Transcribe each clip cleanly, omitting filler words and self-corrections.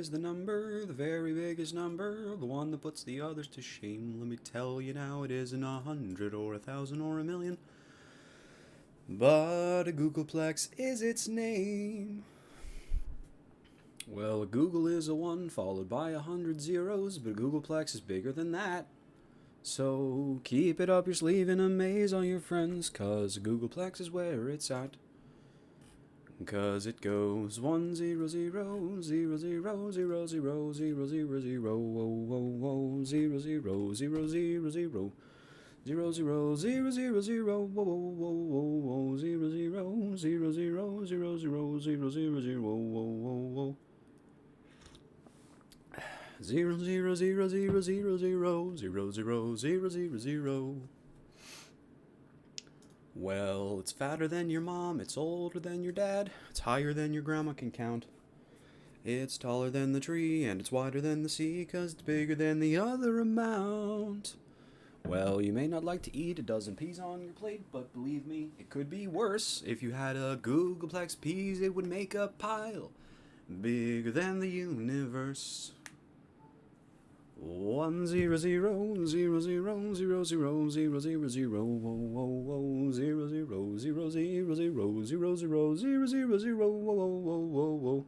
is the number, the very biggest number, the one that puts the others to shame. Let me tell you now, it isn't 100 or 1,000 or 1,000,000, but a Googleplex is its name. Well, a Google is a 1 followed by 100 zeros, but a Googleplex is bigger than that. So keep it up your sleeve and amaze all your friends, 'cause a Googleplex is where it's at. 'Cause it goes 1 0 0 0 0 0 0 0 0 0 0 whoa whoa whoa 0 0 0 0 0 0 0 0 0 0 0 whoa whoa whoa whoa 0 0 0 0 0 0 0 0 0 whoa whoa whoa whoa 0 0 0 0 0 0 0 0 0 0 0. Well, it's fatter than your mom, it's older than your dad, it's higher than your grandma can count. It's taller than the tree, and it's wider than the sea, 'cause it's bigger than the other amount. Well, you may not like to eat a dozen peas on your plate, but believe me, it could be worse. If you had a Googleplex peas, it would make a pile bigger than the universe. 1 0 0 0 0 0 0 0 0 0 whoa whoa whoa 0 0 0 0 0 0 0 0 0 0 0 whoa whoa whoa whoa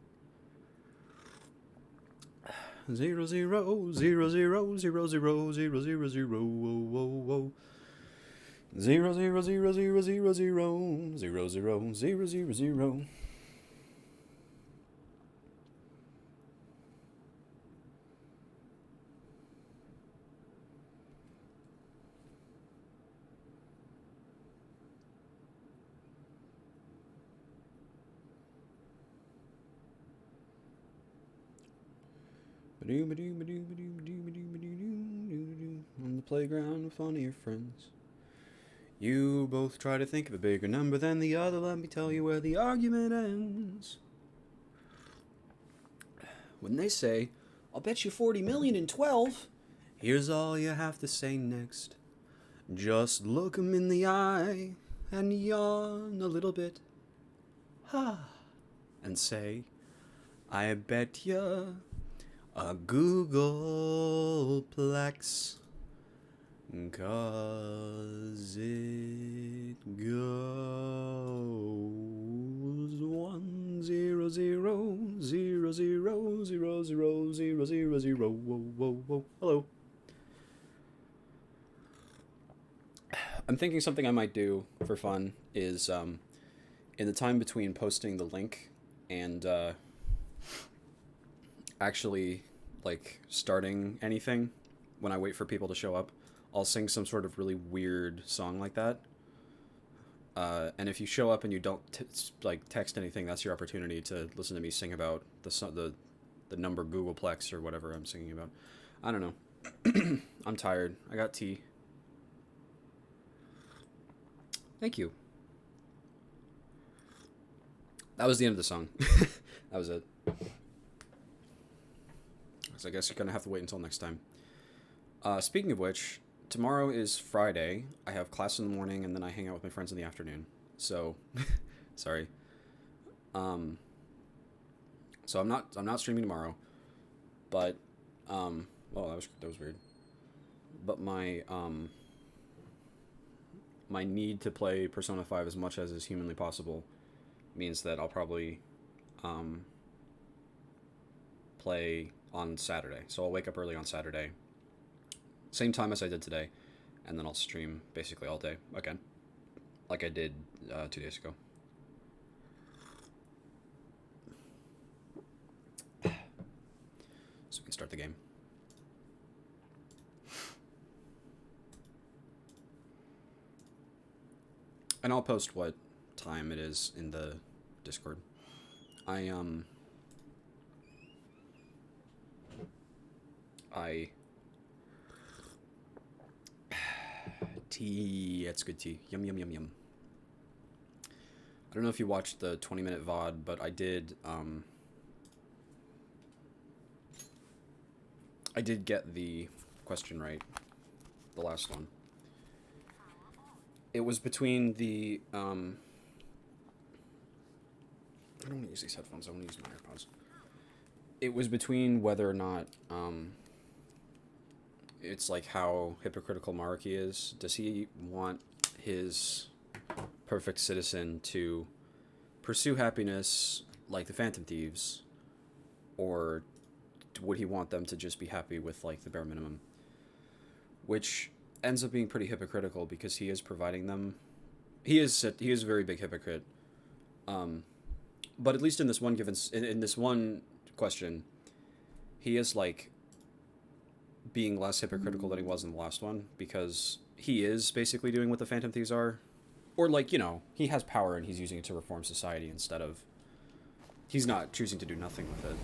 0 0 0 0 0 0 0 0 0 0 whoa whoa whoa 0 0 0 0 0 0 0 0 0 0 0. On the playground with one of your friends, you both try to think of a bigger number than the other. Let me tell you where the argument ends. When they say, "I'll bet you 40 million in 12," here's all you have to say next. Just look 'em in the eye and yawn a little bit. Ha! And say, "I bet ya a Googleplex, 'cause it goes 1 0 0 0 0 0 0 0 0 0 whoa whoa whoa." Hello. I'm thinking something I might do for fun is in the time between posting the link and actually like starting anything, when I wait for people to show up, I'll sing some sort of really weird song like that. And if you show up and you don't text anything, that's your opportunity to listen to me sing about the number Googleplex or whatever I'm singing about. I don't know. I'm tired. I got tea. Thank you. That was the end of the song. That was it. So I guess you're gonna have to wait until next time. Speaking of which, tomorrow is Friday. I have class in the morning, and then I hang out with my friends in the afternoon. So, sorry. So I'm not streaming tomorrow, but well, that was weird. But my need to play Persona 5 as much as is humanly possible means that I'll probably play on Saturday. So I'll wake up early on Saturday, same time as I did today, and then I'll stream basically all day again, like I did 2 days ago. So we can start the game. And I'll post what time it is in the Discord. Tea. It's good tea. Yum, yum, yum, yum. I don't know if you watched the 20-minute VOD, but I did get the question right. The last one. It was between the, I don't want to use these headphones, I want to use my AirPods. it was between whether or not it's like how hypocritical Maruki is. Does he want his perfect citizen to pursue happiness like the Phantom Thieves, or would he want them to just be happy with like the bare minimum? Which ends up being pretty hypocritical because he is providing them. He is a very big hypocrite. But at least in this one in this one question, he is like being less hypocritical than he was in the last one, because he is basically doing what the Phantom Thieves are, or like, you know, he has power and he's using it to reform society instead of, he's not choosing to do nothing with it.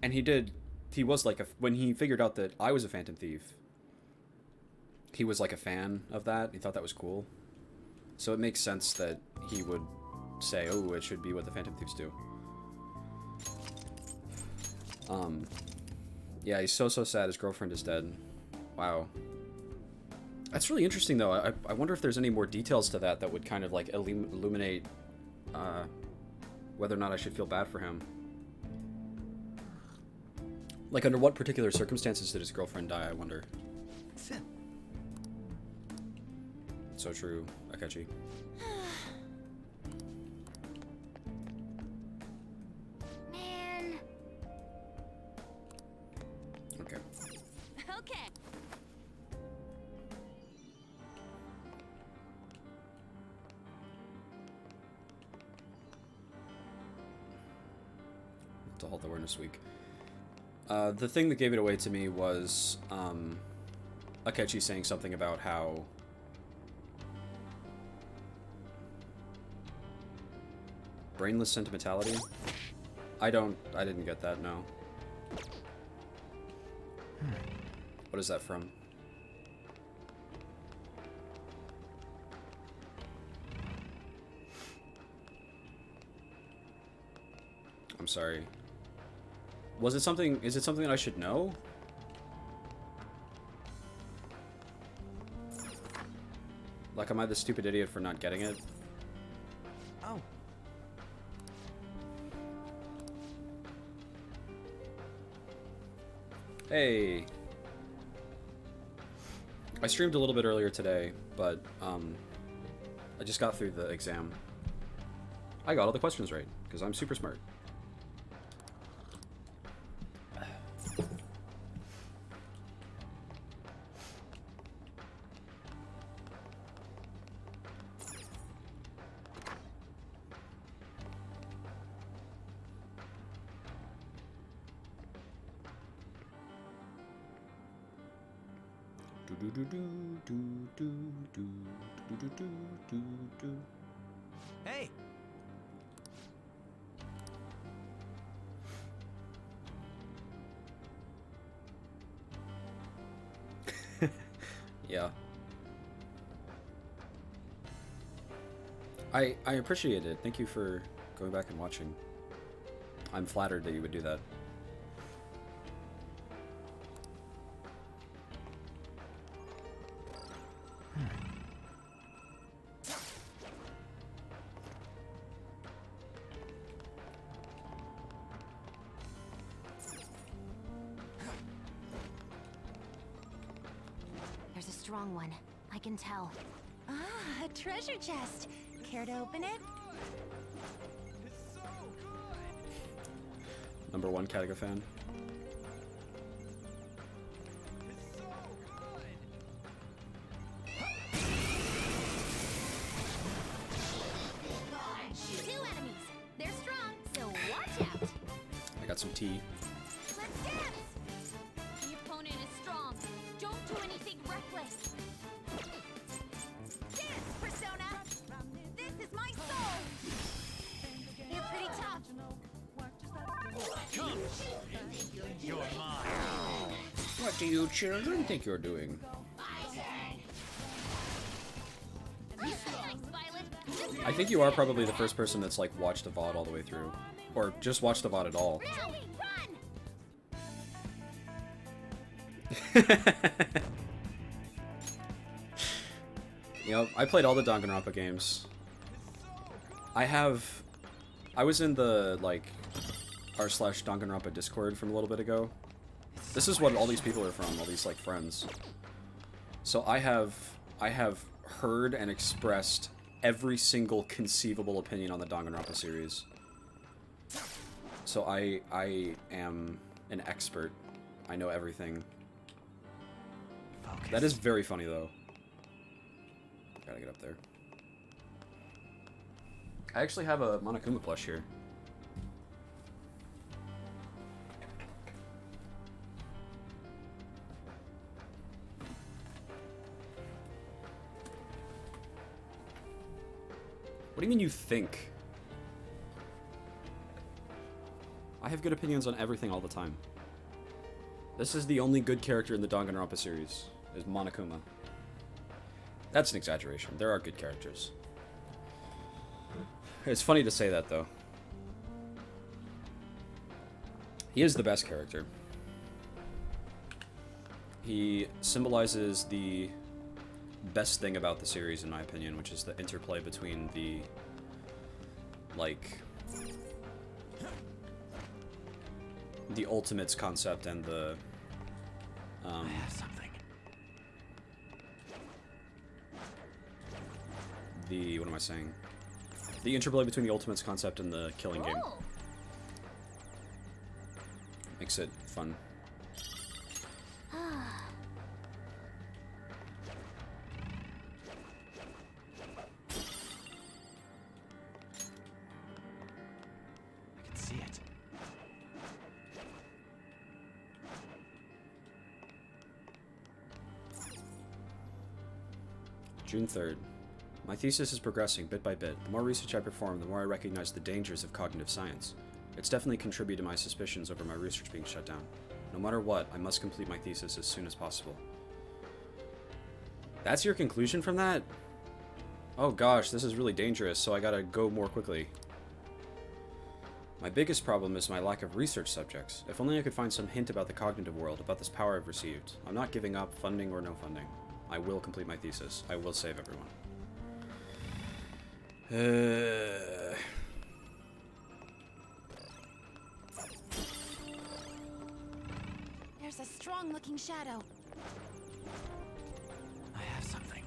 And he was like when he figured out that I was a Phantom Thief, he was like a fan of that. He thought that was cool. So it makes sense that he would say, oh, it should be what the Phantom Thieves do. Yeah, he's so sad his girlfriend is dead. Wow. That's really interesting, though. I wonder if there's any more details to that would kind of, like, illuminate whether or not I should feel bad for him. Like, under what particular circumstances did his girlfriend die, I wonder. So true, Akechi. Man. Okay. Okay. To halt awareness week. The thing that gave it away to me was Akechi saying something about how brainless sentimentality. I didn't get that, no. What is that from? I'm sorry. Is it something that I should know? Like, am I the stupid idiot for not getting it? Oh. Hey. I streamed a little bit earlier today, but I just got through the exam. I got all the questions right, because I'm super smart. Hey. Yeah. I appreciate it. Thank you for going back and watching. I'm flattered that you would do that. There's a strong one. I can tell. Ah, a treasure chest. Care to open it? #1 Kataga fan. Two enemies. They're strong, so watch out. I got some tea. Let's dance. The opponent is strong. Don't do anything reckless. Dance, Persona! This is my soul! They're pretty tough. Come. You're mine. What do you children think you're doing? Nice, Violet. I think you are probably the first person that's like watched the VOD all the way through. Or just watched the VOD at all. Run! You know, I played all the Danganronpa games. I was in the, like, r/ Danganronpa Discord from a little bit ago. This is what all these people are from, all these like friends. So I have heard and expressed every single conceivable opinion on the Danganronpa series. So I am an expert. I know everything. Focus. That is very funny though. Gotta get up there. I actually have a Monokuma plush here. What do you mean you think? I have good opinions on everything all the time. This is the only good character in the Danganronpa series, is Monokuma. That's an exaggeration. There are good characters. It's funny to say that, though. He is the best character. He symbolizes the best thing about the series, in my opinion, which is the interplay between the, like, the Ultimates concept and the, I have something. the, what am I saying? The interplay between the Ultimates concept and the killing game. Oh. Makes it fun. I can see it. June 3rd. My thesis is progressing bit by bit. The more research I perform, the more I recognize the dangers of cognitive science. It's definitely contributed to my suspicions over my research being shut down. No matter what, I must complete my thesis as soon as possible. That's your conclusion from that? Oh gosh, this is really dangerous, so I gotta go more quickly. My biggest problem is my lack of research subjects. If only I could find some hint about the cognitive world, about this power I've received. I'm not giving up, funding or no funding. I will complete my thesis. I will save everyone. There's a strong-looking shadow. I have something.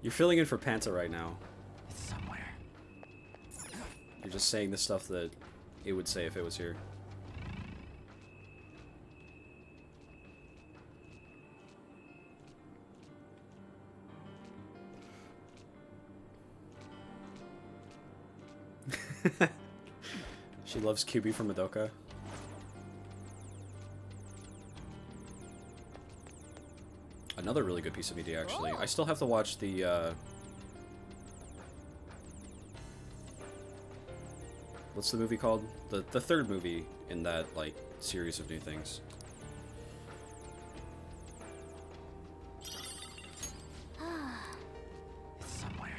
You're filling in for Panta right now. It's somewhere. You're just saying the stuff that it would say if it was here. She loves QB from Madoka. Another really good piece of media, actually. I still have to watch the, what's the movie called? The third movie in that, like, series of new things. It's somewhere.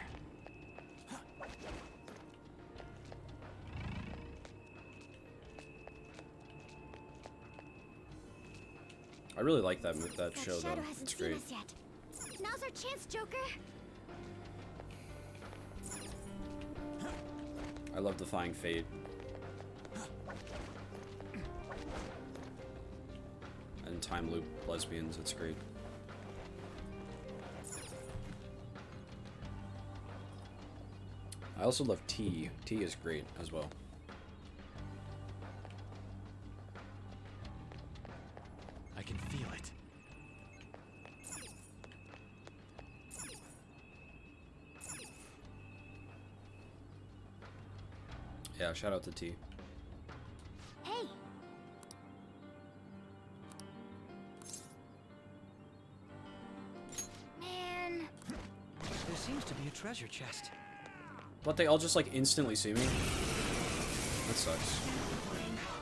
I really like that that That show, though. shadow hasn't It's seen great. us yet. Now's our chance, Joker. I love Defying Fate. And Time Loop Lesbians, it's great. I also love T. T is great as well. I can feel it. Yeah, shout out to T. Hey, man. There seems to be a treasure chest. But they all just like instantly see me? That sucks.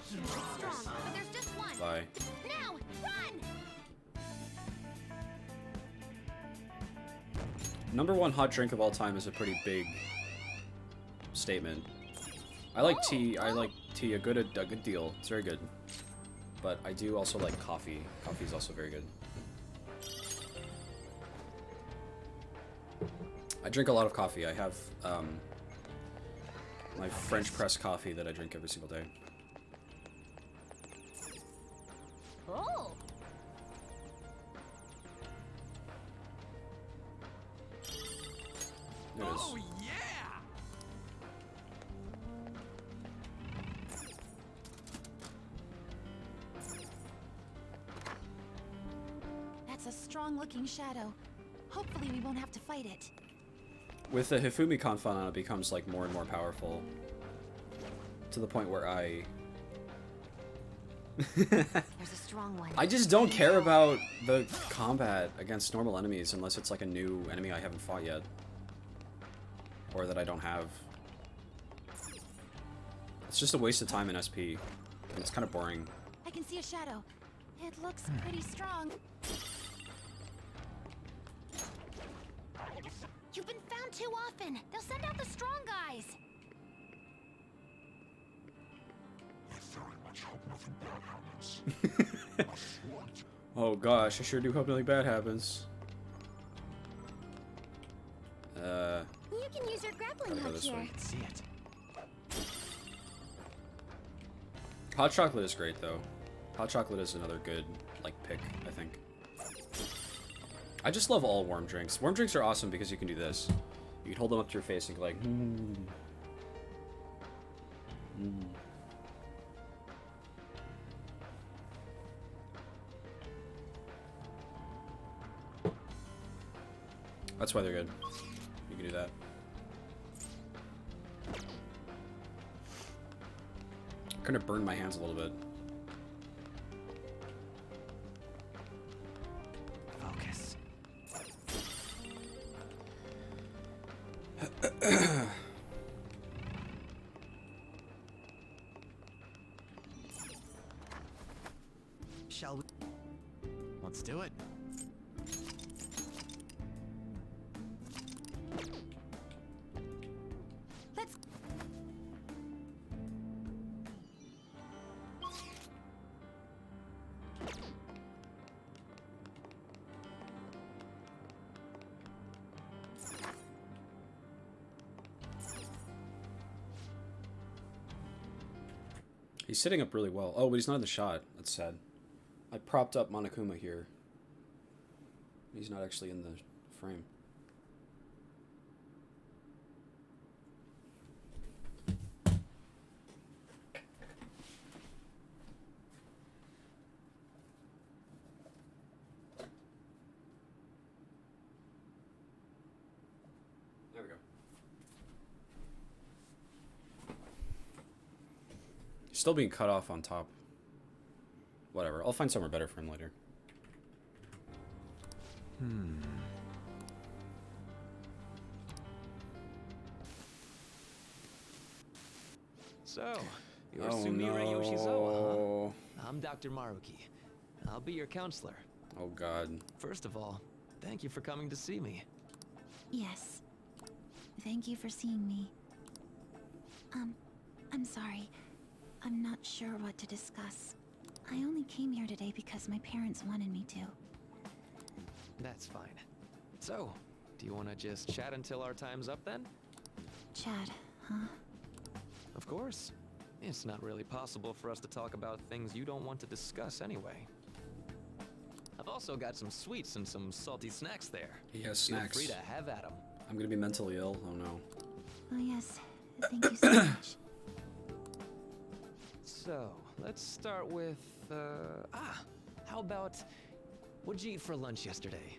Strong, but there's just one. Bye. Now, run! Number one hot drink of all time is a pretty big statement. I like tea. I like tea a good deal. It's very good. But I do also like coffee. Coffee is also very good. I drink a lot of coffee. I have my French press coffee that I drink every single day. Oh. There it is. Oh yeah! That's a strong-looking shadow. Hopefully we won't have to fight it. With the Hifumi Confon, it becomes like more and more powerful. To the point where I... There's a strong one. I just don't care about the combat against normal enemies unless it's like a new enemy I haven't fought yet. Or that I don't have. It's just a waste of time in SP. And it's kind of boring. I can see a shadow. It looks pretty strong. You've been found too often. They'll send out the strong guys. Oh gosh, I sure do hope nothing bad happens. You can use your grappling Gotta go hook this here. way. See it. Hot chocolate is great though. Hot chocolate is another good, like, pick, I think. I just love all warm drinks. Warm drinks are awesome because you can do this. You can hold them up to your face and go like, That's why they're good. You can do that. Kind of burned my hands a little bit. Focus. Shall we? Let's do it. Let's. He's sitting up really well. Oh, but he's not in the shot. That's sad. I propped up Monokuma here. He's not actually in the frame. There we go. Still being cut off on top. Whatever. I'll find somewhere better for him later. So, you're Oh Sumire Yoshizawa, no. huh? I'm Dr. Maruki. I'll be your counselor. Oh god. First of all, thank you for coming to see me. Yes. Thank you for seeing me. I'm sorry. I'm not sure what to discuss. I only came here today because my parents wanted me to. That's fine. So, do you want to just chat until our time's up then? Chad, huh? Of course. It's not really possible for us to talk about things you don't want to discuss anyway. I've also got some sweets and some salty snacks there. He has snacks. Feel free to have at them. I'm gonna be mentally ill. Oh no. Oh yes. Thank you so much. So, let's start with, how about, what'd you eat for lunch yesterday?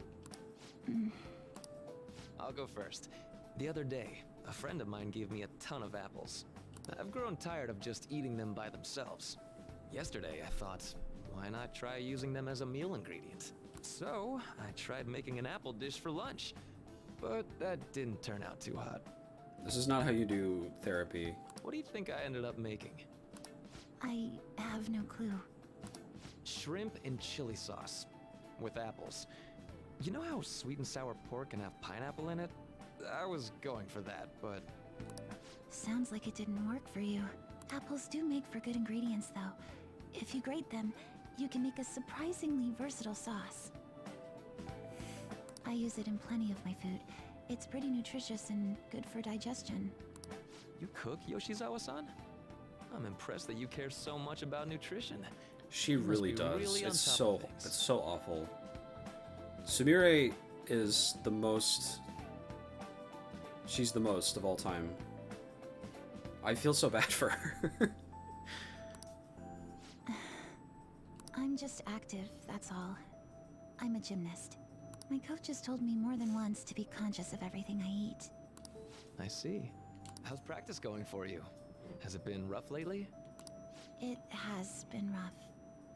I'll go first. The other day, a friend of mine gave me a ton of apples. I've grown tired of just eating them by themselves. Yesterday, I thought, why not try using them as a meal ingredient? So, I tried making an apple dish for lunch, but that didn't turn out too hot. This is not how you do therapy. What do you think I ended up making? I have no clue. Shrimp and chili sauce with apples. You know how sweet and sour pork can have pineapple in it? I was going for that, but Sounds like it didn't work for you. Apples do make for good ingredients, though. If you grate them, you can make a surprisingly versatile sauce. I use it in plenty of my food. It's pretty nutritious and good for digestion. You cook, Yoshizawa-san? I'm impressed that you care so much about nutrition. She You must really be does. really on It's top so of things. it's so awful. Sumire is the most. She's the most of all time. I feel so bad for her. I'm just active, that's all. I'm a gymnast. My coach has told me more than once to be conscious of everything I eat. I see. How's practice going for you? Has it been rough lately? It has been rough.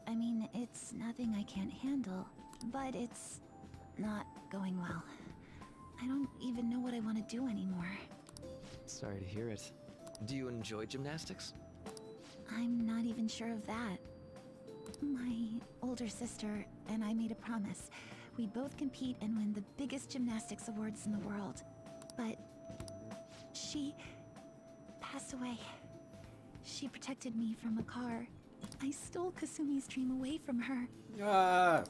I mean, it's nothing I can't handle, but it's not going well. I don't even know what I want to do anymore. Sorry to hear it. Do you enjoy gymnastics? I'm not even sure of that. My older sister and I made a promise. We'd both compete and win the biggest gymnastics awards in the world. But she passed away. She protected me from a car. I stole Kasumi's dream away from her. Ah.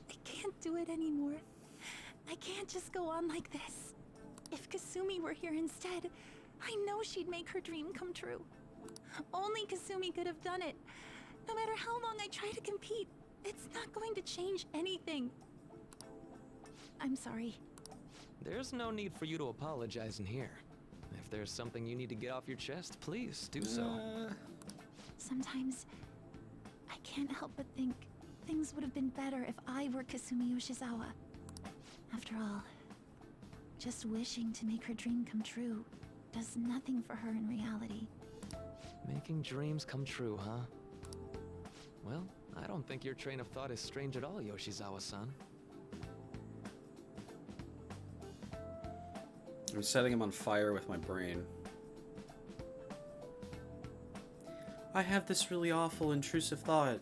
I can't do it anymore. I can't just go on like this. If Kasumi were here instead, I know she'd make her dream come true. Only Kasumi could have done it. No matter how long I try to compete, it's not going to change anything. I'm sorry. There's no need for you to apologize in here. If there's something you need to get off your chest, please do so. Sometimes I can't help but think things would have been better if I were Kasumi Yoshizawa. After all, just wishing to make her dream come true does nothing for her in reality. Making dreams come true, huh? Well, I don't think your train of thought is strange at all, Yoshizawa-san. I'm setting him on fire with my brain. I have this really awful intrusive thought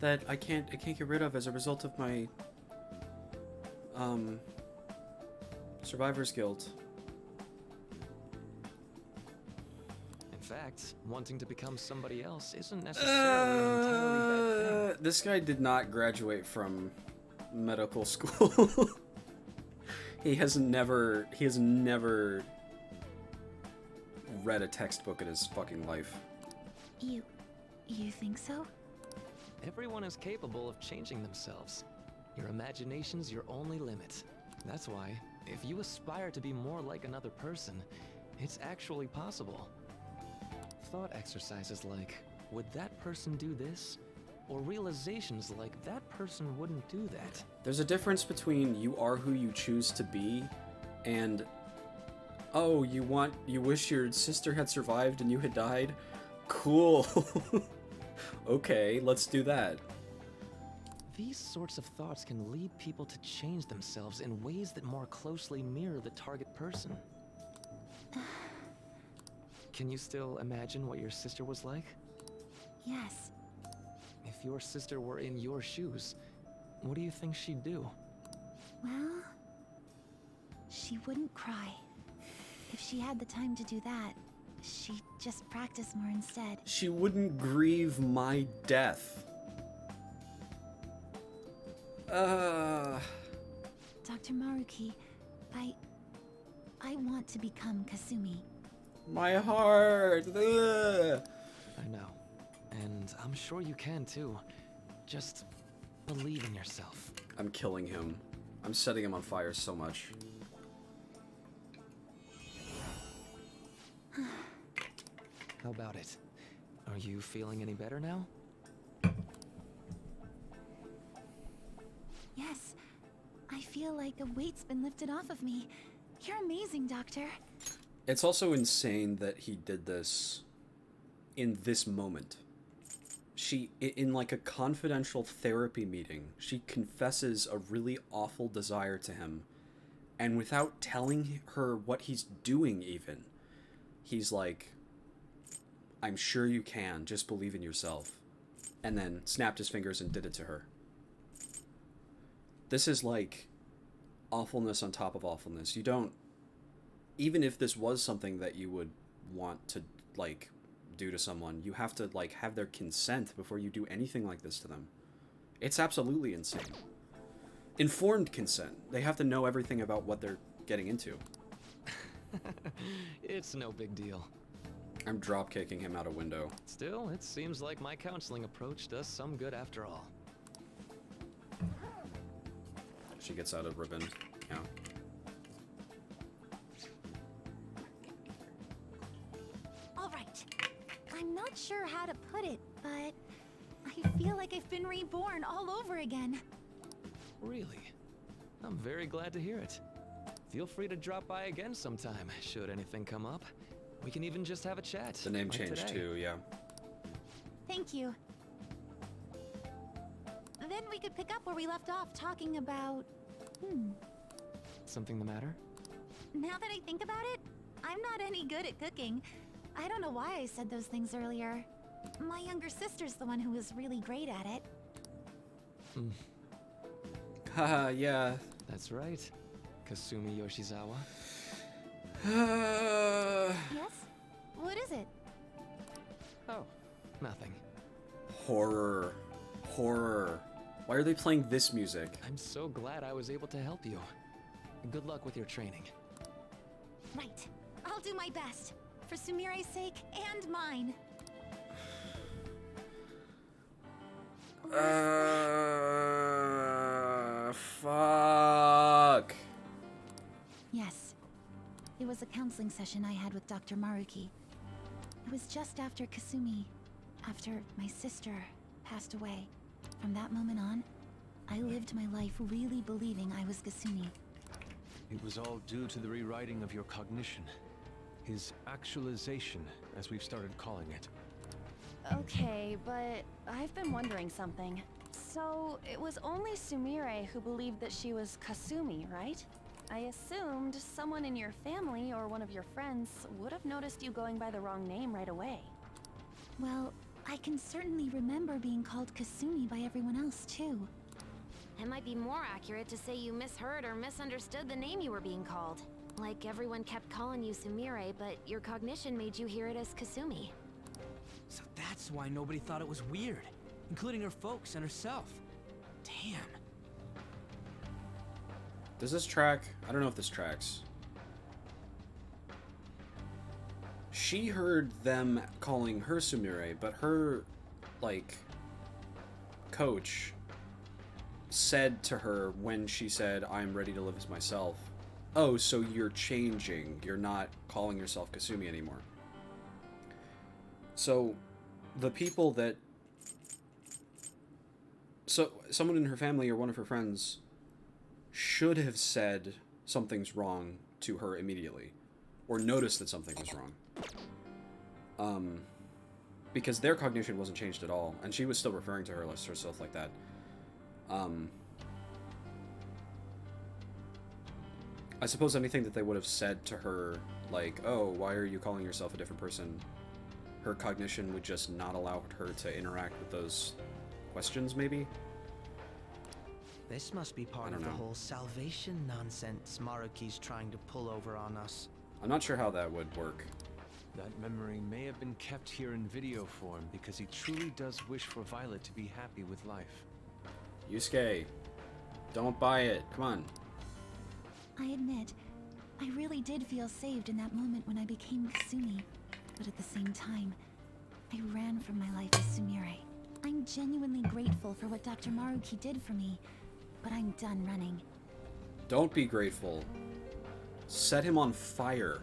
that I can't get rid of as a result of my survivor's guilt. In fact, wanting to become somebody else isn't necessarily an entirely bad thing. This guy did not graduate from medical school. He has never read a textbook in his fucking life. You think so? Everyone is capable of changing themselves. Your imagination's your only limit. That's why, if you aspire to be more like another person, it's actually possible. Thought exercises like, would that person do this? Or realizations like, that person wouldn't do that. There's a difference between you are who you choose to be and, oh, you wish your sister had survived and you had died? Cool. Okay, let's do that. These sorts of thoughts can lead people to change themselves in ways that more closely mirror the target person. Can you still imagine what your sister was like? Yes. If your sister were in your shoes, what do you think she'd do? Well, she wouldn't cry. If she had the time to do that, she'd just practice more instead. She wouldn't grieve my death. Dr. Maruki, I want to become Kasumi. My heart. Ugh. I know. And I'm sure you can too. Just believe in yourself. I'm killing him. I'm setting him on fire so much. How about it? Are you feeling any better now? Yes, I feel like a weight's been lifted off of me. You're amazing, Doctor. It's also insane that he did this in this moment. In like a confidential therapy meeting, she confesses a really awful desire to him, and without telling her what he's doing even, he's like, I'm sure you can, just believe in yourself. And then snapped his fingers and did it to her. This is like awfulness on top of awfulness. You don't even if this was something that you would want to, like, do to someone, you have to, like, have their consent before you do anything like this to them. It's absolutely insane. Informed consent. They have to know everything about what they're getting into. It's no big deal. I'm drop kicking him out a window. Still, it seems like my counseling approach does some good after all. She gets out a ribbon. Yeah. All right. I'm not sure how to put it, but I feel like I've been reborn all over again. Really? I'm very glad to hear it. Feel free to drop by again sometime, should anything come up. We can even just have a chat. The name like changed today. too, yeah. Thank you. Then we could pick up where we left off talking about... Something the matter? Now that I think about it, I'm not any good at cooking. I don't know why I said those things earlier. My younger sister's the one who was really great at it. Haha, yeah. That's right. Kasumi Yoshizawa. Yes? What is it? Oh, nothing. Horror. Horror. Why are they playing this music? I'm so glad I was able to help you. Good luck with your training. Right. I'll do my best. For Sumire's sake and mine. Fuck. Yes. It was a counseling session I had with Dr. Maruki. It was just after after my sister passed away. From that moment on, I lived my life really believing I was Kasumi. It was all due to the rewriting of your cognition. His actualization, as we've started calling it. Okay, but I've been wondering something. So, it was only Sumire who believed that she was Kasumi, right? I assumed someone in your family or one of your friends would have noticed you going by the wrong name right away. Well, I can certainly remember being called Kasumi by everyone else, too. It might be more accurate to say you misheard or misunderstood the name you were being called. Like everyone kept calling you Sumire, but your cognition made you hear it as Kasumi. So that's why nobody thought it was weird, including her folks and herself. Damn. Does this track? I don't know if this tracks. She heard them calling her Sumire, but her, like, coach said to her when she said, "I'm ready to live as myself," "Oh, so you're changing. You're not calling yourself Kasumi anymore." So, the people that... So, someone in her family or one of her friends should have said something's wrong to her immediately. Or noticed that something was wrong. Because their cognition wasn't changed at all. And she was still referring to herself like that. I suppose anything that they would have said to her, like, "Oh, why are you calling yourself a different person?" Her cognition would just not allow her to interact with those questions, maybe? This must be part I of don't the know. whole salvation nonsense Maruki's trying to pull over on us. I'm not sure how that would work. That memory may have been kept here in video form because he truly does wish for Violet to be happy with life. Yusuke, don't buy it. Come on. I admit, I really did feel saved in that moment when I became Kasumi. But at the same time, I ran from my life as Sumire. I'm genuinely grateful for what Dr. Maruki did for me, but I'm done running. Don't be grateful. Set him on fire.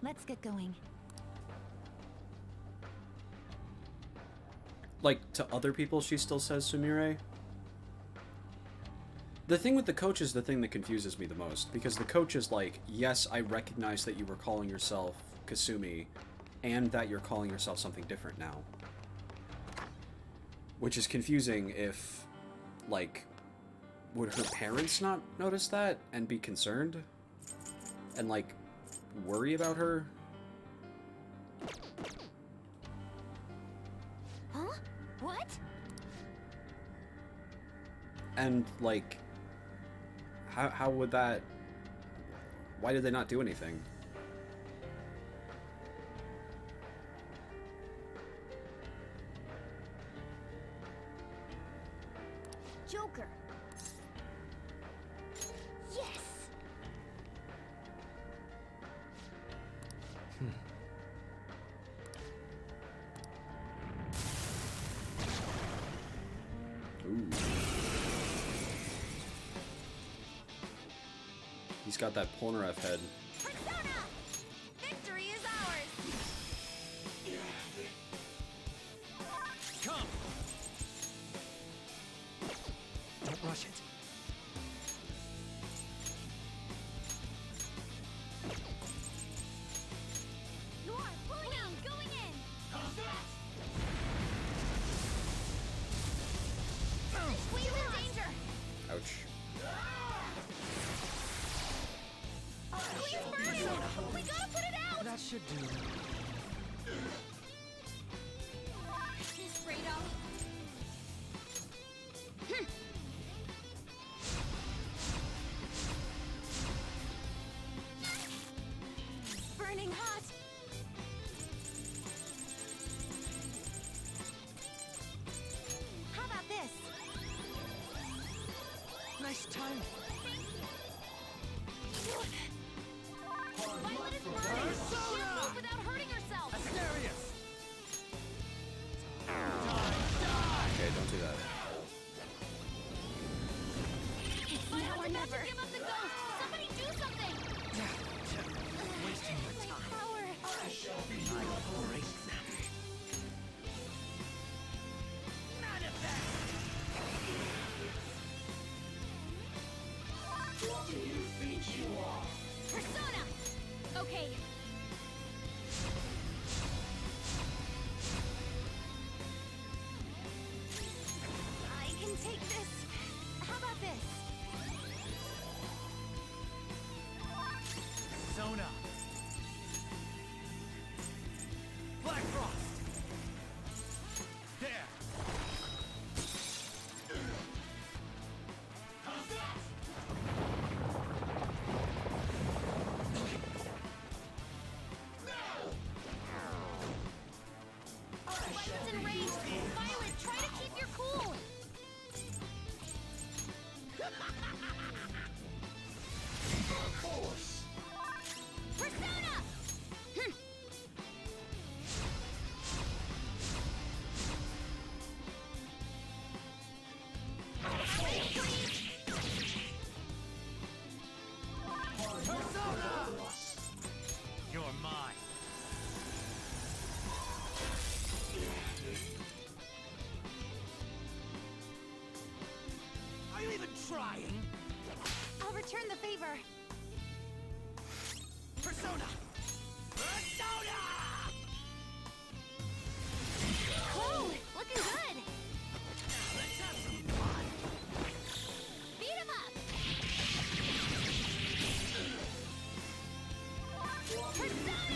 Let's get going. Like, to other people she still says Sumire. The thing with the coach is the thing that confuses me the most, because the coach is like, yes, I recognize that you were calling yourself Kasumi, and that you're calling yourself something different now. Which is confusing if, like, would her parents not notice that and be concerned? And, like, worry about her? Huh? What? And, like, how would that why did they not do anything? Joker. Yes. Ooh. He's got that Polnareff head. Persona! Victory is ours! Come! Don't rush it. Noir, pulling out! Going in! Squeeze in danger! Ouch. Squeeze burning! We gotta put it out! That should do. This Fredo. Burning hot. How about this? Nice time. Violet is burning. She can't move without hurting herself. Asterius! Okay, don't do that. Now or never. Give up the ghost. Somebody do something. Wasting your time. Power. I break them. Persona. Okay. I can take this. How about this? Sona. Black Frost. There. Weapons enraged. Violet, try to keep your cool. Persona. You're mine. Are you even trying? I'll return the favor. Persona! Persona! Cool. Looking good. Now let's have some fun. Beat him up. Persona.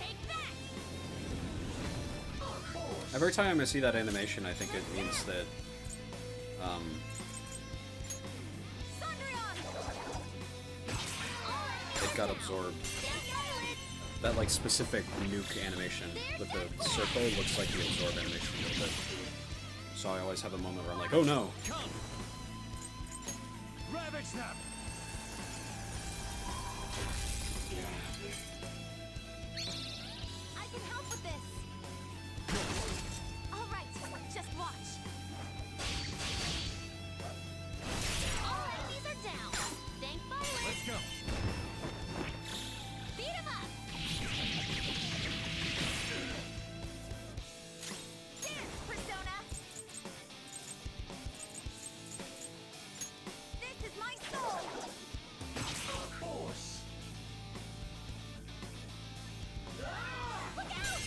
Take that. Every time I see that animation, I think it means that, Sondrion. it got absorbed. Violet. That, like, specific nuke animation with the circle looks like the absorb animation a little bit. So I always have a moment where I'm like, oh no! Come! Ravage them! I can help with this. All right, just watch. All enemies are down. Thank Violet. Let's go! Beat him up. Dance, Persona. This is my soul. Look out!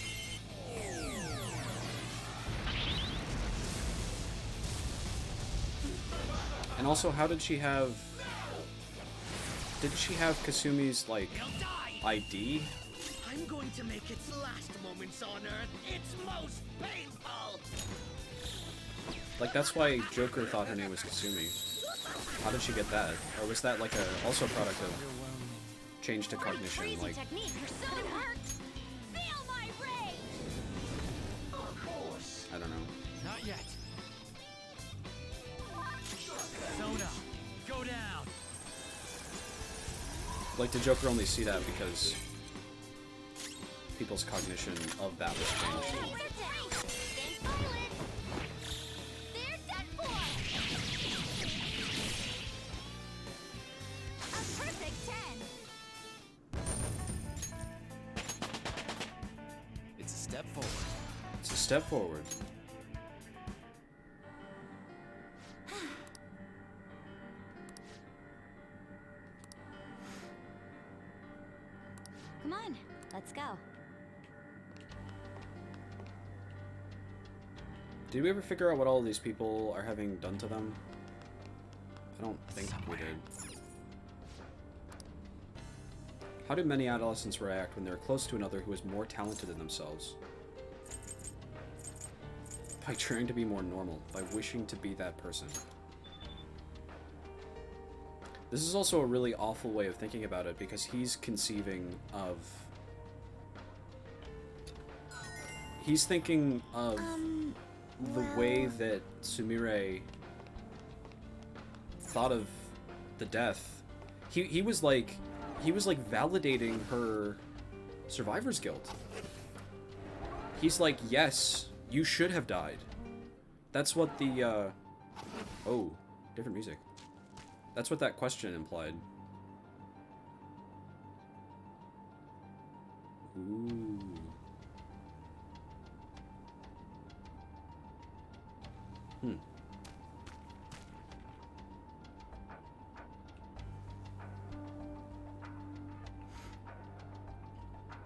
And also, how did she have... Didn't she have Kasumi's, like, They'll die! ID? I'm going to make its last moments on Earth its most painful! Like, that's why Joker thought her name was Kasumi. How did she get that? Or was that, like, also a product of change to cognition. Crazy Like, technique. You're so hurt. Feel my rage. I don't know. Not yet. Sona, go down. Like, the Joker only see that because people's cognition of that was changed. They're down. Stay silent. They're done for. A perfect 10. It's a step forward. It's a step forward. Come on, let's go. Did we ever figure out what all these people are having done to them? I don't think we did. How do many adolescents react when they're close to another who is more talented than themselves? By trying to be more normal, by wishing to be that person. This is also a really awful way of thinking about it because he's conceiving of... He's thinking of the way that Sumire thought of the death. He was like validating her survivor's guilt. He's like, yes, you should have died. That's what the oh, different music. That's what that question implied. Ooh.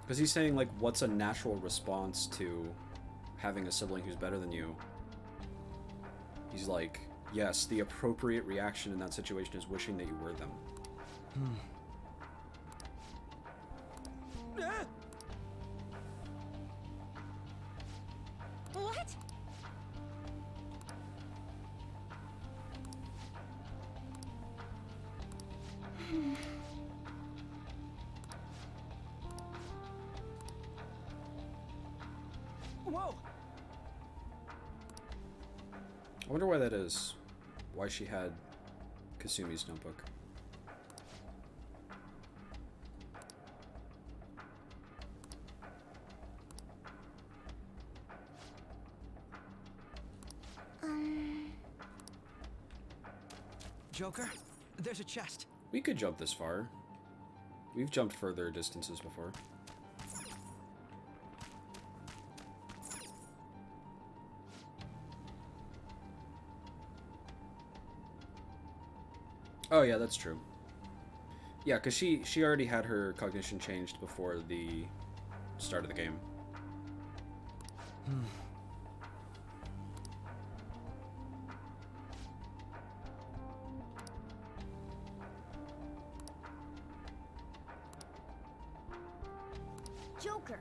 Because he's saying, like, what's a natural response to having a sibling who's better than you? He's like, yes, the appropriate reaction in that situation is wishing that you were them. What? Whoa! I wonder why that is. Why she had Kasumi's notebook. Joker, there's a chest. We could jump this far. We've jumped further distances before. Oh yeah, that's true. Yeah, because she already had her cognition changed before the start of the game. Joker.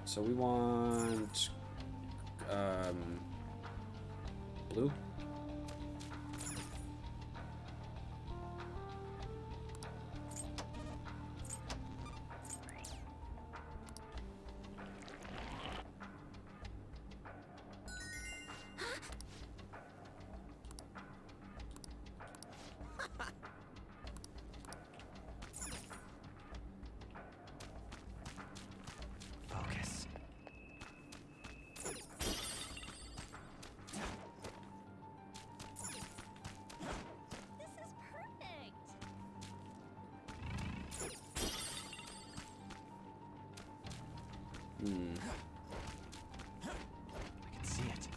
So we want blue. Focus. This is perfect. I can see it.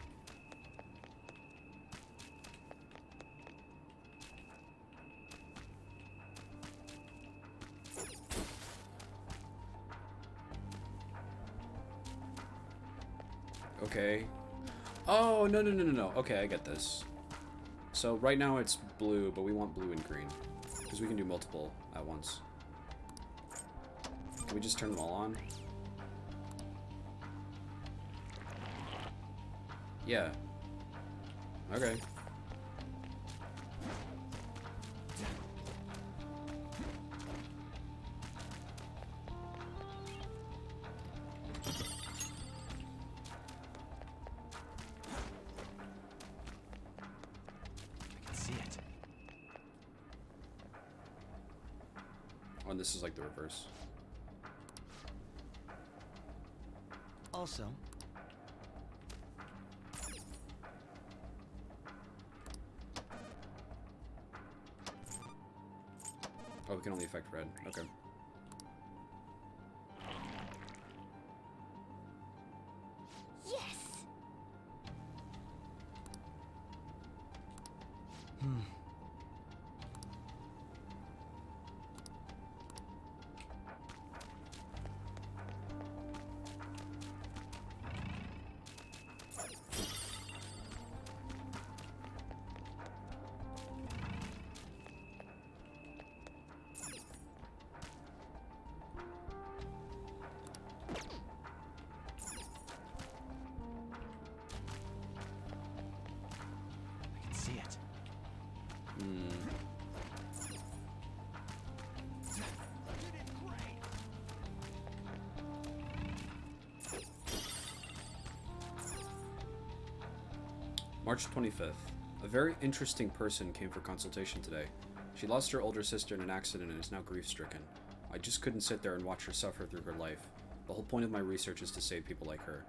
Okay. Oh, no, no, no, no, no. Okay, I get this. So right now it's blue, but we want blue and green. Because we can do multiple at once. Can we just turn them all on? Yeah. Okay. I can see it. Oh, and this is like the reverse. Also, Oh, we can only affect red. Okay. Yes! I can see it. Hmm. March 25th. A very interesting person came for consultation today. She lost her older sister in an accident and is now grief-stricken. I just couldn't sit there and watch her suffer through her life. The whole point of my research is to save people like her.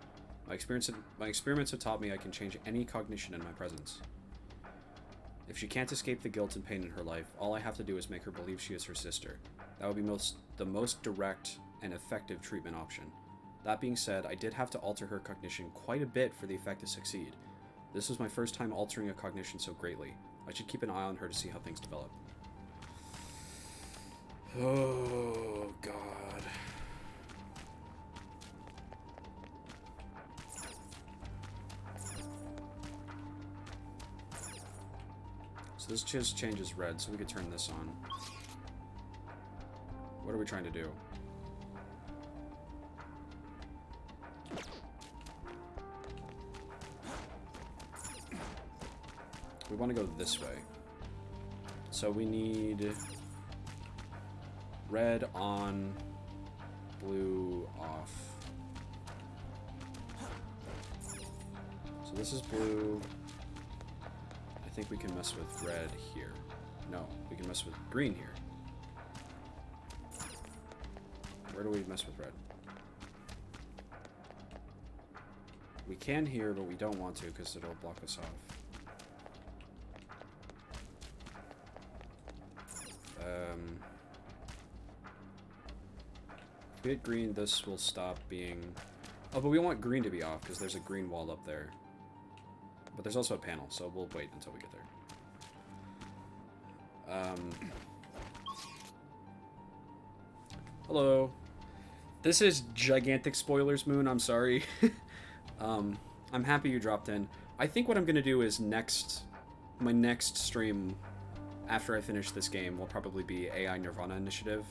My experiments have taught me I can change any cognition in my presence. If she can't escape the guilt and pain in her life, all I have to do is make her believe she is her sister. That would be the most direct and effective treatment option. That being said, I did have to alter her cognition quite a bit for the effect to succeed. This was my first time altering a cognition so greatly. I should keep an eye on her to see how things develop. Oh, God. So this just changes red, so we could turn this on. What are we trying to do? We want to go this way. So we need red on, blue off. So this is blue. I think we can mess with red here. No, we can mess with green here. Where do we mess with red? We can here, but we don't want to because it'll block us off. If we hit green, this will stop being... Oh, but we want green to be off because there's a green wall up there. But there's also a panel, so we'll wait until we get there. Hello. This is gigantic spoilers, Moon. I'm sorry. I'm happy you dropped in. I think what I'm going to do is my next stream after I finish this game will probably be AI Nirvana Initiative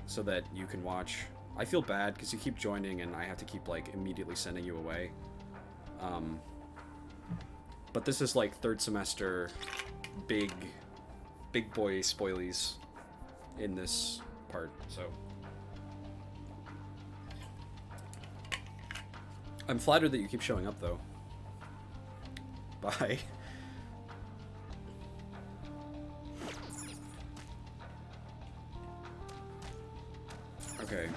so that you can watch. I feel bad because you keep joining and I have to keep like immediately sending you away. But this is like third semester big boy spoilies in this part, so I'm flattered that you keep showing up though. Bye. Okay.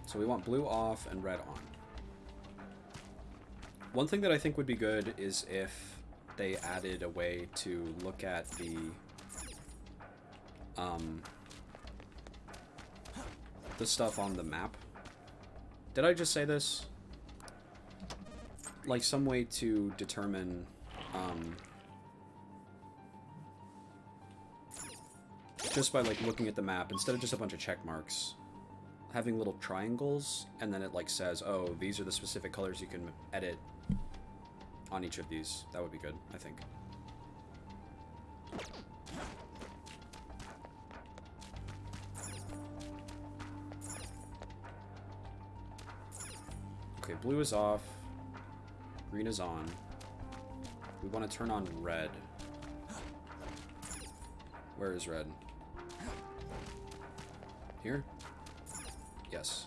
So we want blue off and red on. One thing that I think would be good is if they added a way to look at the stuff on the map. Did I just say this? Like some way to determine just by like looking at the map instead of just a bunch of check marks, having little triangles, and then it like says, oh, these are the specific colors you can edit on each of these. That would be good, I think. Okay, blue is off. Green is on. We want to turn on red. Where is red? Here? Yes.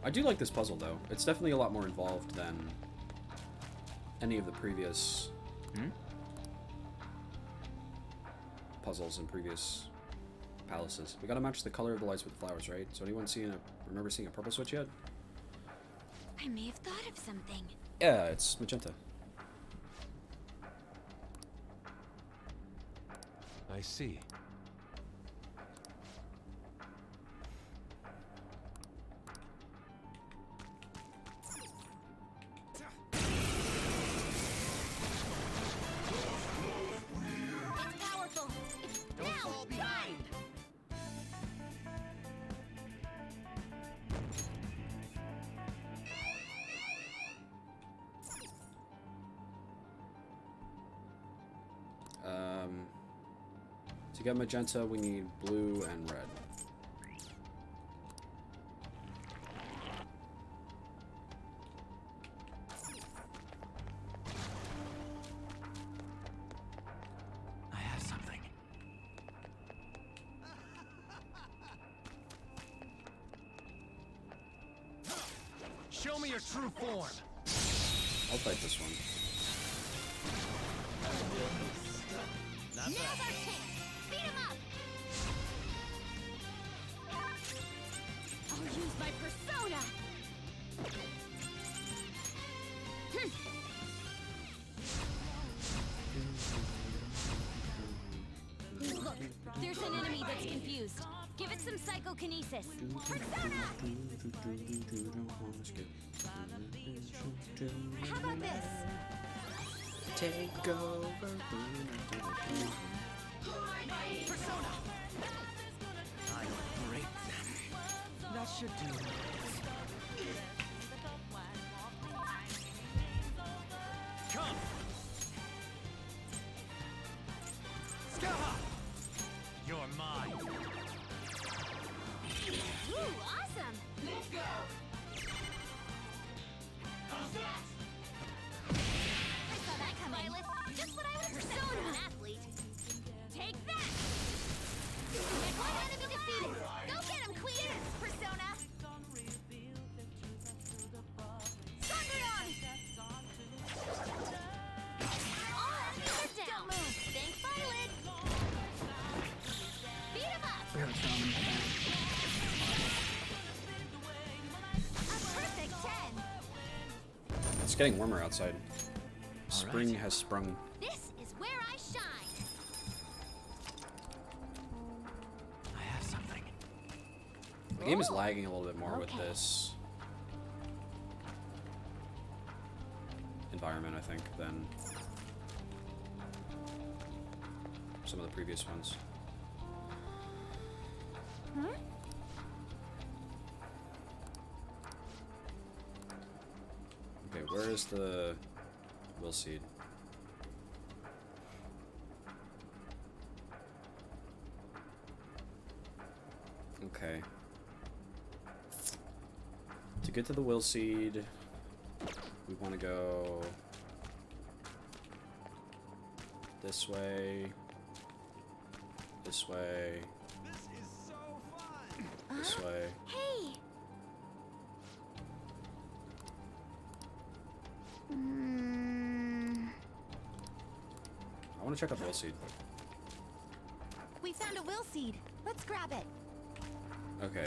I do like this puzzle, though. It's definitely a lot more involved than any of the previous puzzles in previous palaces. We gotta match the color of the lights with the flowers, right? So anyone remember seeing a purple switch yet? I may have thought of something. Yeah, it's magenta. I see. It's powerful. It's Don't fall behind. To get magenta, we need blue and red. I have something. Show me your true form. I'll fight this one. Now's our chance. Beat him up. I'll use my persona. Look, there's an enemy that's confused. Give it some psychokinesis. Persona! How about this? Take over. Persona. I break them. That should do it. Come. Skaha. You're mine. Ooh, awesome! Let's go! I saw that coming. Just what I would expect from an athlete. Take that! One enemy defeated! Go get him, Queen! Persona! Thunderdon! All enemies are down! Don't move! Think Violet! Beat him up! A perfect 10! It's getting warmer outside. Spring has sprung. This is where I shine! I have something. The game is lagging a little bit more with Okay. this environment, I think, than some of the previous ones. Okay, where is the will seed? Okay. To get to the will seed, we want to go this way, this way, this way. Hey! I want to check out the will seed. We found a will seed. Let's grab it. Okay.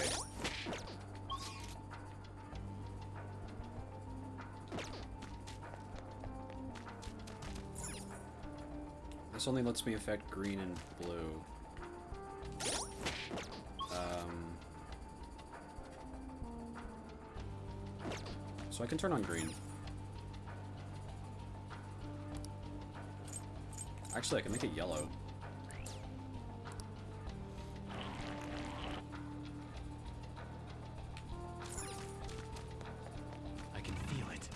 This only lets me affect green and blue. So I can turn on green. Actually, I can make it yellow. I can feel it.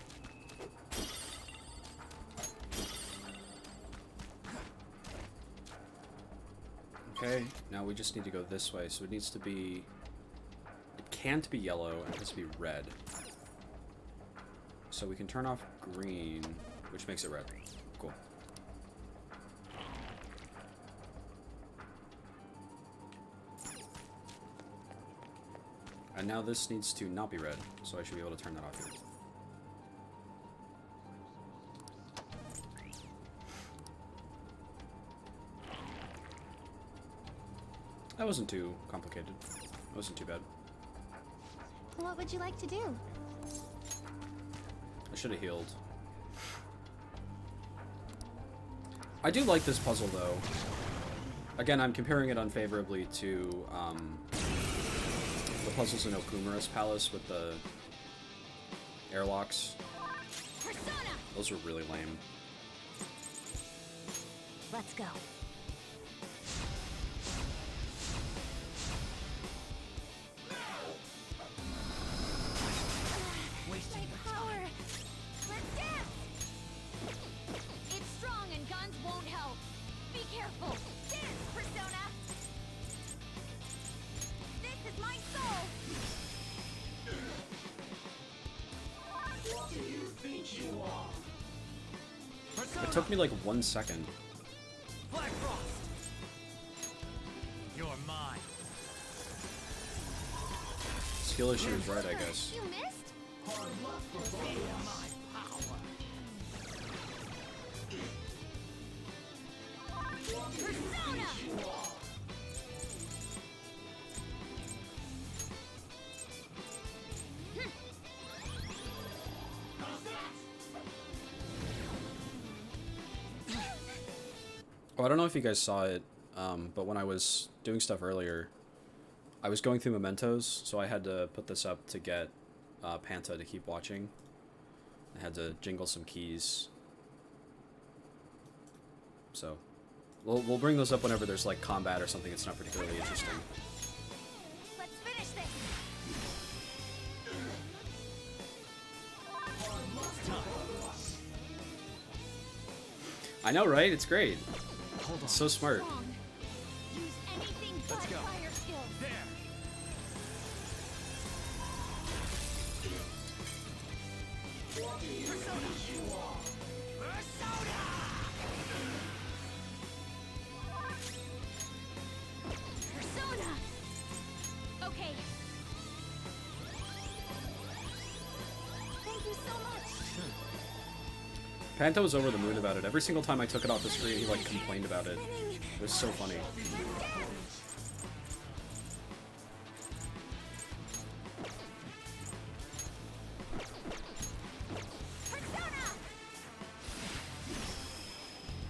Okay, now we just need to go this way, so it needs to be... It can't be yellow, and it has to be red. So we can turn off green, which makes it red. Cool. And now this needs to not be red, so I should be able to turn that off here. That wasn't too complicated. It wasn't too bad. What would you like to do? I should have healed. I do like this puzzle, though. Again, I'm comparing it unfavorably to the puzzles in Okumura's Palace with the airlocks. Those were really lame. Let's go. Wasting My power! Let's dance! It's strong and guns won't help. Be careful. Dance, Persona! This is my soul! It took me like 1 second. Black Frost! You're mine. Skill issue is right, I guess. You missed? Persona! Oh, I don't know if you guys saw it, but when I was doing stuff earlier, I was going through mementos, so I had to put this up to get Panta to keep watching. I had to jingle some keys. So, we'll bring those up whenever there's like combat or something that's not particularly interesting. Let's finish this! I know, right? It's great. Hold on. It's so smart. Strong. Use anything but Let's go. fire skills. There. Persona! Okay. Thank you so much! Panta was over the moon about it. Every single time I took it off the screen, he like complained about it. It was so funny.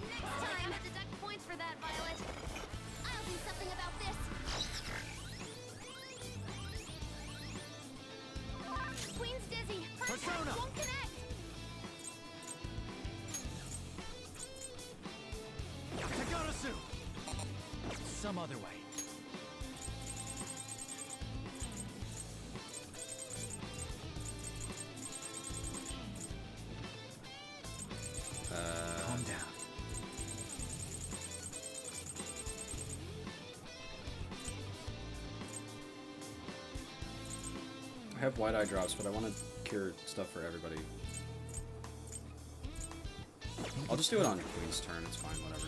Next time, deduct points for that, Violet. I'll do something about this. Queen's dizzy. Her Persona! attacks won't connect. Kataga soon. Some other way. Calm down. I have wide eye drops, but I want to cure stuff for everybody. I'll just do it on Queen's turn. It's fine, whatever.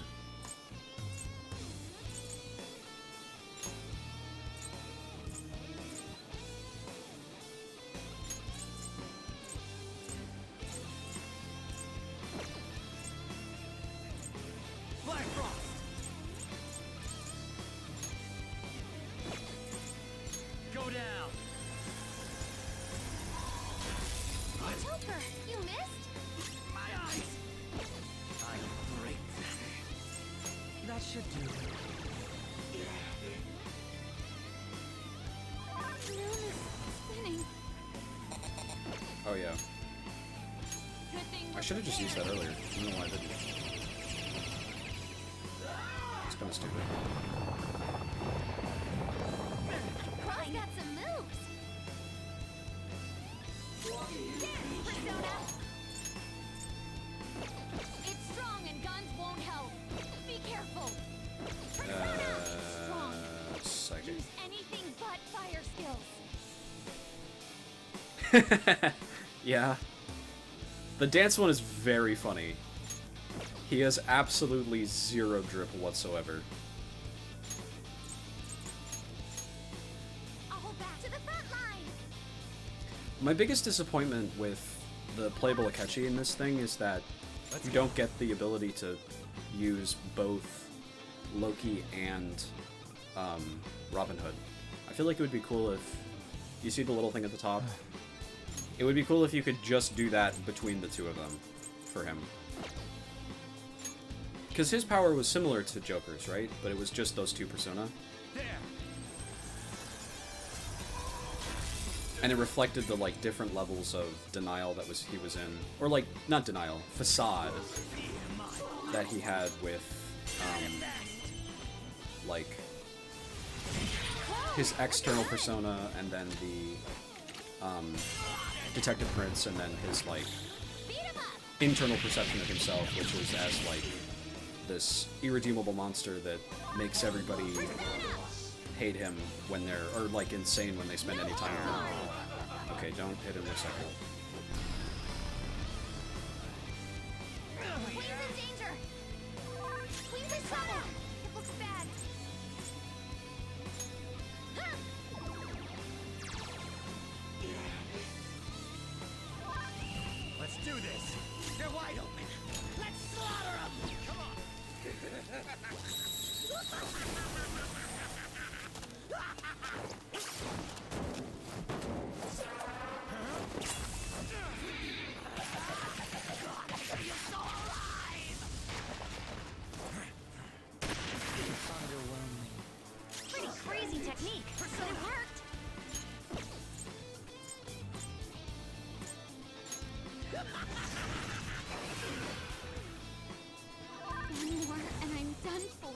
Black Frost. Go down. Joker, you missed? My eyes. I break that. That should do. Moon is spinning. Oh yeah. Good thing I we're should have just used that prepared. earlier. I don't know why I didn't. It's kind of stupid. I got some moves. Dance, Persona. It's strong and guns won't help. Be careful. Persona. What fire skills? Yeah. The dance one is very funny. He has absolutely zero drip whatsoever. I'll hold back to the front line. My biggest disappointment with the playable Akechi in this thing is that you don't get the ability to use both Loki and Robin Hood. I feel like it would be cool if... You see the little thing at the top? It would be cool if you could just do that between the two of them for him. Because his power was similar to Joker's, right? But it was just those two persona. And it reflected the, like, different levels of denial that he was in. Or, like, not denial, facade that he had with, like, his external persona, and then the, Detective Prince, and then his, like, internal perception of himself, which is as, like, this irredeemable monster that makes everybody hate him when they're, or, like, insane when they spend any time with him. Okay, don't hit him a second. Queen's in danger. Queen's in trouble. It looks bad. Let's do this. They're wide open. Let's slaughter them. Come on. Pretty crazy technique, but it worked. One more, and I'm done for.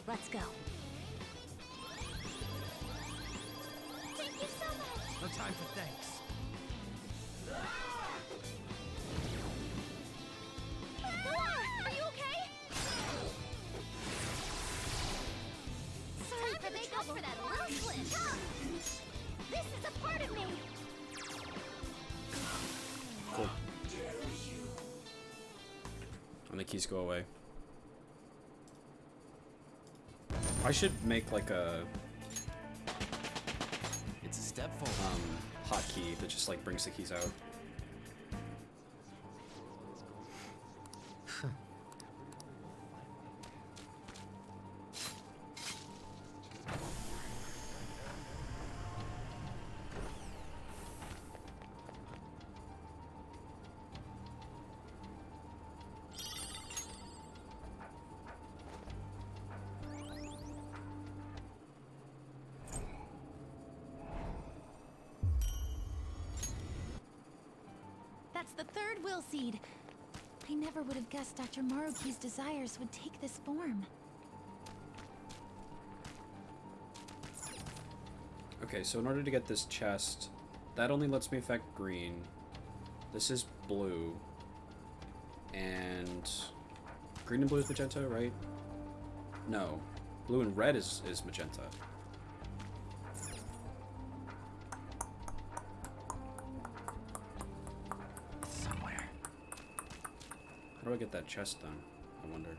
Let's go. Thank you so much. No time for thanks. Are you okay? Sorry for the trouble. For that little slip. This is a part of me. Cool. And the keys go away. I should make, like, a It's a step forward. hotkey that just, like, brings the keys out. That's the third will seed. I never would have guessed Dr. Maruki's desires would take this form. Okay, so in order to get this chest, that only lets me affect green. This is blue. And green and blue is magenta, right? No. Blue and red is magenta. Somewhere. How do I get that chest done? I wonder.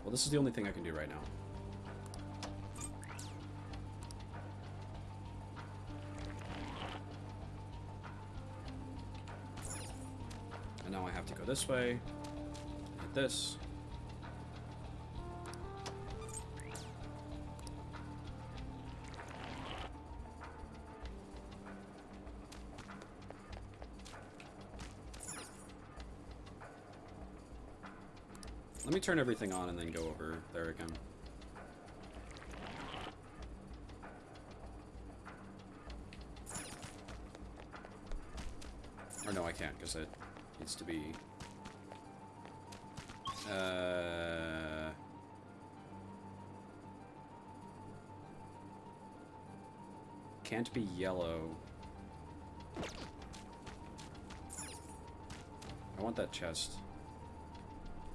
Well, this is the only thing I can do right now. And now I have to go this way. Hit this. Let me turn everything on and then go over there again. Or no, I can't, because it needs to be... Can't be yellow. I want that chest.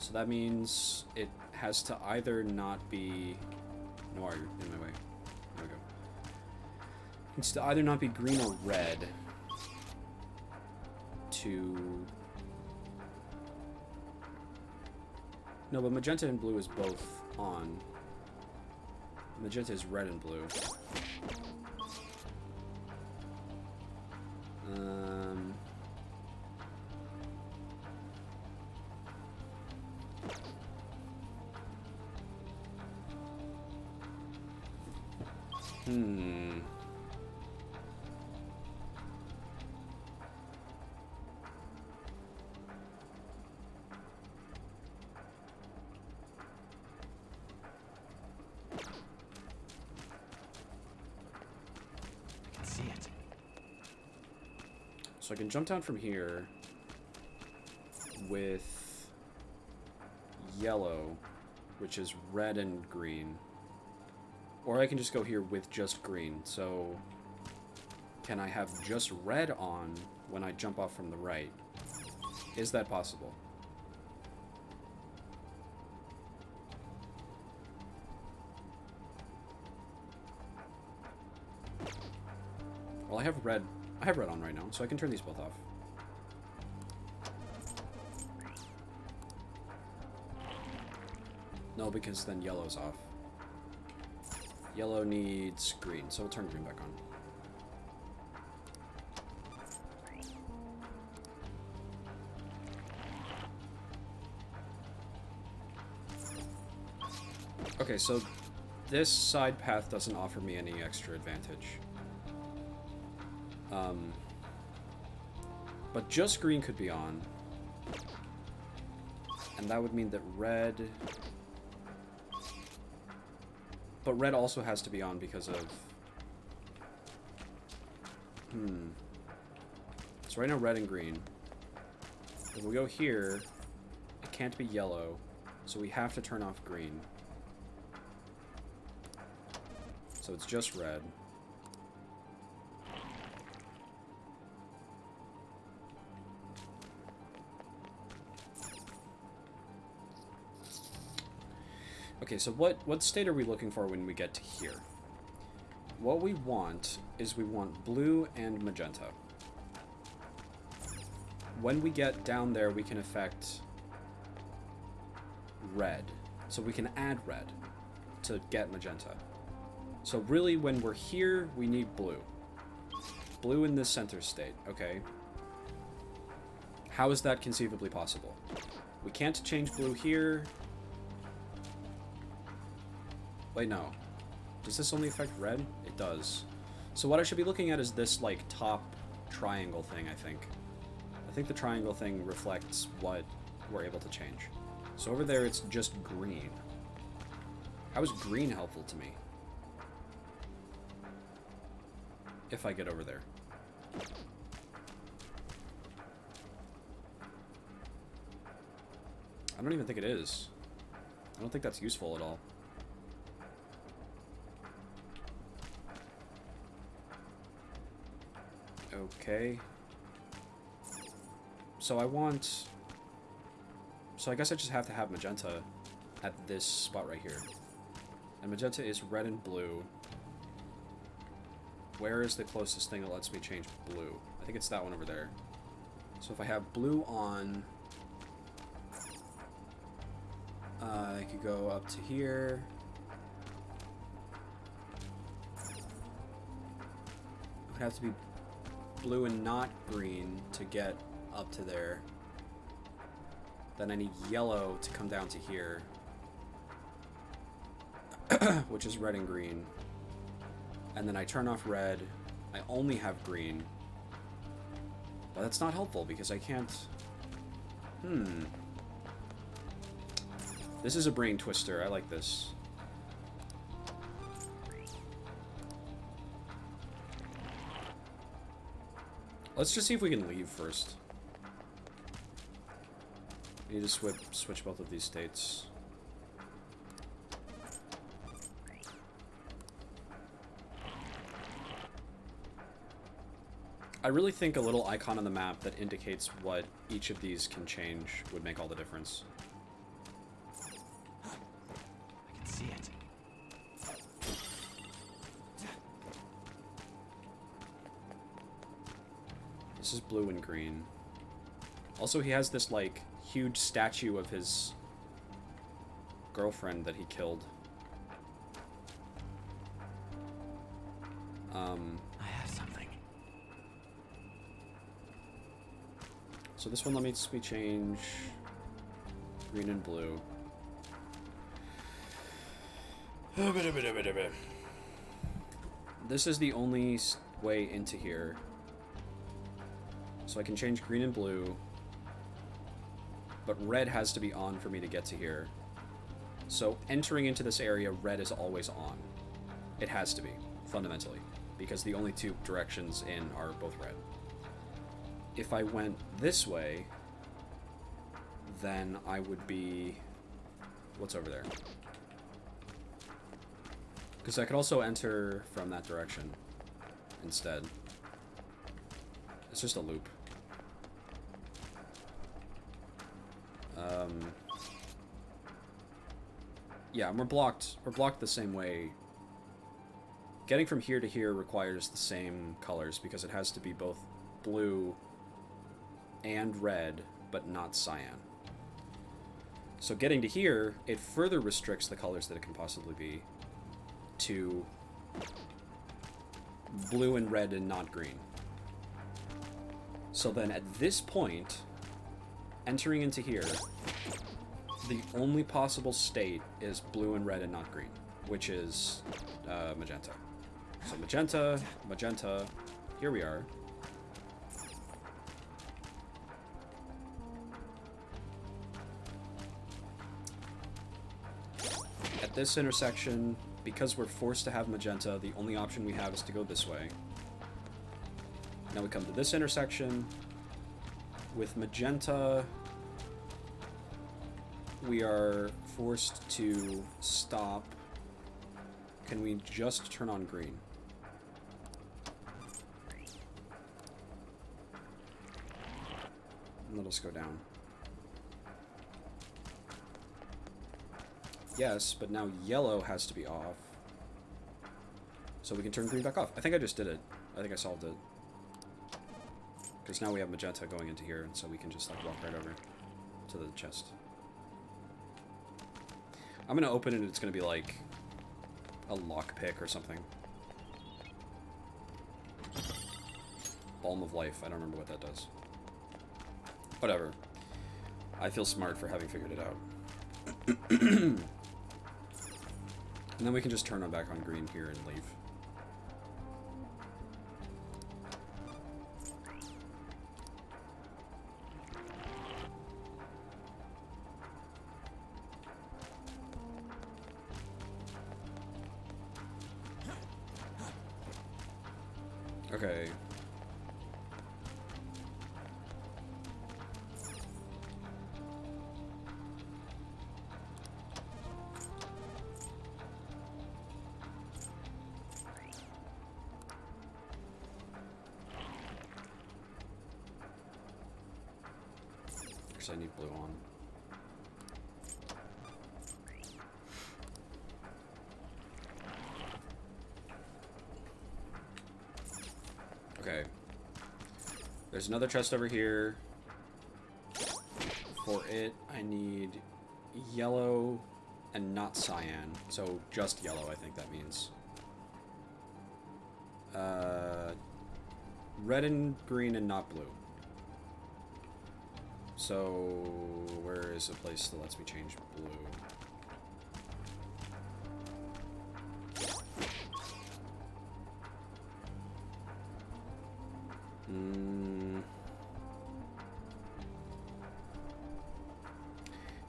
So that means it has to either not be... No, are you in my way? There we go. It can still either not be green or red. To... No, but magenta and blue is both on. Magenta is red and blue. Hmm. I can see it. So I can jump down from here with yellow, which is red and green. Or I can just go here with just green. So can I have just red on when I jump off from the right? Is that possible? Well, I have red on right now, so I can turn these both off. No, because then yellow's off. Yellow needs green, so we'll turn green back on. Okay, so this side path doesn't offer me any extra advantage. But just green could be on. And that would mean that red... But red also has to be on because of... So right now red and green. If we go here, it can't be yellow, so we have to turn off green. So it's just red. Okay, so what state are we looking for when we get to here? What we want is we want blue and magenta. When we get down there, we can affect red. So we can add red to get magenta. So really, when we're here, we need blue. Blue in this center state, okay. How is that conceivably possible? We can't change blue here. Wait, no. Does this only affect red? It does. So what I should be looking at is this, like, top triangle thing, I think. I think the triangle thing reflects what we're able to change. So over there, it's just green. How is green helpful to me? If I get over there. I don't even think it is. I don't think that's useful at all. Okay. So I want... So I guess I just have to have magenta at this spot right here. And magenta is red and blue. Where is the closest thing that lets me change blue? I think it's that one over there. So if I have blue on... I could go up to here. It would have to be blue and not green to get up to there. Then I need yellow to come down to here. Which is red and green. And then I turn off red. I only have green. But that's not helpful because I can't... This is a brain twister. I like this. Let's just see if we can leave first. I need to switch both of these states. I really think a little icon on the map that indicates what each of these can change would make all the difference. I can see it. This is blue and green. Also, he has this, like, huge statue of his girlfriend that he killed. I have something. So this one lets me change green and blue. This is the only way into here. So I can change green and blue. But red has to be on for me to get to here. So entering into this area, red is always on. It has to be, fundamentally. Because the only two directions in are both red. If I went this way, then I would be... What's over there? Because I could also enter from that direction instead. It's just a loop. Yeah, we're blocked. We're blocked the same way. Getting from here to here requires the same colors because it has to be both blue and red, but not cyan. So getting to here, it further restricts the colors that it can possibly be to blue and red and not green. So then at this point, entering into here, the only possible state is blue and red and not green, which is magenta. So magenta, magenta, here we are. At this intersection, because we're forced to have magenta, the only option we have is to go this way. Now we come to this intersection. With magenta, we are forced to stop. Can we just turn on green? Let us go down. Yes, but now yellow has to be off. So we can turn green back off. I think I just did it. I think I solved it. Because now we have magenta going into here, and so we can just like walk right over to the chest. I'm gonna open it and it's gonna be like a lockpick or something. Balm of life. I don't remember what that does. Whatever. I feel smart for having figured it out. And then we can just turn on back on green here and leave. Okay. Because I need blue on. Okay. There's another chest over here. For it, I need yellow and not cyan. So just yellow, I think that means. Red and green and not blue. So where is a place that lets me change blue?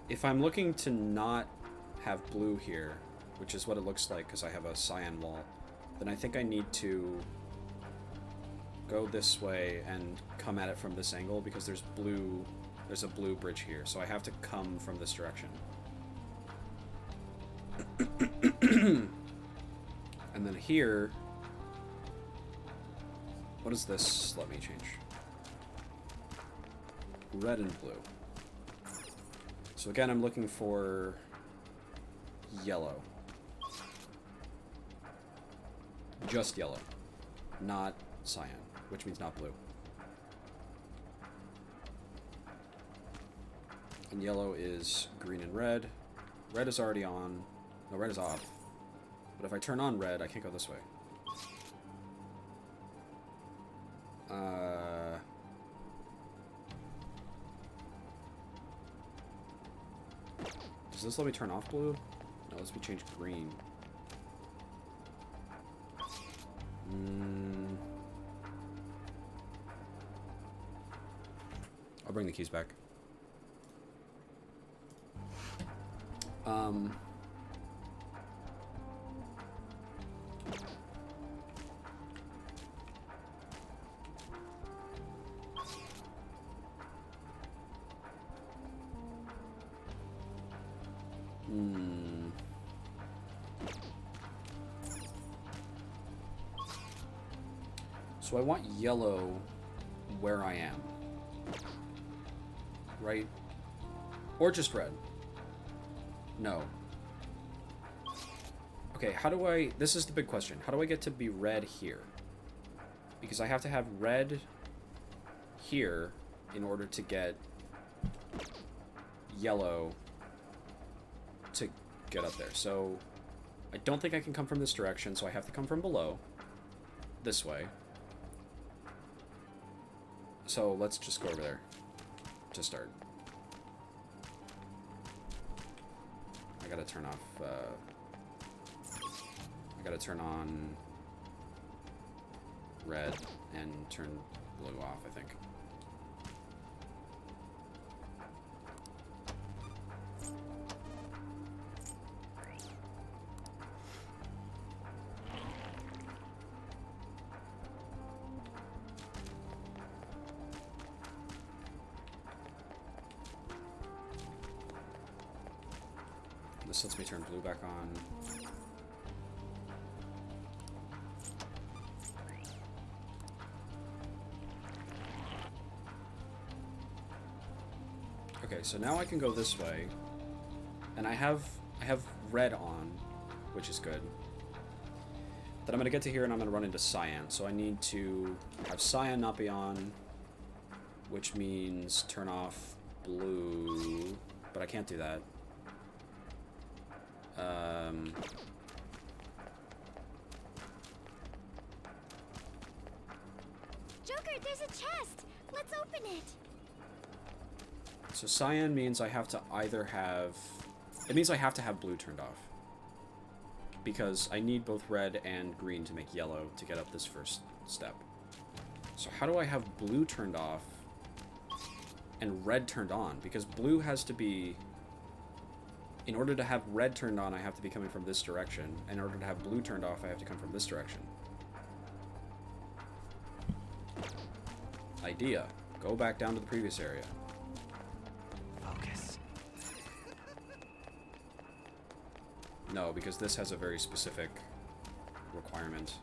If I'm looking to not have blue here, which is what it looks like because I have a cyan wall, then I think I need to go this way and come at it from this angle because there's a blue bridge here, so I have to come from this direction. And then here, what does this let me change? Red and blue. So again, I'm looking for yellow. Just yellow, not cyan, which means not blue. And yellow is green and red. Red is already on. No, red is off. But if I turn on red, I can't go this way. Does this let me turn off blue? No, let's me change green. I'll bring the keys back. So I want yellow where I am. Right? Or just red. No. Okay, how do I... This is the big question. How do I get to be red here? Because I have to have red here in order to get yellow to get up there. So I don't think I can come from this direction, so I have to come from below. This way. So let's just go over there to start. I gotta turn off, I gotta turn on red and turn blue off, I think. This lets me turn blue back on. Okay, so now I can go this way, and I have red on, which is good. Then I'm gonna get to here and I'm gonna run into cyan, so I need to have cyan not be on, which means turn off blue, but I can't do that. Joker, there's a chest! Let's open it! So cyan means I have to either have... It means I have to have blue turned off. Because I need both red and green to make yellow to get up this first step. So how do I have blue turned off and red turned on? Because blue has to be... In order to have red turned on, I have to be coming from this direction. In order to have blue turned off, I have to come from this direction. Idea. Go back down to the previous area. Focus. No, because this has a very specific requirement.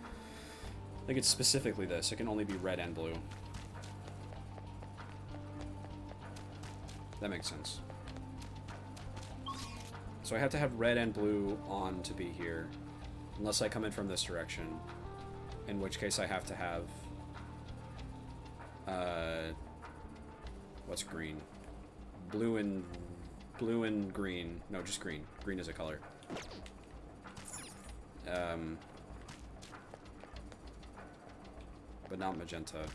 I think it's specifically this. It can only be red and blue. That makes sense. So I have to have red and blue on to be here, unless I come in from this direction, in which case I have to have, what's green? Blue and green. No, just green. Green is a color. But not magenta,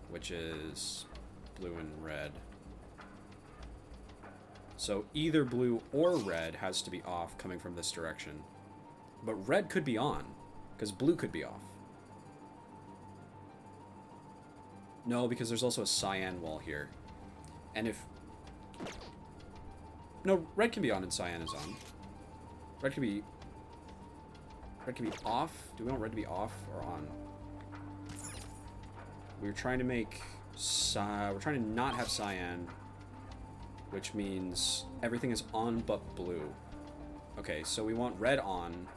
which is blue and red. So either blue or red has to be off coming from this direction. But red could be on, because blue could be off. No, because there's also a cyan wall here. And if... No, red can be on and cyan is on. Red can be... Red can be off? Do we want red to be off or on? We're trying to make... We're trying to not have cyan, which means everything is on but blue. Okay, so we want red on,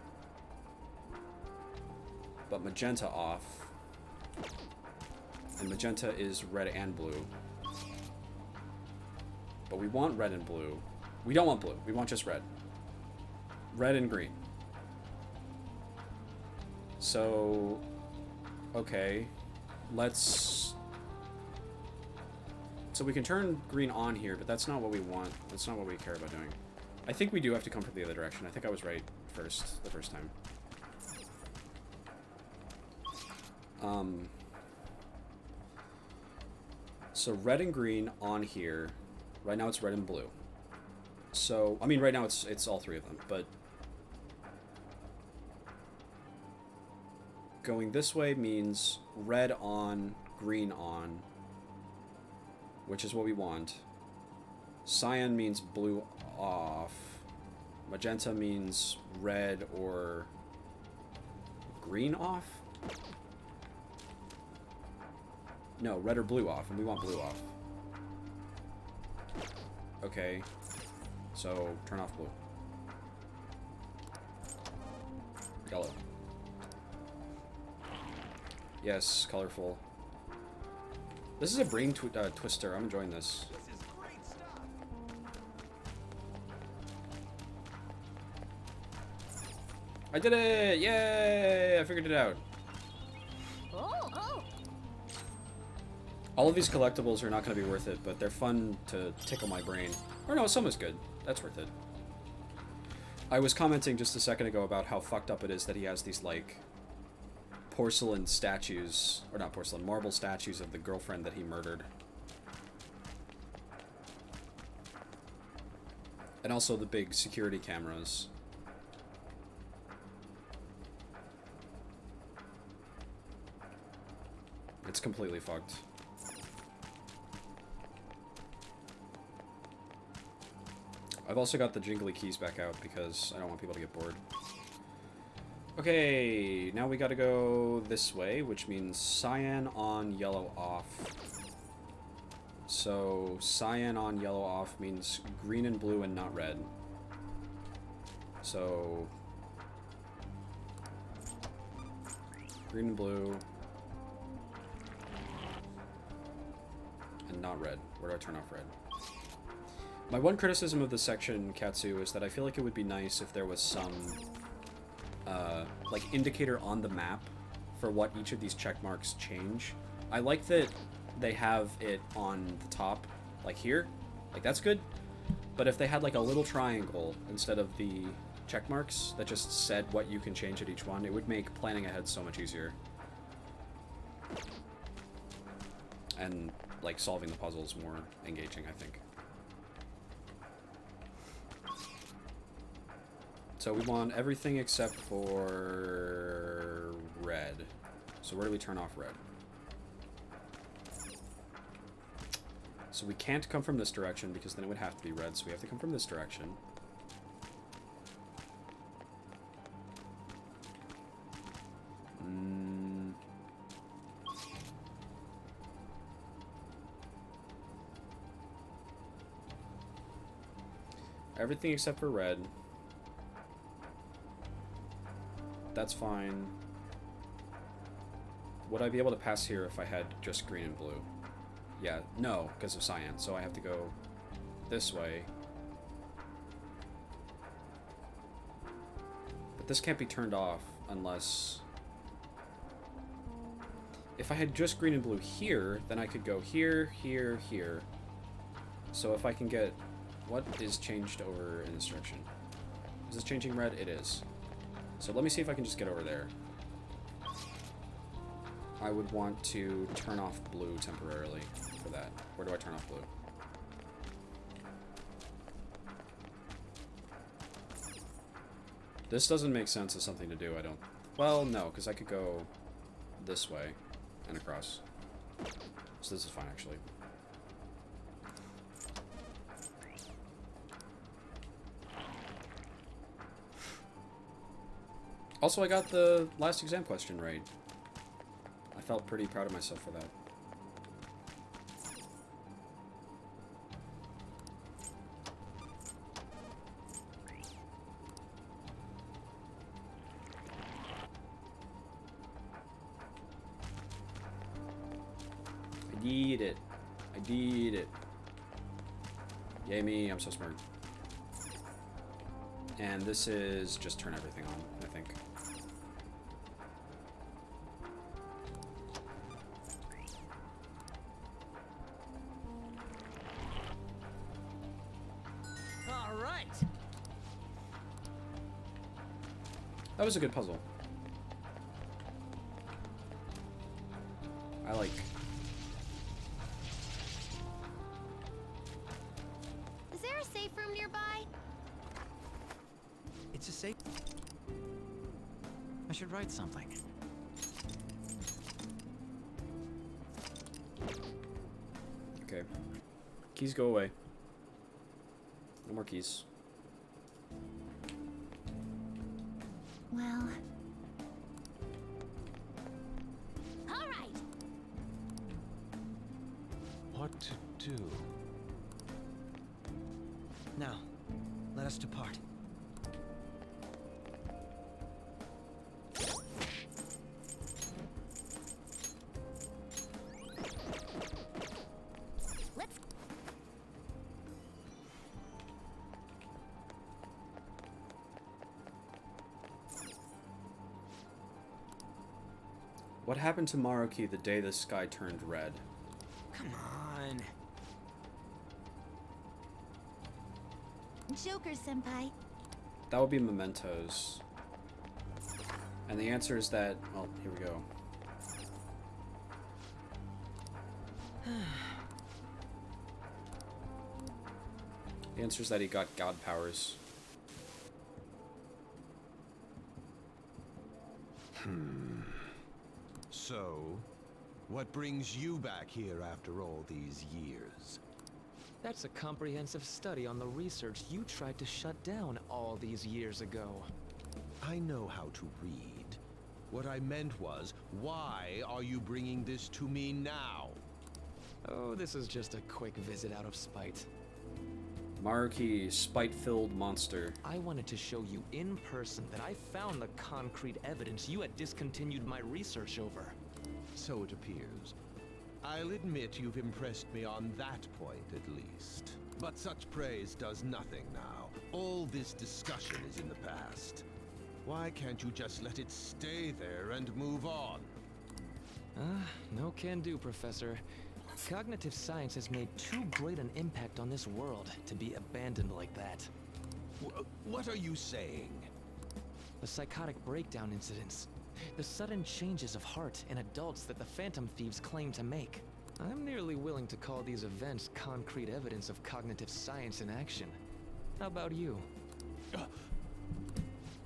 but magenta off. And magenta is red and blue. But we want red and blue. We don't want blue. We want just red. Red and green. So, okay. Let's So we can turn green on here, but that's not what we want. That's not what we care about doing. I think we do have to come from the other direction. I think I was right the first time. So red and green on here. Right now it's red and blue. So, I mean, right now it's all three of them, but going this way means red on, green on, which is what we want. Cyan means blue off. Magenta means red or green off? No, red or blue off, and we want blue off. Okay, so turn off blue. Yellow. Yes, colorful. This is a brain twister. I'm enjoying this. I did it! Yay! I figured it out. Oh. All of these collectibles are not going to be worth it, but they're fun to tickle my brain. Or no, some is good. That's worth it. I was commenting just a second ago about how fucked up it is that he has these, like, porcelain statues, or not porcelain, marble statues of the girlfriend that he murdered. And also the big security cameras. It's completely fucked. I've also got the jingly keys back out because I don't want people to get bored. Okay, now we gotta go this way, which means cyan on, yellow off. So, cyan on, yellow off means green and blue and not red. So, green and blue. And not red. Where do I turn off red? My one criticism of this section, Katsu, is that I feel like it would be nice if there was some, like, indicator on the map for what each of these check marks change. I like that they have it on the top, like here. Like, that's good. But if they had, like, a little triangle instead of the check marks that just said what you can change at each one, it would make planning ahead so much easier. And, like, solving the puzzles more engaging, I think. So we want everything except for red. So where do we turn off red? So we can't come from this direction because then it would have to be red, so we have to come from this direction. Everything except for red. That's fine. Would I be able to pass here if I had just green and blue? Yeah, no, because of cyan. So I have to go this way. But this can't be turned off unless... If I had just green and blue here, then I could go here, here, here. So if I can get... What is changed over in this direction? Is this changing red? It is. So let me see if I can just get over there. I would want to turn off blue temporarily for that. Where do I turn off blue? This doesn't make sense as something to do, I don't... Well, no, because I could go this way and across. So this is fine, actually. Also, I got the last exam question right. I felt pretty proud of myself for that. I did it. I did it. Yay me, I'm so smart. And this is just turn everything on, I think. That was a good puzzle. I like. Is there a safe room nearby? It's a safe. I should write something. Okay. Keys go away. No more keys. Well, All right. What to do? Now, let us depart. Let's. What happened to Maruki the day the sky turned red? Come on. Joker Senpai. That would be mementos. And the answer is that, well, here we go. The answer is that he got god powers. So, what brings you back here after all these years? That's a comprehensive study on the research you tried to shut down all these years ago. I know how to read. What I meant was, why are you bringing this to me now? Oh, this is just a quick visit out of spite. Maruki, spite-filled monster. I wanted to show you in person that I found the concrete evidence you had discontinued my research over. So it appears. I'll admit you've impressed me on that point, at least. But such praise does nothing now. All this discussion is in the past. Why can't you just let it stay there and move on? No can do, Professor. Cognitive science has made too great an impact on this world to be abandoned like that. What are you saying? The psychotic breakdown incidents. The sudden changes of heart in adults that the Phantom Thieves claim to make. I'm nearly willing to call these events concrete evidence of cognitive science in action. How about you?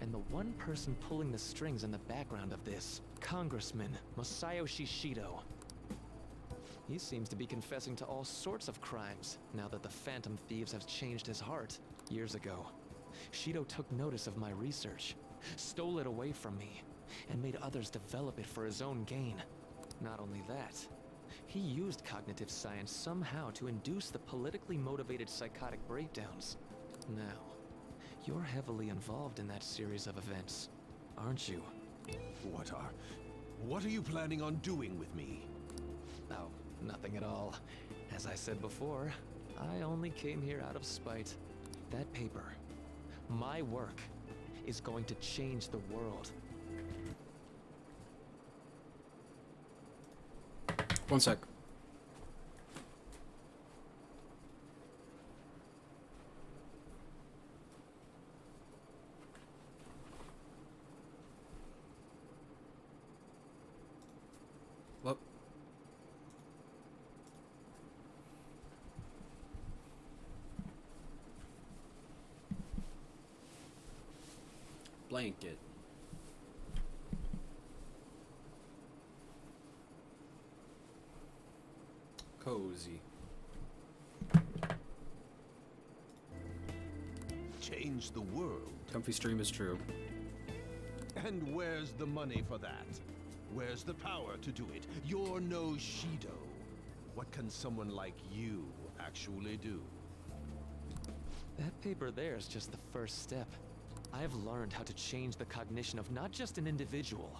And the one person pulling the strings in the background of this, Congressman Masayoshi Shido. He seems to be confessing to all sorts of crimes now that the Phantom Thieves have changed his heart. Years ago, Shido took notice of my research, stole it away from me, and made others develop it for his own gain. Not only that, he used cognitive science somehow to induce the politically motivated psychotic breakdowns. Now, you're heavily involved in that series of events, aren't you? What are you planning on doing with me? Oh, nothing at all. As I said before, I only came here out of spite. That paper, my work, is going to change the world. One sec. What? Blanket. Cozy. Change the world? Comfy stream is true. And where's the money for that? Where's the power to do it? You're no Shido. What can someone like you actually do? That paper there is just the first step. I've learned how to change the cognition of not just an individual,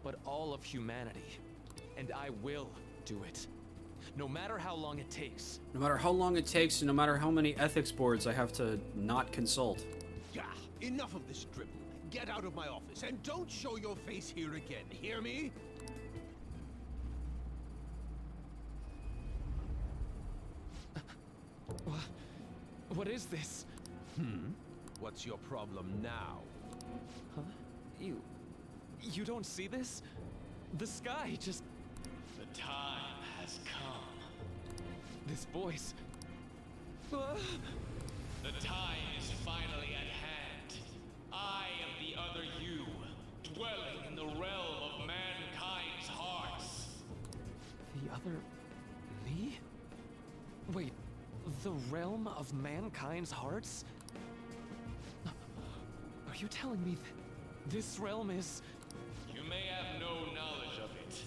but all of humanity. And I will do it. No matter how long it takes. No matter how long it takes, and no matter how many ethics boards I have to not consult. Yeah, enough of this dribble. Get out of my office and don't show your face here again, hear me? What is this? What's your problem now? Huh? You don't see this? The sky just... The time has come. This voice... Ah! The time is finally at hand. I am the other you, dwelling in the realm of mankind's hearts. The other... me? Wait, the realm of mankind's hearts? Are you telling me that this realm is... You may have no knowledge of it,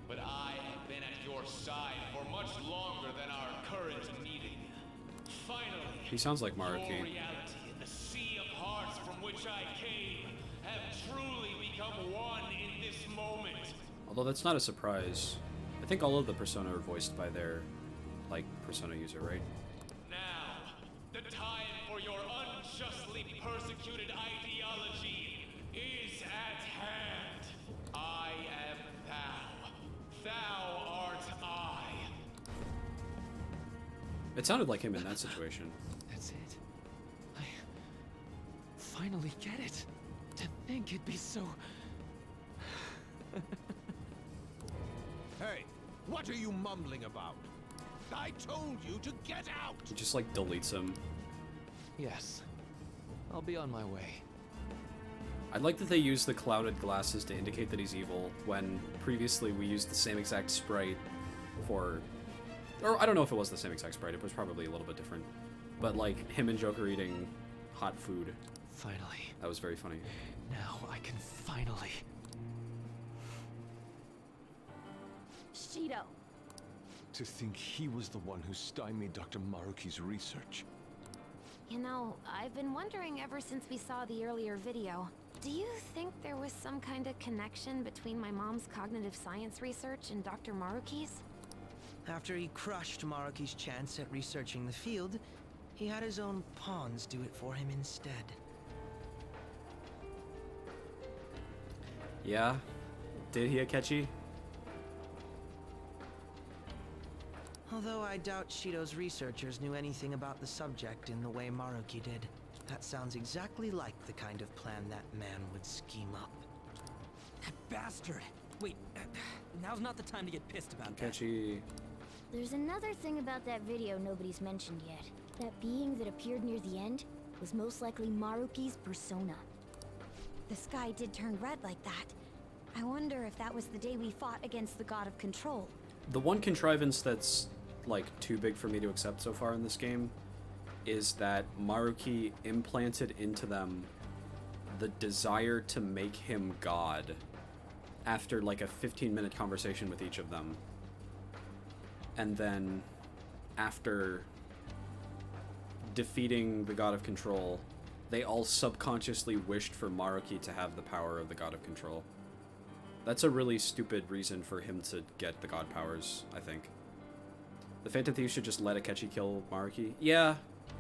but I have been at your side for much longer than our current meeting. Finally, He sounds like your Maruki. reality and the sea of hearts from which I came have truly become one in this moment. Although that's not a surprise. I think all of the Persona are voiced by their, like, Persona user, right? Now, the time for your unjustly persecuted ideology is at hand. I am thou. Thou art I. It sounded like him in that situation. That's it. I finally get it. To think it'd be so... Hey, what are you mumbling about? I told you to get out! He just, like, deletes him. Yes. I'll be on my way. I like that they use the clouded glasses to indicate that he's evil, when previously we used the same exact sprite for... Or, I don't know if it was the same exact sprite, it was probably a little bit different. But, like, him and Joker eating hot food. Finally. That was very funny. Now I can finally... Shido. To think he was the one who stymied Dr. Maruki's research. You know, I've been wondering ever since we saw the earlier video. Do you think there was some kind of connection between my mom's cognitive science research and Dr. Maruki's? After he crushed Maruki's chance at researching the field, he had his own pawns do it for him instead. Yeah? Did he, Akechi? Although I doubt Shido's researchers knew anything about the subject in the way Maruki did. That sounds exactly like the kind of plan that man would scheme up. That bastard! Wait, now's not the time to get pissed about that. Akechi... There's another thing about that video nobody's mentioned yet. That being that appeared near the end was most likely Maruki's persona. The sky did turn red like that. I wonder if that was the day we fought against the God of Control. The one contrivance that's, like, too big for me to accept so far in this game is that Maruki implanted into them the desire to make him God after, like, a 15-minute conversation with each of them. And then, after defeating the God of Control, they all subconsciously wished for Maruki to have the power of the God of Control. That's a really stupid reason for him to get the God powers, I think. The Phantom Thieves should just let Akechi kill Maruki. Yeah,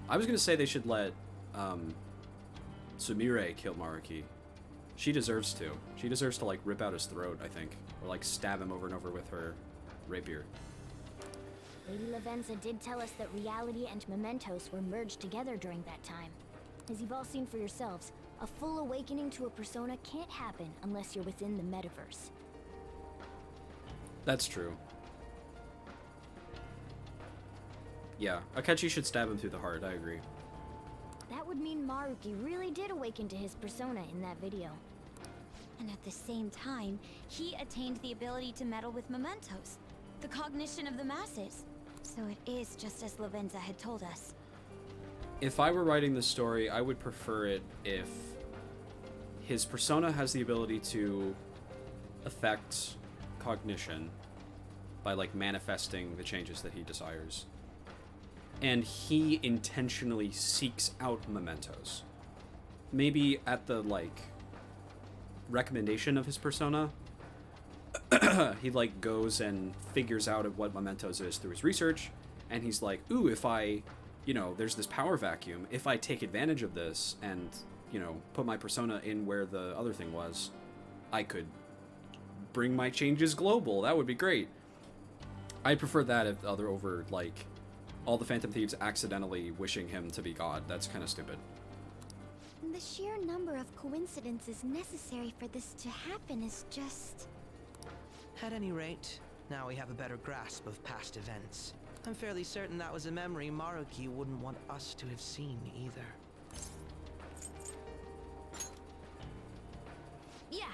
I was gonna say they should let Sumire kill Maruki. She deserves to. She deserves to, like, rip out his throat, I think. Or, like, stab him over and over with her rapier. Lady Lavenza did tell us that reality and mementos were merged together during that time. As you've all seen for yourselves, a full awakening to a persona can't happen unless you're within the metaverse. That's true. Yeah, Akechi should stab him through the heart, I agree. That would mean Maruki really did awaken to his persona in that video. And at the same time, he attained the ability to meddle with mementos, the cognition of the masses. So it is just as Lavenza had told us. If I were writing this story, I would prefer it if his persona has the ability to affect cognition by, like, manifesting the changes that he desires. And he intentionally seeks out mementos. Maybe at the, like, recommendation of his persona, he, like, goes and figures out what mementos is through his research, and he's like, ooh, if I, you know, there's this power vacuum, if I take advantage of this and, you know, put my persona in where the other thing was, I could bring my changes global. That would be great. I'd prefer that if over, like, all the Phantom Thieves accidentally wishing him to be God. That's kind of stupid. The sheer number of coincidences necessary for this to happen is just... At any rate, now we have a better grasp of past events. I'm fairly certain that was a memory Maruki wouldn't want us to have seen either. Yeah.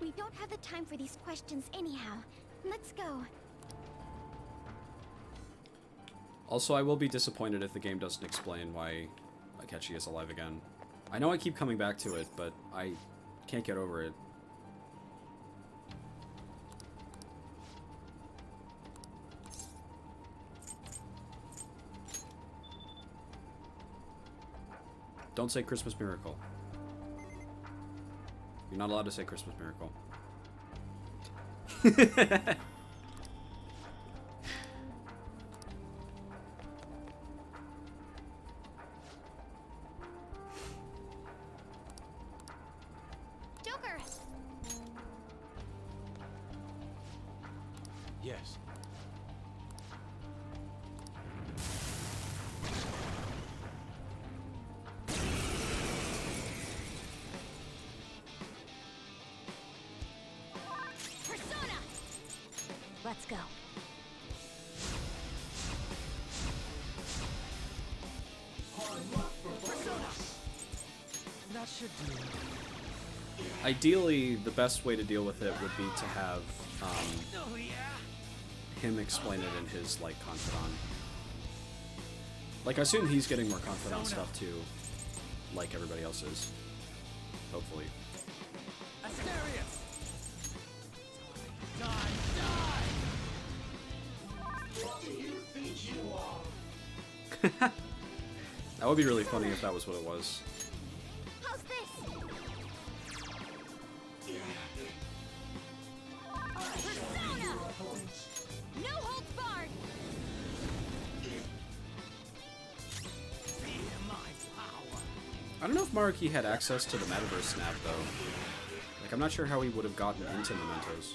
We don't have the time for these questions anyhow. Let's go. Also, I will be disappointed if the game doesn't explain why Akechi is alive again. I know I keep coming back to it, but I can't get over it. Don't say Christmas miracle. You're not allowed to say Christmas miracle. Joker! Yes. Persona! Let's go. Persona! That should do it. Ideally, the best way to deal with it would be to have Oh yeah? him explain it in his, like, confidant. Like, I assume he's getting more confidant stuff too, like everybody else is. Hopefully. Asterius! Die! Die! That would be really funny if that was what it was. How's this? Persona! No holds barred! Feel my power! I don't know if Maruki had access to the Metaverse Snap, though. Like, I'm not sure how he would have gotten into Mementos.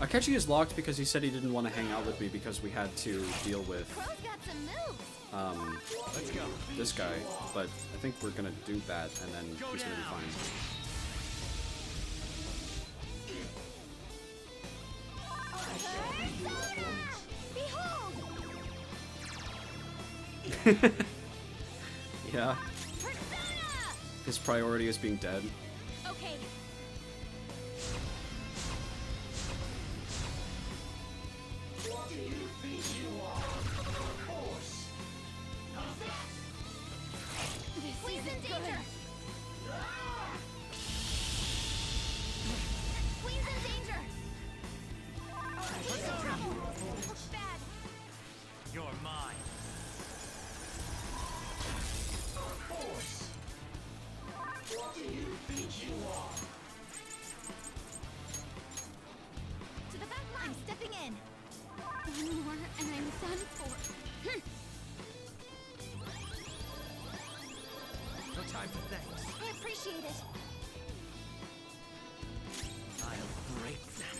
Akechi is locked because he said he didn't want to hang out with me because we had to deal with, Crow's got some moves! Let's go! this guy. But I think we're gonna do that, and then he's gonna be fine. Behold! Yeah, Persona! his priority is being dead. Okay. This isn't good. Queen's in danger. Looks bad. You're mine! To the back line. I'm stepping in. One more and I'm done for. No time for thanks. I appreciate it. I'll break them.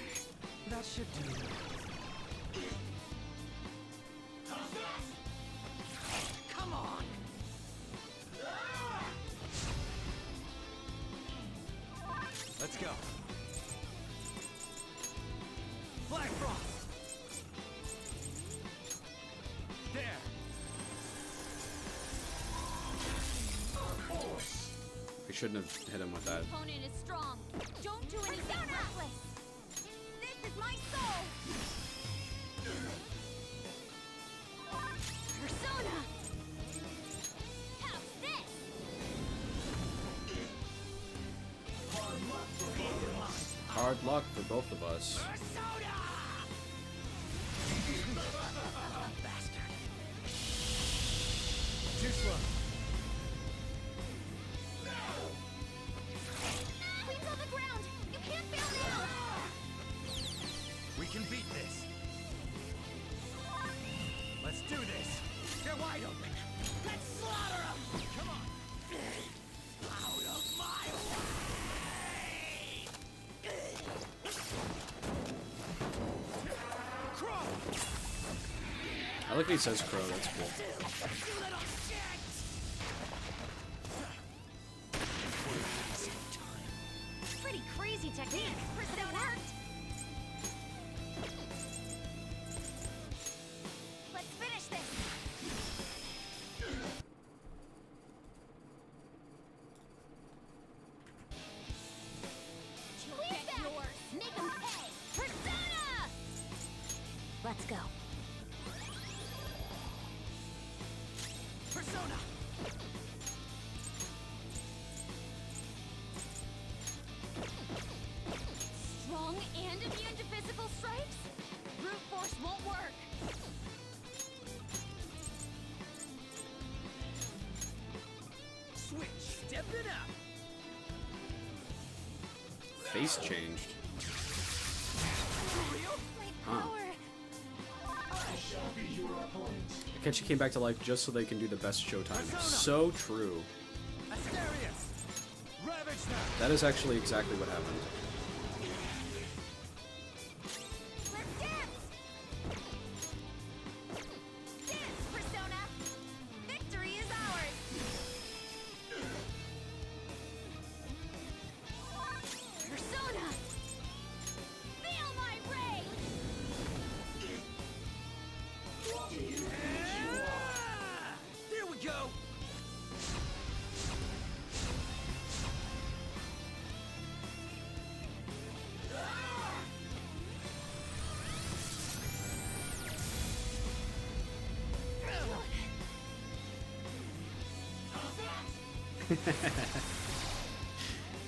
That should do it. Come on! Let's go! Black Frost! There! We shouldn't have hit him with that. Opponent is strong. Don't do anything reckless. This is my soul. Persona. How's this? Hard luck for both of us. Bastard. Too slow! Queen's on the ground. You can't bail now. We can beat this! Let's do this! They're wide open! Let's slaughter them! Come on! Out of my way! Crow! I like that he says crow, that's cool. You little shit! Dance, Persona! Let's finish this! You'll get yours! Make 'em pay! Persona! Let's go. Persona! Strong and immune to physical strikes? Brute force won't work. Switch! Step it up! Face changed. For real? My Huh. power. Akechi came back to life just so they can do the best showtime. So true. Asterius! Ravage them! That is actually exactly what happened. Let's dance! Dance, Persona! Victory is ours! Persona! Feel my rage! There we go!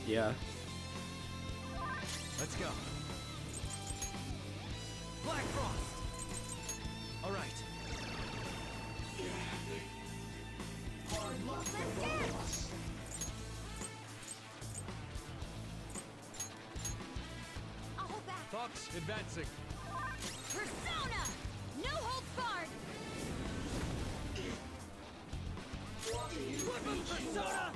Yeah. Let's go. Black Frost! Alright. Let's dance! I'll hold back. Fox advancing. Persona! No holds barred! Weapon Persona!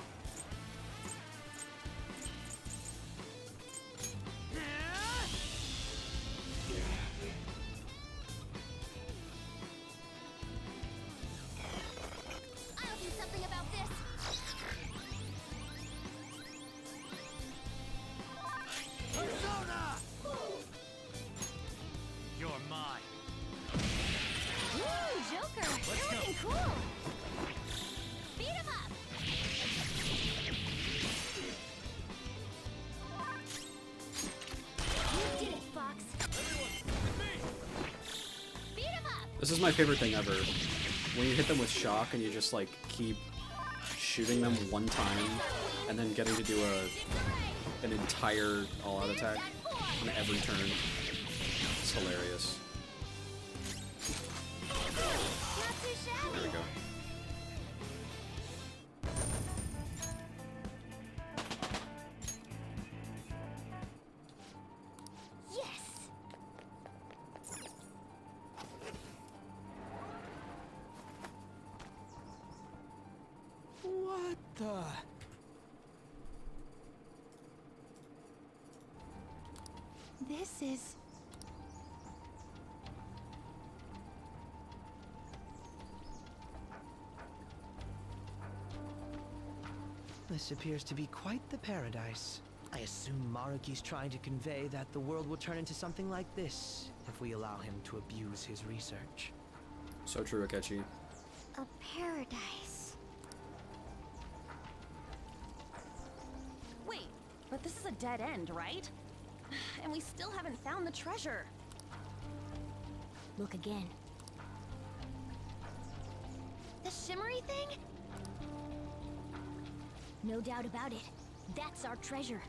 I'll do something about this! Persona! You're mine. Ooh, Joker! Let's You're go. looking cool! Beat him up! You did it, Fox! Beat him up! This is my favorite thing ever. When you hit them with shock and you just like keep shooting them one time and then getting to do an entire all-out attack on every turn. It's hilarious. Not too shabby! There we go. Yes! What the? This is... This appears to be quite the paradise. I assume Maruki's trying to convey that the world will turn into something like this if we allow him to abuse his research. So true, Akechi. A paradise. Wait, but this is a dead end, right? And we still haven't found the treasure. Look again. The shimmery thing? No doubt about it. That's our treasure.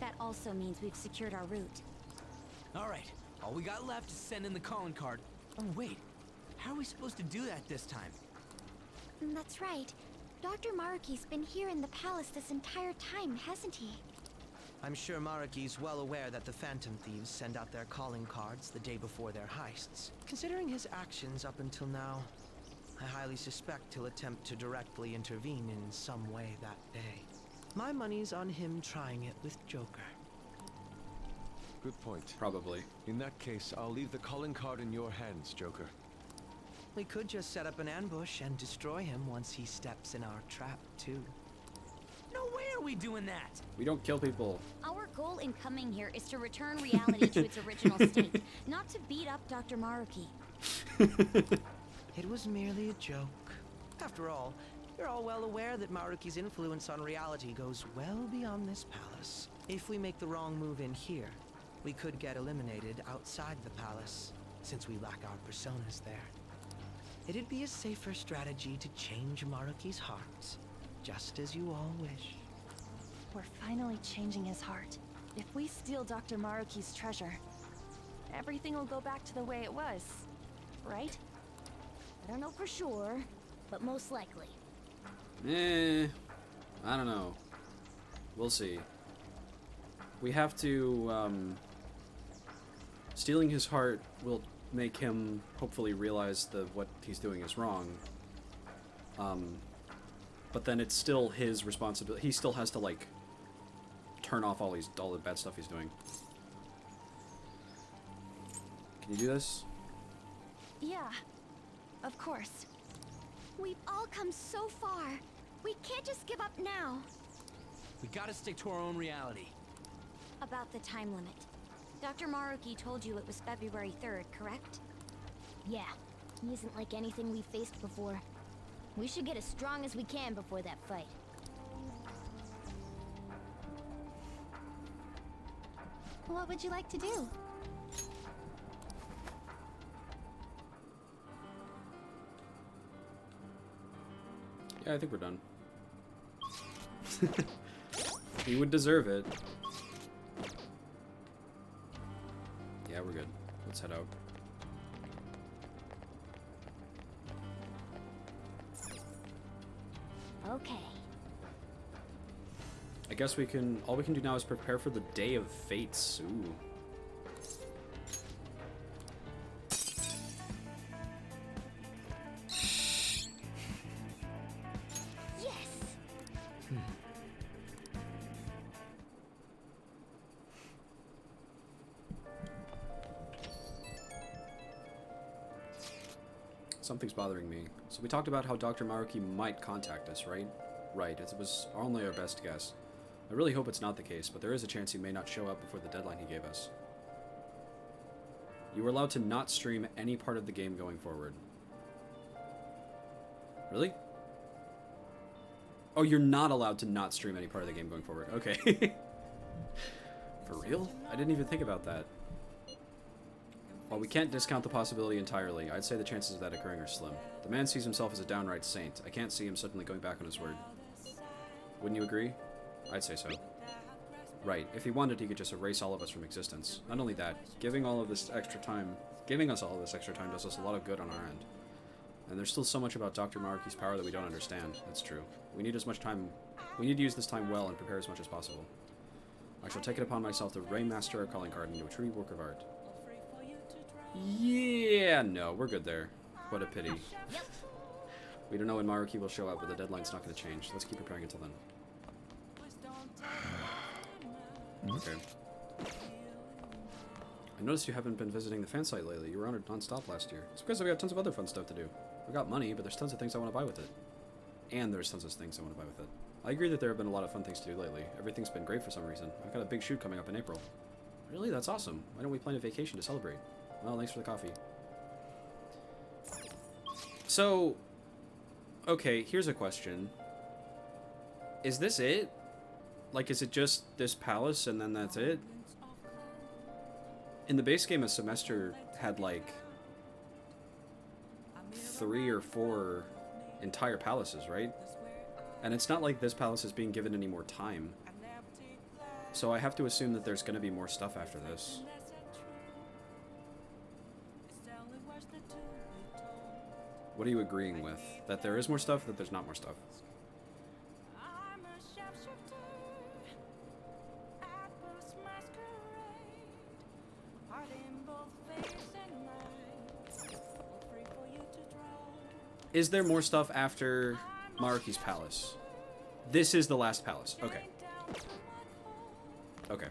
That also means we've secured our route. Alright, all we got left is send in the calling card. Oh wait, how are we supposed to do that this time? That's right. Dr. Maruki's been here in the palace this entire time, hasn't he? I'm sure Maruki's well aware that the Phantom Thieves send out their calling cards the day before their heists. Considering his actions up until now, I highly suspect he'll attempt to directly intervene in some way that day. My money's on him trying it with Joker. Good point. Probably. In that case, I'll leave the calling card in your hands, Joker. We could just set up an ambush and destroy him once he steps in our trap, too. No way are we doing that! We don't kill people. Our goal in coming here is to return reality to its original state, not to beat up Dr. Maruki. It was merely a joke. After all, you're all well aware that Maruki's influence on reality goes well beyond this palace. If we make the wrong move in here, we could get eliminated outside the palace, since we lack our personas there. It'd be a safer strategy to change Maruki's heart, just as you all wish. We're finally changing his heart. If we steal Dr. Maruki's treasure, everything will go back to the way it was, right? I don't know for sure, but most likely. I don't know. We'll see. We have to, stealing his heart will make him hopefully realize that what he's doing is wrong. But then it's still his responsibility. He still has to, like, turn off all the bad stuff he's doing. Can you do this? Yeah, of course. We've all come so far. We can't just give up now. We gotta stick to our own reality. About the time limit. Dr. Maruki told you it was February 3rd, correct? Yeah. He isn't like anything we've faced before. We should get as strong as we can before that fight. What would you like to do? Yeah, I think we're done. He would deserve it. Yeah, we're good. Let's head out. Okay. I guess we can... all we can do now is prepare for the Day of Fates. Ooh. Yes! Something's bothering me. So we talked about how Dr. Maruki might contact us, right? Right, it was only our best guess. I really hope it's not the case, but there is a chance he may not show up before the deadline he gave us. You were allowed to not stream any part of the game going forward. Really? Oh, you're not allowed to not stream any part of the game going forward. Okay. For real? I didn't even think about that. While we can't discount the possibility entirely, I'd say the chances of that occurring are slim. The man sees himself as a downright saint. I can't see him suddenly going back on his word. Wouldn't you agree? I'd say so. Right, if he wanted, he could just erase all of us from existence. Not only that, giving us all of this extra time does us a lot of good on our end. And there's still so much about Dr. Maruki's power that we don't understand. That's true. We need to use this time well and prepare as much as possible. I shall take it upon myself to remaster our calling card into a true work of art. Yeah, no, we're good there. What a pity. We don't know when Maruki will show up, but the deadline's not going to change. Let's keep preparing until then. Okay. I noticed you haven't been visiting the fan site lately. You were on it non-stop last year. It's because we got tons of other fun stuff to do. We got money, but there's tons of things I want to buy with it. And there's tons of things I want to buy with it. I agree that there have been a lot of fun things to do lately. Everything's been great for some reason. I've got a big shoot coming up in April. Really? That's awesome. Why don't we plan a vacation to celebrate? Well, thanks for the coffee. So, okay, here's a question. Is this it? Like, is it just this palace and then that's it? In the base game, a semester had, like, 3 or 4 entire palaces, right? And it's not like this palace is being given any more time. So I have to assume that there's going to be more stuff after this. What are you agreeing with? That there is more stuff, that there's not more stuff? Is there more stuff after Maruki's palace? This is the last palace. Okay. Okay.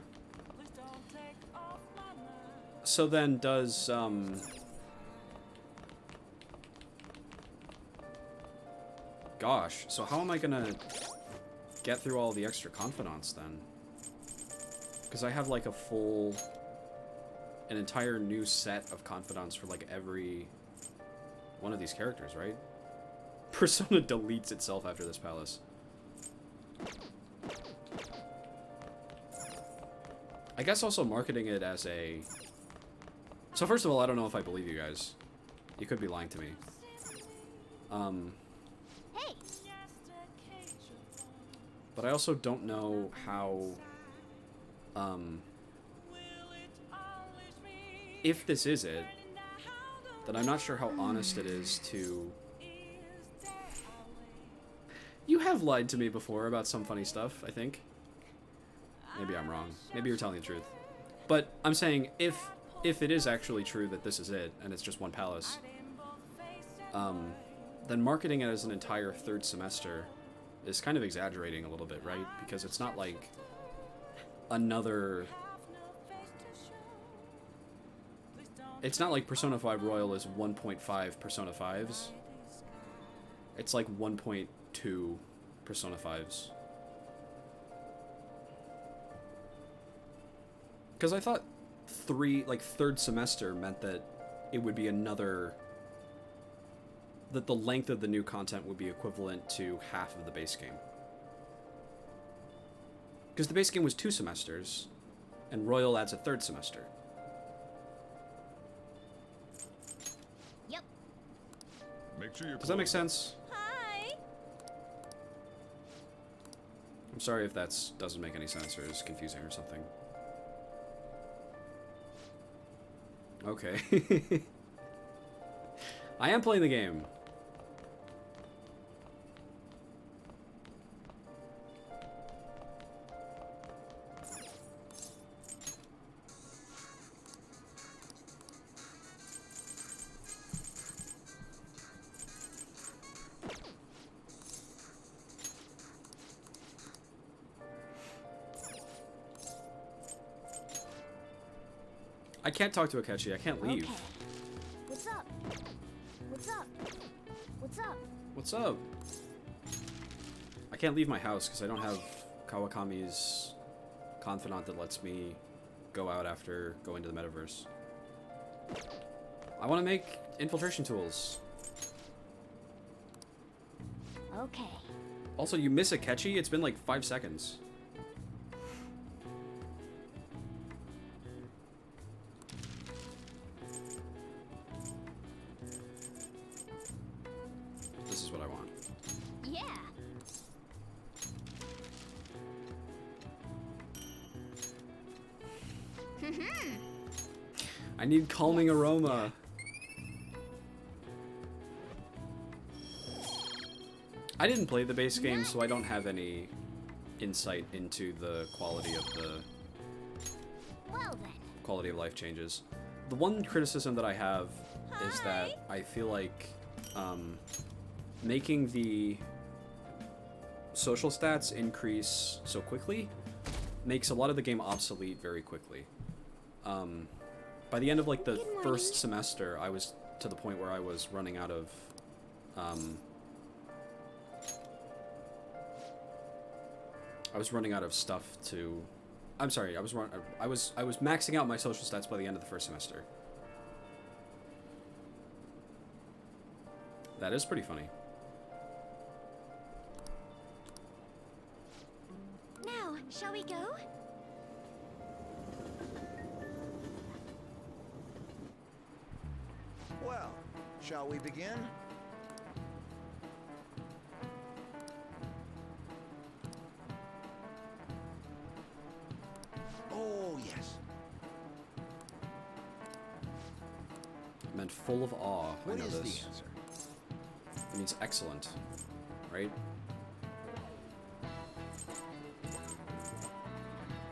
So then does, gosh, so how am I gonna... get through all the extra confidants then. Because I have like an entire new set of confidants for like every one of these characters, right? Persona deletes itself after this palace. I guess also marketing it as a... So first of all, I don't know if I believe you guys. You could be lying to me. Hey! But I also don't know how... if this is it, then I'm not sure how honest it is to... You have lied to me before about some funny stuff, I think. Maybe I'm wrong. Maybe you're telling the truth. But I'm saying, if it is actually true that this is it, and it's just one palace, then marketing it as an entire third semester is kind of exaggerating a little bit, right? Because it's not like another... It's not like Persona 5 Royal is 1.5 Persona 5s. It's like 1.2 Persona 5s. Because I thought third semester meant that it would be another... that the length of the new content would be equivalent to half of the base game. Because the base game was 2 semesters, and Royal adds a third semester. Yep. Make sure you're Does that make sense? Hi! I'm sorry if that doesn't make any sense or is confusing or something. Okay. I am playing the game. I can't talk to Akechi. I can't leave. Okay. What's up? What's up? What's up? What's up? I can't leave my house because I don't have Kawakami's confidant that lets me go out after going to the metaverse. I want to make infiltration tools. Okay. Also, you miss Akechi? It's been like 5 seconds. This is what I want. Yeah. I need calming aroma. I didn't play the base game, so I don't have any insight into the quality of Well then. quality of life changes. The one criticism that I have is that I feel like making the social stats increase so quickly makes a lot of the game obsolete very quickly. By the end of like the first semester, I was to the point where I was running out of stuff to... I'm sorry, I was maxing out my social stats by the end of the first semester. That is pretty funny. Now, shall we go? Well, shall we begin? Oh, yes. It meant full of awe. What I know is this. the answer? It means excellent, right?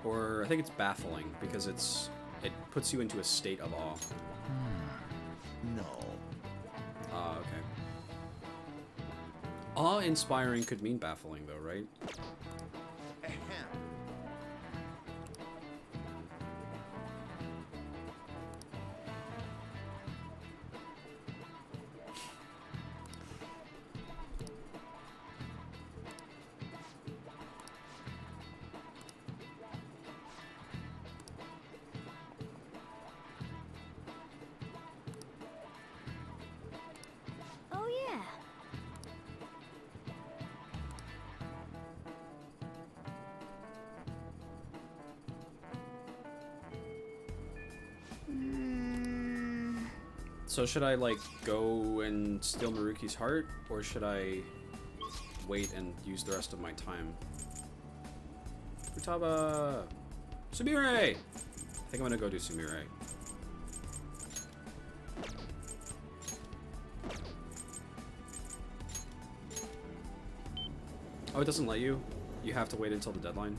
Or I think it's baffling because it puts you into a state of awe. No. Ah, okay. Awe-inspiring could mean baffling, though, right? Ahem. So should I, like, go and steal Maruki's heart, or should I wait and use the rest of my time? Futaba! Sumire! I think I'm gonna go do Sumire. Oh, it doesn't let you? You have to wait until the deadline?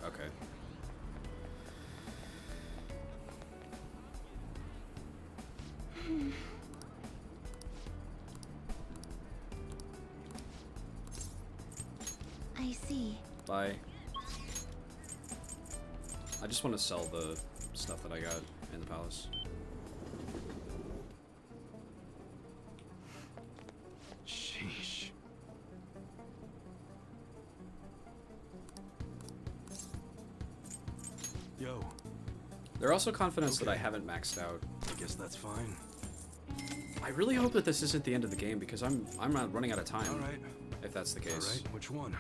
Okay. I see. Bye. I just want to sell the stuff that I got in the palace. Sheesh. Yo, They're also confident that I haven't maxed out. I guess that's fine. I really hope that this isn't the end of the game because I'm not running out of time. All right. If that's the All case. right, which one?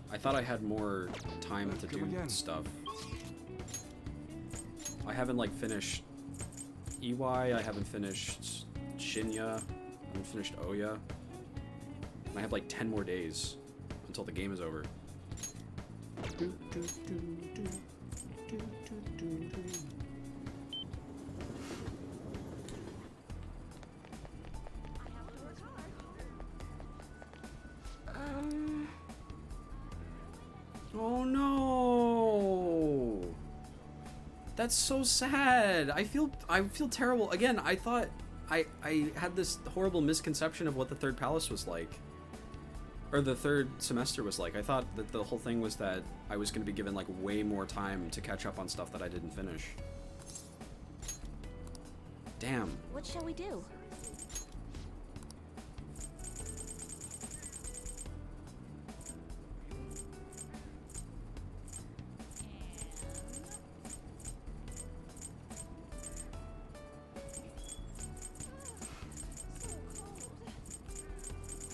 I thought I had more time to Come do again. stuff. I haven't like finished EY, I haven't finished Shinya, I haven't finished Oya. And I have like 10 more days until the game is over. Oh no! That's so sad. I feel terrible. Again, I thought I had this horrible misconception of what the third palace was like. Or the third semester was like. I thought that the whole thing was that I was going to be given like way more time to catch up on stuff that I didn't finish. Damn. What shall we do?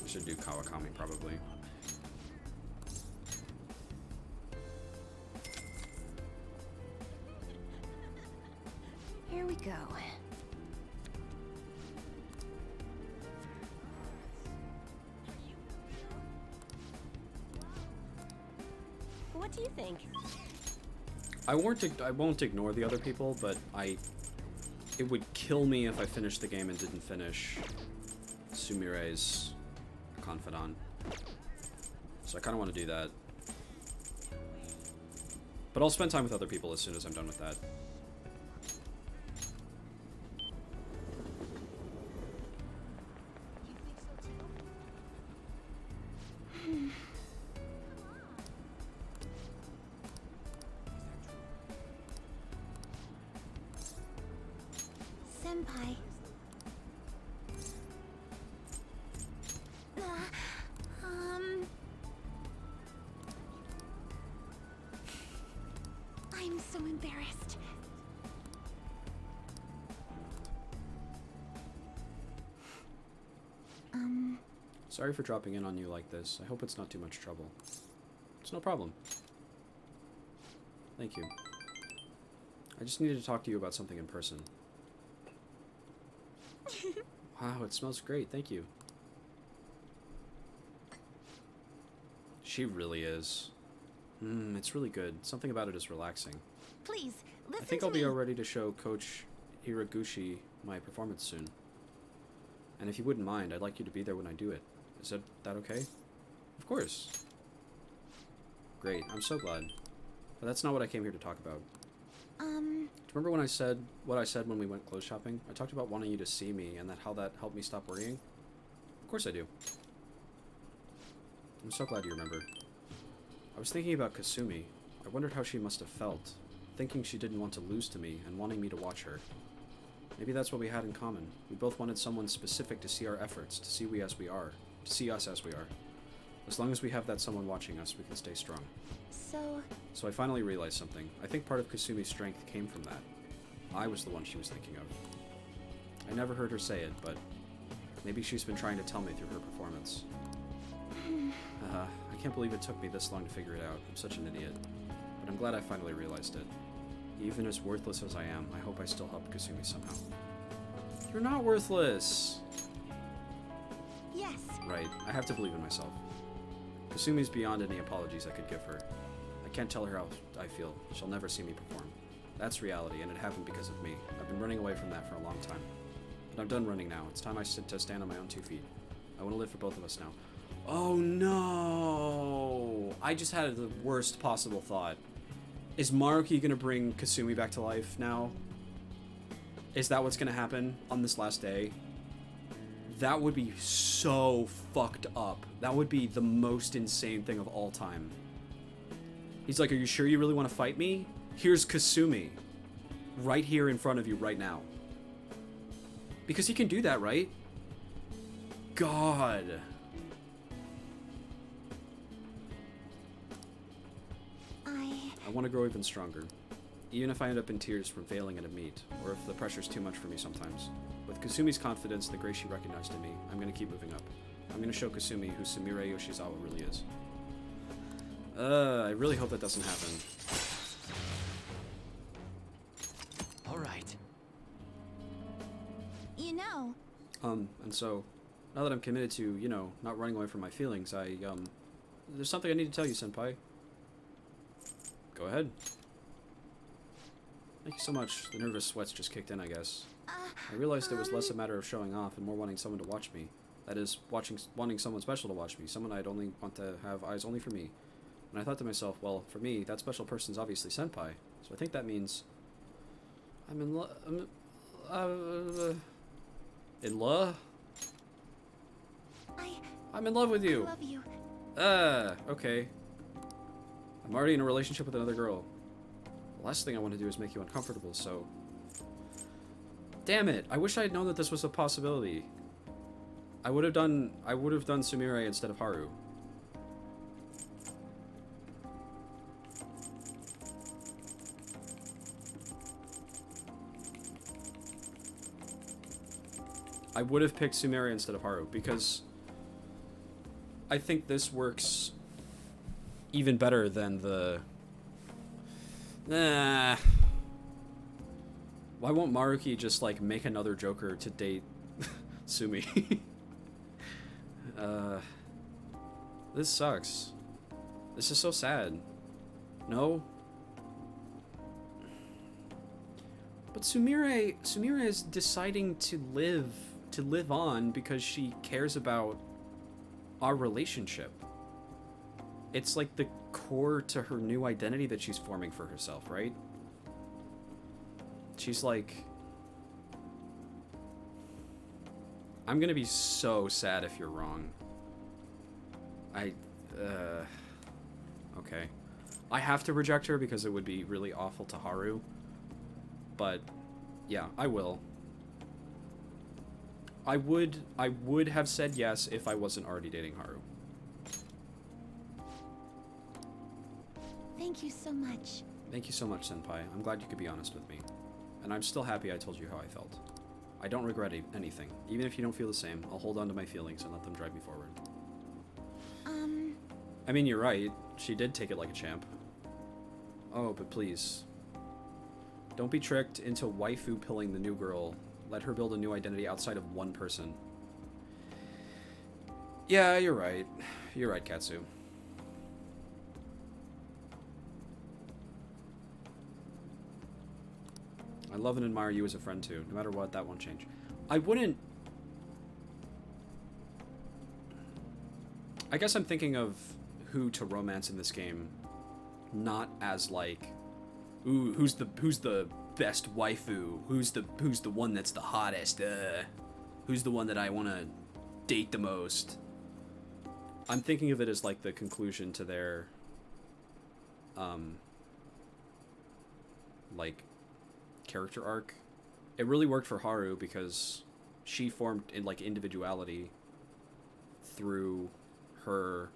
I should do Kawakami probably. Here we go. What do you think? I won't ignore the other people, but it would kill me if I finished the game and didn't finish Sumire's Confidant. So I kind of want to do that. But I'll spend time with other people as soon as I'm done with that. Senpai. I'm so embarrassed. Sorry for dropping in on you like this. I hope it's not too much trouble. It's no problem. Thank you. I just needed to talk to you about something in person. Wow, it smells great. Thank you. She really is. It's really good. Something about it is relaxing. Please, listen I think to I'll be me. all ready to show Coach Hiraguchi my performance soon. And if you wouldn't mind, I'd like you to be there when I do it. Is that okay? Of course. Great, I'm so glad. But that's not what I came here to talk about. Do you remember when I said what I said when we went clothes shopping? I talked about wanting you to see me and how that helped me stop worrying. Of course I do. I'm so glad you remember. I was thinking about Kasumi. I wondered how she must have felt, thinking she didn't want to lose to me and wanting me to watch her. Maybe that's what we had in common. We both wanted someone specific to see our efforts, to see us as we are. As long as we have that someone watching us, we can stay strong. So I finally realized something. I think part of Kasumi's strength came from that. I was the one she was thinking of. I never heard her say it, but maybe she's been trying to tell me through her performance. I can't believe it took me this long to figure it out. I'm such an idiot. But I'm glad I finally realized it. Even as worthless as I am, I hope I still help Kasumi somehow. You're not worthless. Yes. Right, I have to believe in myself. Kasumi's beyond any apologies I could give her. I can't tell her how I feel. She'll never see me perform. That's reality, and it happened because of me. I've been running away from that for a long time. But I'm done running now. It's time to stand on my own 2 feet. I want to live for both of us now. Oh no! I just had the worst possible thought. Is Maruki gonna bring Kasumi back to life now? Is that what's gonna happen on this last day? That would be so fucked up. That would be the most insane thing of all time. He's like, are you sure you really want to fight me? Here's Kasumi. Right here in front of you right now. Because he can do that, right? God. I want to grow even stronger. Even if I end up in tears from failing at a meet, or if the pressure's too much for me sometimes. With Kasumi's confidence and the grace she recognized in me, I'm going to keep moving up. I'm going to show Kasumi who Sumire Yoshizawa really is. I really hope that doesn't happen. Alright. You know, And so, now that I'm committed to, you know, not running away from my feelings, there's something I need to tell you, Senpai. Go ahead. Thank you so much. The nervous sweats just kicked in, I guess. I realized it was less a matter of showing off and more wanting someone to watch me. That is, wanting someone special to watch me. Someone I'd only want to have eyes only for me. And I thought to myself, well, for me, that special person's obviously Senpai. So I think that means I'm in love. In love? I'm in love with you. I love you. Okay. I'm already in a relationship with another girl. The last thing I want to do is make you uncomfortable, so... Damn it! I wish I had known that this was a possibility. I would have done Sumire instead of Haru. I would have picked Sumire instead of Haru, because I think this works even better than the... Nah. Why won't Maruki just, like, make another Joker to date Sumi? This sucks. This is so sad. No? But Sumire is deciding to live on because she cares about our relationship. It's like the core to her new identity that she's forming for herself, right? She's like... I'm gonna be so sad if you're wrong. Okay. I have to reject her because it would be really awful to Haru. But, yeah, I will. I would have said yes if I wasn't already dating Haru. Thank you so much. Thank you so much, Senpai. I'm glad you could be honest with me. And I'm still happy I told you how I felt. I don't regret anything. Even if you don't feel the same, I'll hold on to my feelings and let them drive me forward. I mean, you're right. She did take it like a champ. Oh, but please. Don't be tricked into waifu pilling the new girl. Let her build a new identity outside of one person. Yeah, you're right. You're right, Katsu. I love and admire you as a friend too. No matter what, that won't change. I wouldn't... I guess I'm thinking of who to romance in this game, not as like, ooh, who's the best waifu? Who's the one that's the hottest? Who's the one that I want to date the most? I'm thinking of it as like the conclusion to their like character arc. It really worked for Haru because she formed in like individuality through her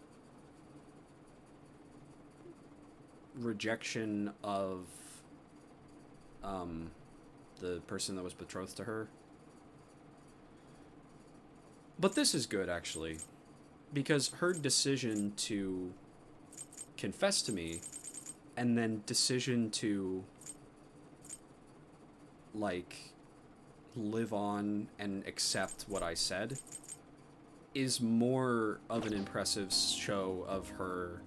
rejection of the person that was betrothed to her. But this is good, actually, because her decision to confess to me and then decision to like live on and accept what I said is more of an impressive show of her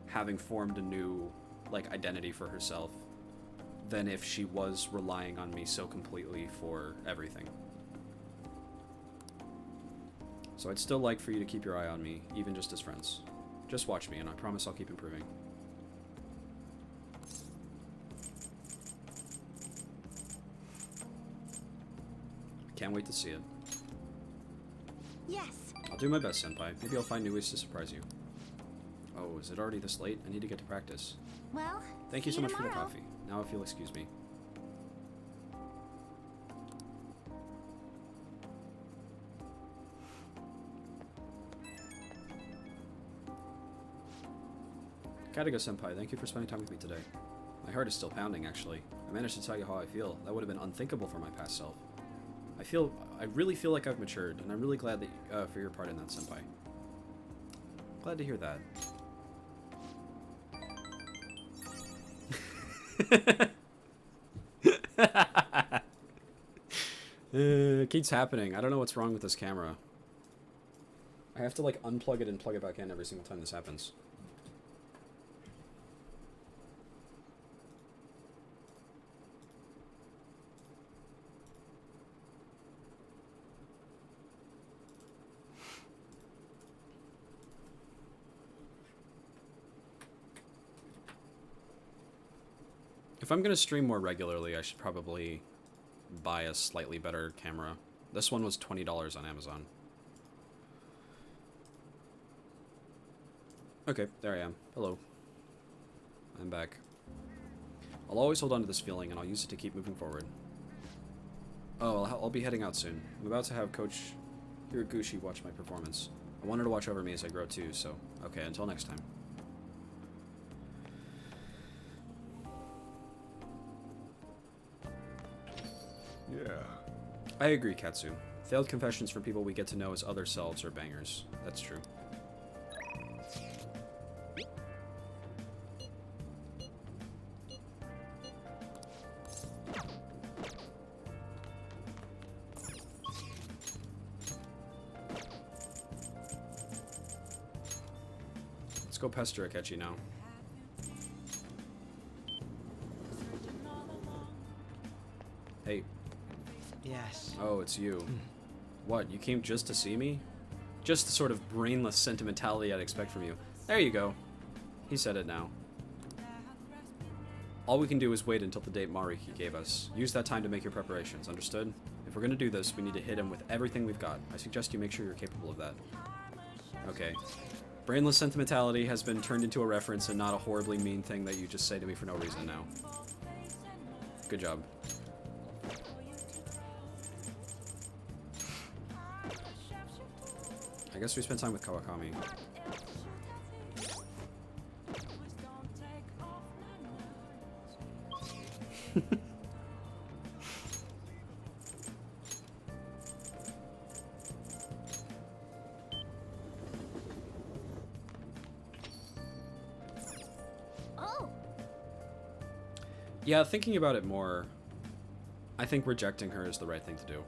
having formed a new, like, identity for herself than if she was relying on me so completely for everything. So I'd still like for you to keep your eye on me, even just as friends. Just watch me, and I promise I'll keep improving. Can't wait to see it. Yes. I'll do my best, Senpai. Maybe I'll find new ways to surprise you. Oh, is it already this late? I need to get to practice. Well, Thank you see so much for the tomorrow. coffee. Now if you'll excuse me. Kataga Senpai, thank you for spending time with me today. My heart is still pounding, actually. I managed to tell you how I feel. That would have been unthinkable for my past self. I really feel like I've matured, and I'm really glad that for your part in that, Senpai. Glad to hear that. It keeps happening. I don't know what's wrong with this camera. I have to, like, unplug it and plug it back in every single time this happens. If I'm gonna stream more regularly, I should probably buy a slightly better camera. This one was $20 on Amazon. Okay, there I am. Hello. I'm back. I'll always hold on to this feeling, and I'll use it to keep moving forward. Oh, I'll be heading out soon. I'm about to have Coach Hiraguchi watch my performance. I want her to watch over me as I grow too, so okay, until next time. Yeah. I agree, Katsu. Failed confessions from people we get to know as other selves are bangers. That's true. Let's go pester Akechi now. Hey. Yes. Oh, it's you. What, you came just to see me? Just the sort of brainless sentimentality I'd expect from you. There you go. He said it now. All we can do is wait until the date Mariki gave us. Use that time to make your preparations, understood? If we're gonna do this, we need to hit him with everything we've got. I suggest you make sure you're capable of that. Okay. Brainless sentimentality has been turned into a reference and not a horribly mean thing that you just say to me for no reason now. Good job. I guess we spent time with Kawakami. Oh, Yeah, thinking about it more, I think rejecting her is the right thing to do.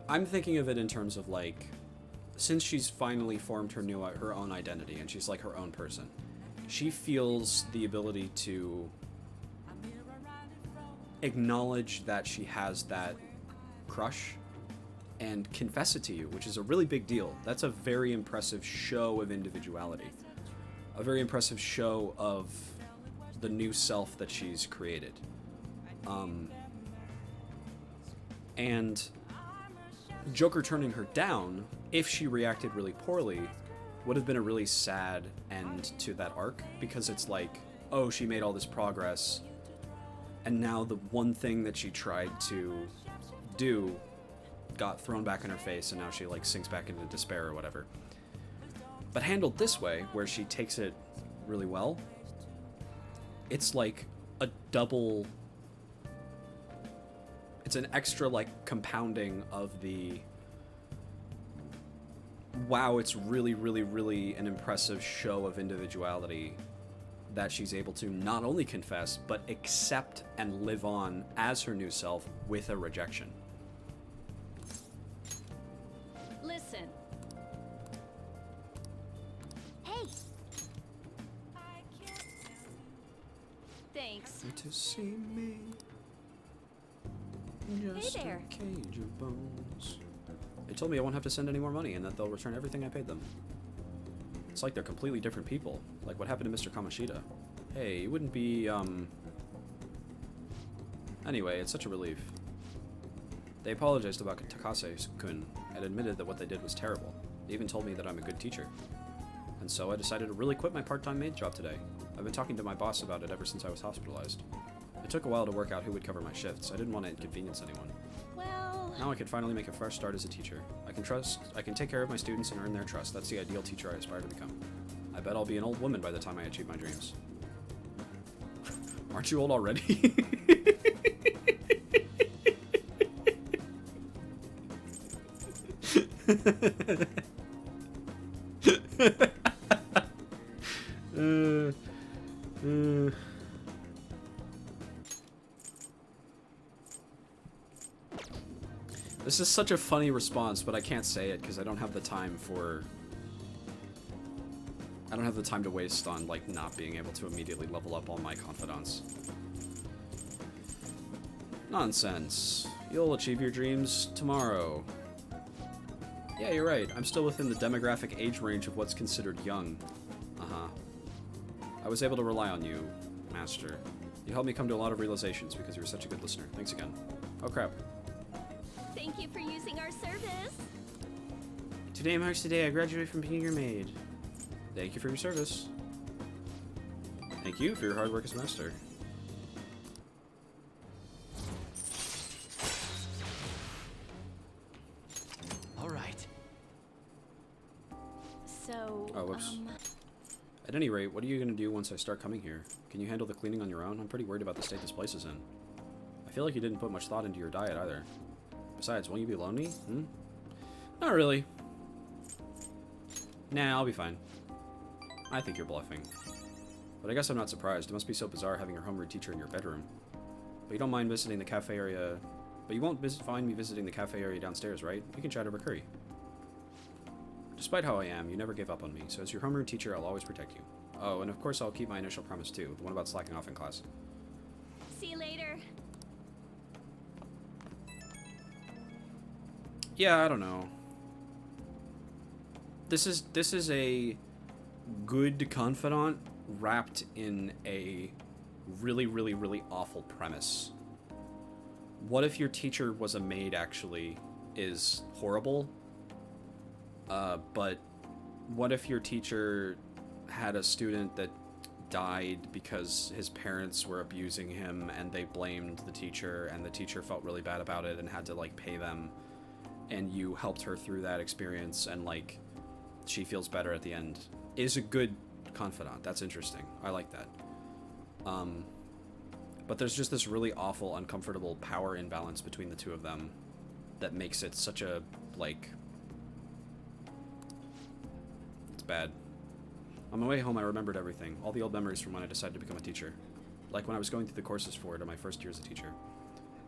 I'm thinking of it in terms of, like, since she's finally formed her own identity and she's like her own person, she feels the ability to acknowledge that she has that crush and confess it to you, which is a really big deal. That's a very impressive show of individuality. A very impressive show of the new self that she's created. And Joker turning her down, if she reacted really poorly, would have been a really sad end to that arc, because it's like, oh, she made all this progress, and now the one thing that she tried to do got thrown back in her face, and now she, like, sinks back into despair or whatever. But handled this way, where she takes it really well, it's like a double... It's an extra, like, compounding of the... Wow, it's really, really, really an impressive show of individuality that she's able to not only confess, but accept and live on as her new self with a rejection. Listen. Hey, Thanks. To see me, just Hey there. a cage of bones. They told me I won't have to send any more money and that they'll return everything I paid them. It's like they're completely different people. Like what happened to Mr. Kamoshida. Hey, it wouldn't be, Anyway, it's such a relief. They apologized about Takase-kun and admitted that what they did was terrible. They even told me that I'm a good teacher. And so I decided to really quit my part-time maid job today. I've been talking to my boss about it ever since I was hospitalized. It took a while to work out who would cover my shifts. I didn't want to inconvenience anyone. Well, Now I could finally make a fresh start as a teacher. I can take care of my students and earn their trust. That's the ideal teacher I aspire to become. I bet I'll be an old woman by the time I achieve my dreams. Aren't you old already? This is such a funny response, but I can't say it because I don't have the time for... I don't have the time to waste on, like, not being able to immediately level up all my confidants. Nonsense. You'll achieve your dreams tomorrow. Yeah, you're right. I'm still within the demographic age range of what's considered young. Uh-huh. I was able to rely on you, Master. You helped me come to a lot of realizations because you were such a good listener. Thanks again. Oh, crap. thank you for using our service. Today marks the day I graduate from being your maid. Thank you for your service. Thank you for your hard work as master. All right. So, Oh, whoops. At any rate, what are you going to do once I start coming here? Can you handle the cleaning on your own? I'm pretty worried about the state this place is in. I feel like you didn't put much thought into your diet either. Besides, won't you be lonely? Hmm? Not really. Nah, I'll be fine. I think you're bluffing. But I guess I'm not surprised. It must be so bizarre having your homeroom teacher in your bedroom. But you don't mind visiting the cafe area... But you won't find me visiting the cafe area downstairs, right? We can chat over curry. Despite how I am, you never gave up on me, so as your homeroom teacher, I'll always protect you. Oh, and of course I'll keep my initial promise too, the one about slacking off in class. see you later. Yeah, I don't know. This is a good confidant wrapped in a really, really, really awful premise. What if your teacher was a maid actually is horrible? But what if your teacher had a student that died because his parents were abusing him and they blamed the teacher and the teacher felt really bad about it and had to like pay them, and you helped her through that experience and like she feels better at the end? Is a good confidant. That's interesting. I like that. But there's just this really awful, uncomfortable power imbalance between the two of them that makes it such a, like... It's bad. On my way home, I remembered everything. All the old memories from when I decided to become a teacher. Like when I was going through the courses for it in my first year as a teacher.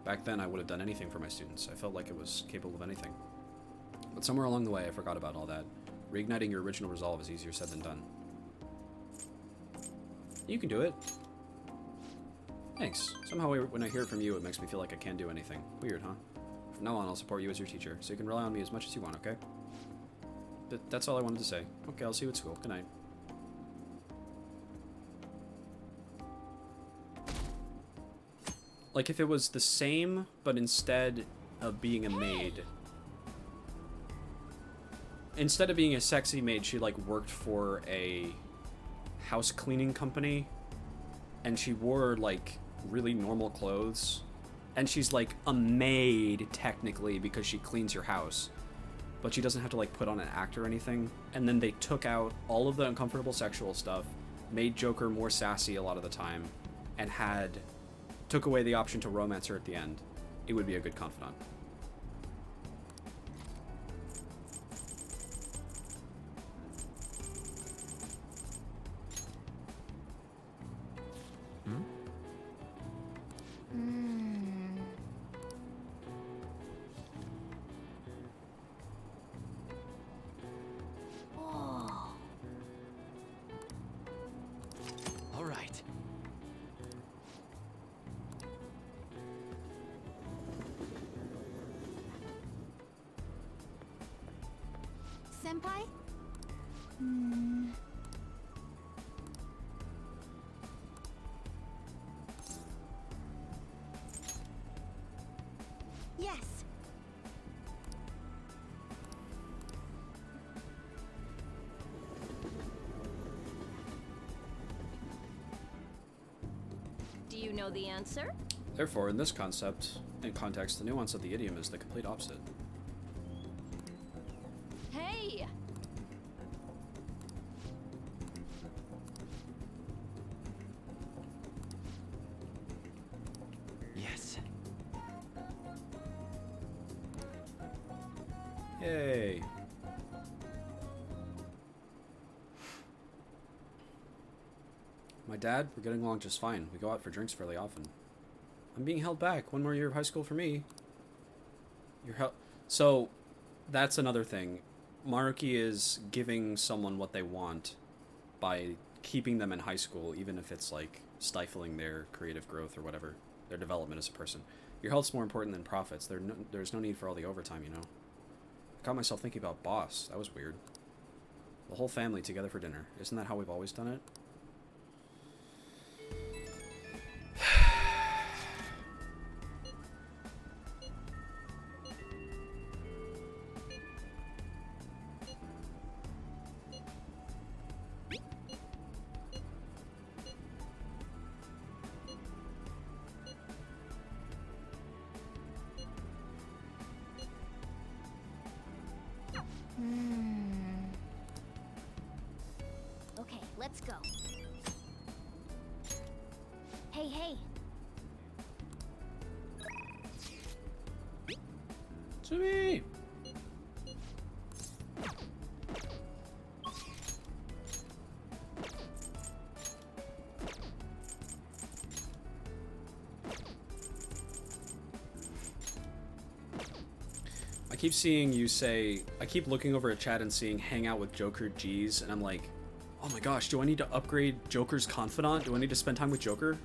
Back then, I would have done anything for my students. I felt like it was capable of anything. But somewhere along the way, I forgot about all that. Reigniting your original resolve is easier said than done. You can do it. Thanks. Somehow when I hear it from you, it makes me feel like I can do anything. Weird, huh? From now on, I'll support you as your teacher, so you can rely on me as much as you want, okay? That's all I wanted to say. Okay, I'll see you at school. Good night. Like, if it was the same, but instead of being a maid... Instead of being a sexy maid, she, like, worked for a house cleaning company, and she wore, like, really normal clothes, and she's, like, a maid, technically, because she cleans your house, but she doesn't have to, like, put on an act or anything, and then they took out all of the uncomfortable sexual stuff, made Joker more sassy a lot of the time, and took away the option to romance her at the end. It would be a good confidant. Senpai? Hmm. Yes. Do you know the answer? Therefore, in this concept and context, the nuance of the idiom is the complete opposite. Hey! Yes. Yay. My dad, we're getting along just fine. We go out for drinks fairly often. I'm being held back. One more year of high school for me. So, that's another thing. Maruki is giving someone what they want by keeping them in high school, even if it's like stifling their creative growth or whatever, their development as a person. Your health's more important than profits. There's no need for all the overtime, you know. I caught myself thinking about boss. That was weird. The whole family together for dinner. Isn't that how we've always done it? Okay, let's go. Hey, hey. To me. I keep seeing you say, I keep looking over at chat and seeing hang out with Joker G's, and I'm like, oh my gosh, do I need to upgrade Joker's confidant? Do I need to spend time with Joker?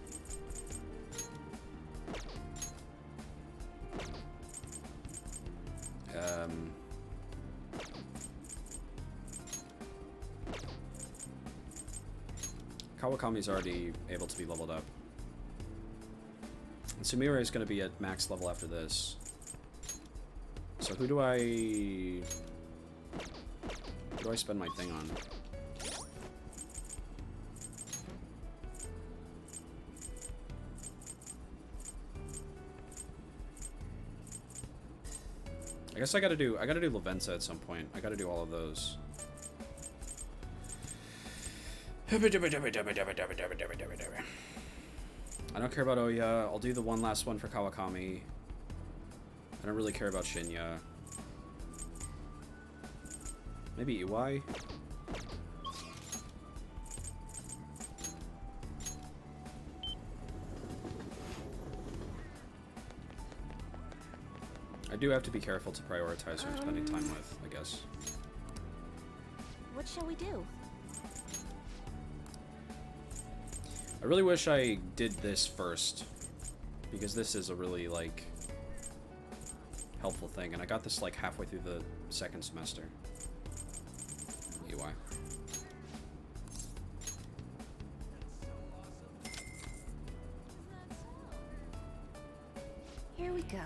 Kawakami's already able to be leveled up. And Sumire is going to be at max level after this. So who do I spend my thing on? I guess I gotta do Lavenza at some point. I gotta do all of those. I don't care about Oya. I'll do the one last one for Kawakami. I don't really care about Shinya. Maybe Iwai? I do have to be careful to prioritize who I'm spending time with, I guess. What shall we do? I really wish I did this first, because this is a really, like, helpful thing, and I got this, like, halfway through the second semester. UI. Here we go.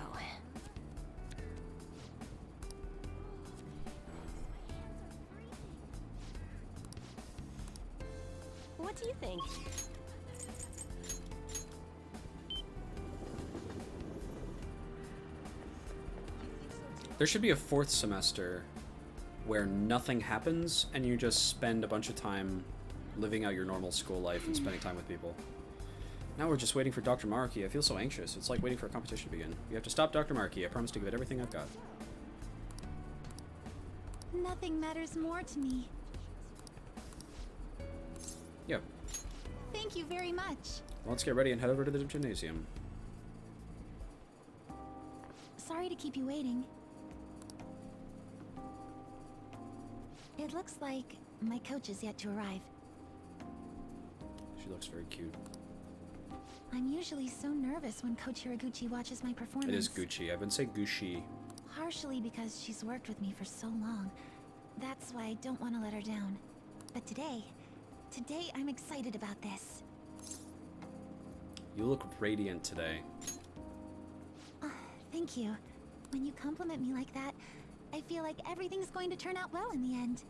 What do you think? There should be a fourth semester where nothing happens and you just spend a bunch of time living out your normal school life and spending time with people. Now we're just waiting for Dr. Maruki. I feel so anxious. It's like waiting for a competition to begin. We have to stop Dr. Maruki. I promise to give it everything I've got. Nothing matters more to me. Yep. Thank you very much. Well, let's get ready and head over to the gymnasium. Sorry to keep you waiting. It looks like my coach is yet to arrive. She looks very cute. I'm usually so nervous when Coach Hiraguchi watches my performance. It is Gucci. I've been saying Gucci. Partially because she's worked with me for so long, That's why I don't want to let her down. But today I'm excited about this. You look radiant today. Thank you. When you compliment me like that, I feel like everything's going to turn out well in the end.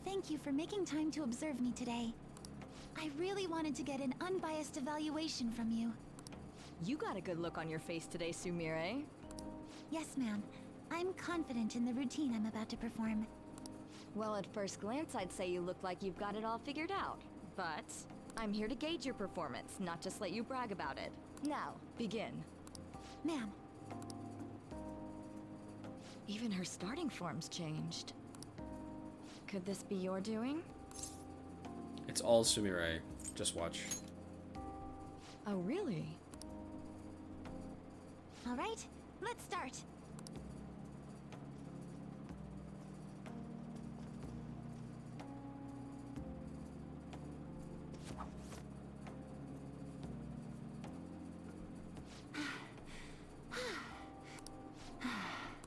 Thank you for making time to observe me today. I really wanted to get an unbiased evaluation from you. You got a good look on your face today, Sumire. Yes, ma'am. I'm confident in the routine I'm about to perform. Well, at first glance, I'd say you look like you've got it all figured out. But I'm here to gauge your performance, not just let you brag about it. Now, begin. Ma'am. Even her starting form's changed. Could this be your doing? It's all Sumire. Just watch. Oh, really? All right, let's start.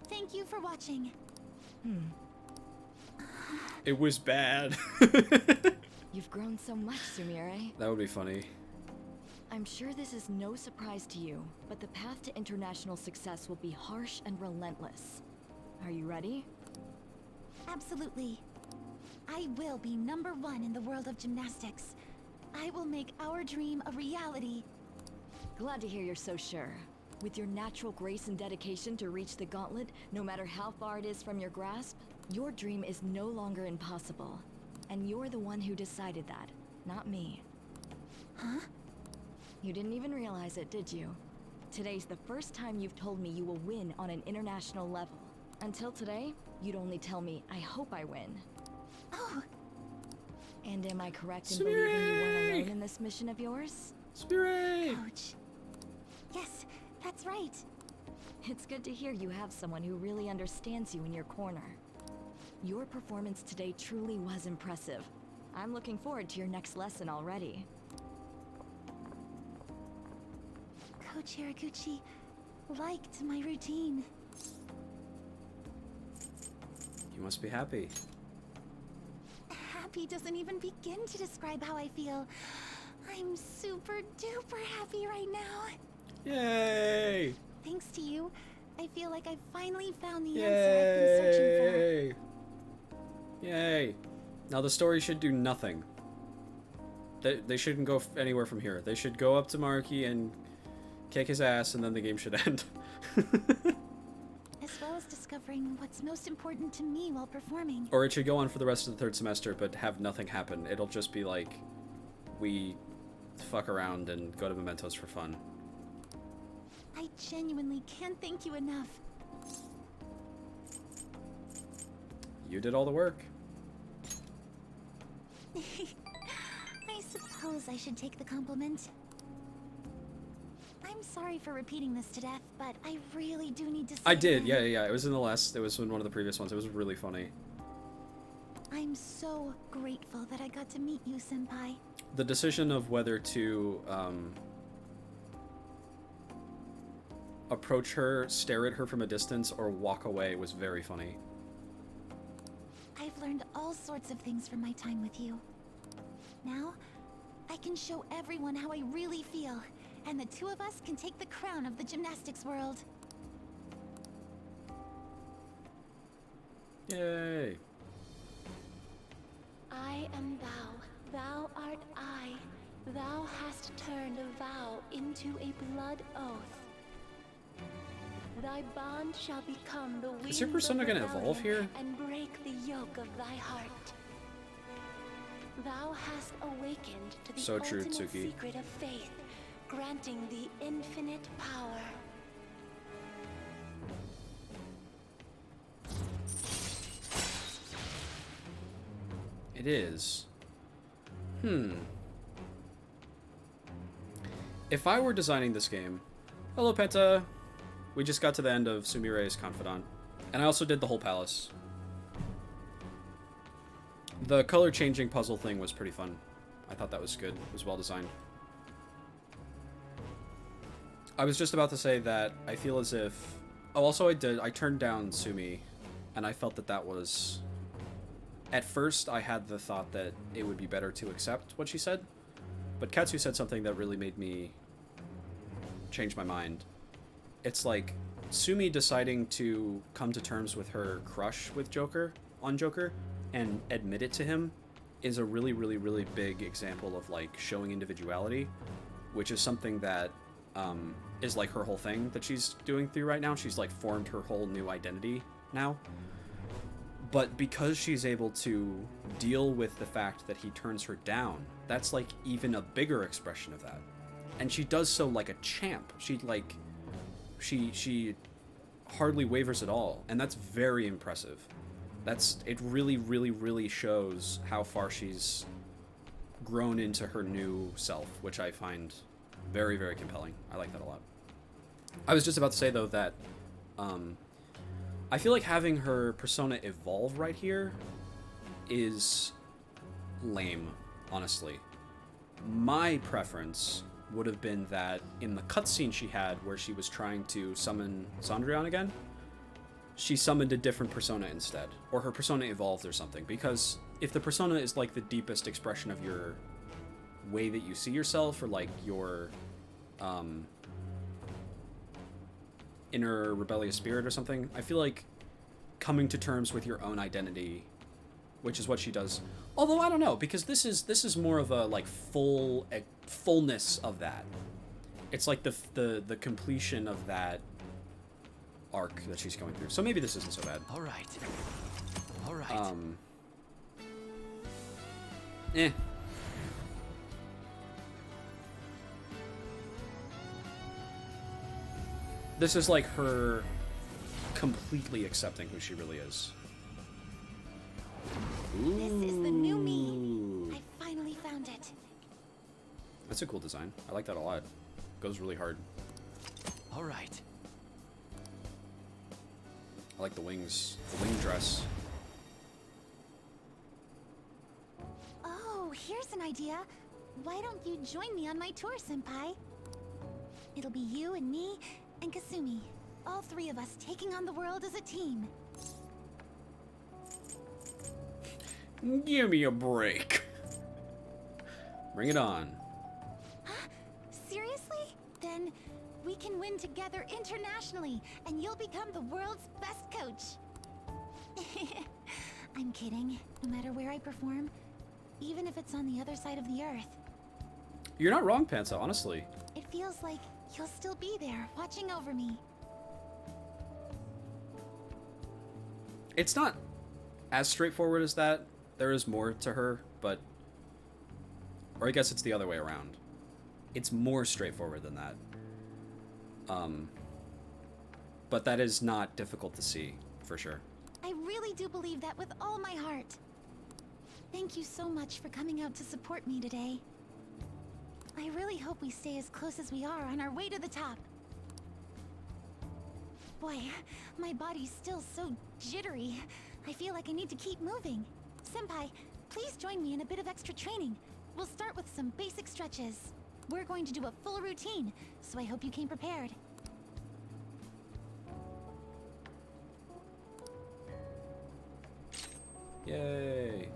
Thank you for watching. It was bad. You've grown so much, Sumire. That would be funny. I'm sure this is no surprise to you, but the path to international success will be harsh and relentless. Are you ready? Absolutely. I will be #1 in the world of gymnastics. I will make our dream a reality. Glad to hear you're so sure. With your natural grace and dedication to reach the gauntlet, no matter how far it is from your grasp, your dream is no longer impossible. And you're the one who decided that, not me. Huh? You didn't even realize it, did you? Today's the first time you've told me you will win on an international level. Until today, you'd only tell me, I hope I win. Oh, And am I correct in believing you weren't alone in this mission of yours? Sumire! Coach. Yes, that's right. It's good to hear you have someone who really understands you in your corner. Your performance today truly was impressive. I'm looking forward to your next lesson already. Coach Hiraguchi liked my routine. You must be happy. Happy doesn't even begin to describe how I feel. I'm super duper happy right now. Yay! Thanks to you, I feel like I've finally found the answer I've been searching Yay! Yay! Now the story should do nothing. They shouldn't go anywhere from here. They should go up to Marky and kick his ass, and then the game should end. for. As well as discovering what's most important to me while performing. Or it should go on for the rest of the third semester, but have nothing happen. It'll just be like, we fuck around and go to Mementos for fun. I genuinely can't thank you enough. You did all the work. I suppose I should take the compliment. I'm sorry for repeating this to death, but I really do need to say I did, again, yeah. It was in the last, it was in one of the previous ones. It was really funny. I'm so grateful that I got to meet you, Senpai. The decision of whether to approach her, stare at her from a distance, or walk away was very funny. I've learned all sorts of things from my time with you. Now, I can show everyone how I really feel, and the two of us can take the crown of the gymnastics world. Yay! I am thou, thou art I. Thou hast turned a vow into a blood oath. Thy bond shall become the wings Is your persona of gonna evolve rebellion here? and break the yoke of thy heart. Thou hast awakened to the So true, ultimate Tsuki. secret of faith, granting the infinite power. It is. If I were designing this game... Hello, Penta! We just got to the end of Sumire's Confidant. And I also did the whole palace. The color-changing puzzle thing was pretty fun. I thought that was good. It was well designed. I was just about to say that I feel as if Oh, also I turned down Sumi, and I felt that that was... At first, I had the thought that it would be better to accept what she said, but Katsu said something that really made me change my mind. It's like, Sumi deciding to come to terms with her crush with Joker, on Joker, and admit it to him is a really, really, really big example of, like, showing individuality, which is something that is, like, her whole thing that she's doing through right now. She's, like, formed her whole new identity now. But because she's able to deal with the fact that he turns her down, that's, like, even a bigger expression of that. And she does so like a champ. She, like, she hardly wavers at all, and that's very impressive. It really, really, really shows how far she's grown into her new self, which I find very, very compelling. I like that a lot. I was just about to say, though, that I feel like having her persona evolve right here is lame, honestly. My preference would have been that in the cutscene she had where she was trying to summon Cendrillon again, she summoned a different persona instead, or her persona evolved or something, because if the persona is like the deepest expression of your way that you see yourself, or like your inner rebellious spirit or something, I feel like coming to terms with your own identity, which is what she does. Although I don't know, because this is more of a like fullness of that. It's like the completion of that arc that she's going through. So maybe this isn't so bad. All right. Eh. This is like her completely accepting who she really is. Ooh. This is the new me. I finally found it. That's a cool design. I like that a lot. Goes really hard. All right. I like the wings. The wing dress. Oh, here's an idea. Why don't you join me on my tour, Senpai? It'll be you and me and Kasumi. All three of us taking on the world as a team. Give me a break. Bring it on. Huh? Seriously? Then we can win together internationally, and you'll become the world's best coach. I'm kidding. No matter where I perform, even if it's on the other side of the earth. You're not wrong, Pantsa, honestly. It feels like you'll still be there, watching over me. It's not as straightforward as that. There is more to her, but... Or I guess it's the other way around. It's more straightforward than that. But that is not difficult to see, for sure. I really do believe that with all my heart. Thank you so much for coming out to support me today. I really hope we stay as close as we are on our way to the top. Boy, my body's still so jittery. I feel like I need to keep moving. Senpai, please join me in a bit of extra training. We'll start with some basic stretches. We're going to do a full routine, so I hope you came prepared. Yay.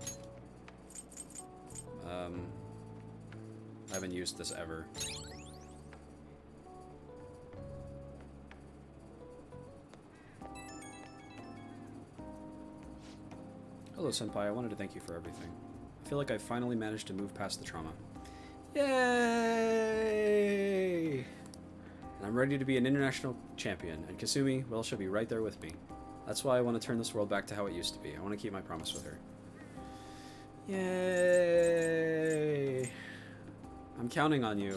I haven't used this ever. Hello, Senpai. I wanted to thank you for everything. I feel like I finally managed to move past the trauma. Yay! And I'm ready to be an international champion, and Kasumi, well, she'll be right there with me. That's why I want to turn this world back to how it used to be. I want to keep my promise with her. Yay! I'm counting on you.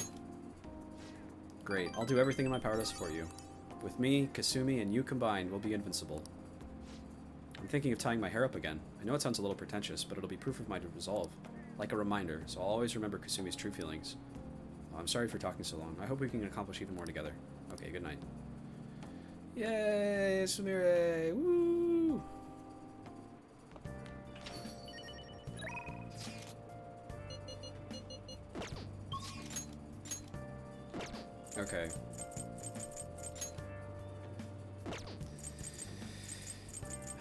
Great. I'll do everything in my power to support you. With me, Kasumi, and you combined, we'll be invincible. I'm thinking of tying my hair up again. I know it sounds a little pretentious, but it'll be proof of my resolve. Like a reminder, so I'll always remember Kasumi's true feelings. Oh, I'm sorry for talking so long. I hope we can accomplish even more together. Okay, good night. Yay, Sumire! Woo! Okay.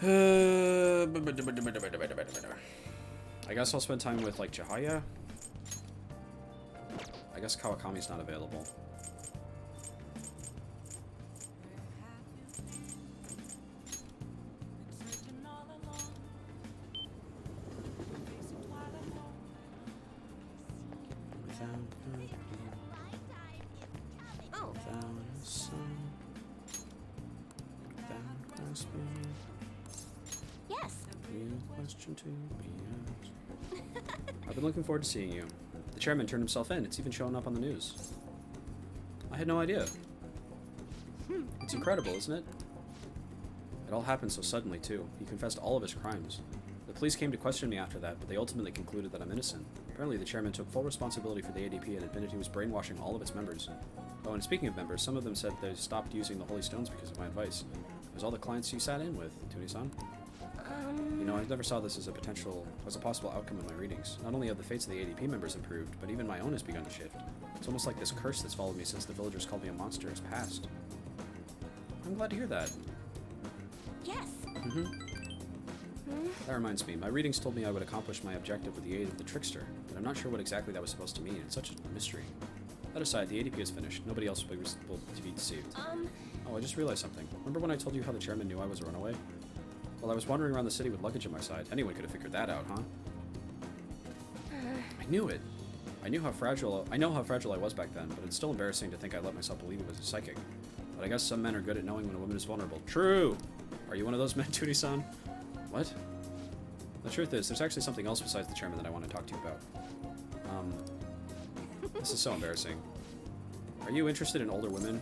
I guess I'll spend time with, like, Chihaya. I guess Kawakami's not available. Oh. Yes. Question to be asked. I've been looking forward to seeing you. The chairman turned himself in. It's even showing up on the news. I had no idea. It's incredible, isn't it? It all happened so suddenly, too. He confessed all of his crimes. The police came to question me after that, but they ultimately concluded that I'm innocent. Apparently, the chairman took full responsibility for the ADP and admitted he was brainwashing all of its members. Oh, and speaking of members, some of them said they stopped using the Holy Stones because of my advice. It was all the clients you sat in with, Tuni-san. You know, I never saw this as a possible outcome in my readings. Not only have the fates of the ADP members improved, but even my own has begun to shift. It's almost like this curse that's followed me since the villagers called me a monster has passed. I'm glad to hear that. Yes. That reminds me, my readings told me I would accomplish my objective with the aid of the trickster, but I'm not sure what exactly that was supposed to mean. It's such a mystery. That aside, the ADP is finished. Nobody else will be deceived. Oh, I just realized something. Remember when I told you how the chairman knew I was a runaway? Well, I was wandering around the city with luggage at my side. Anyone could have figured that out, huh? I knew it. I know how fragile I was back then, but it's still embarrassing to think I let myself believe it was a psychic. But I guess some men are good at knowing when a woman is vulnerable. True! Are you one of those men, Tuni-san? What? The truth is, there's actually something else besides the chairman that I want to talk to you about. This is so embarrassing. Are you interested in older women?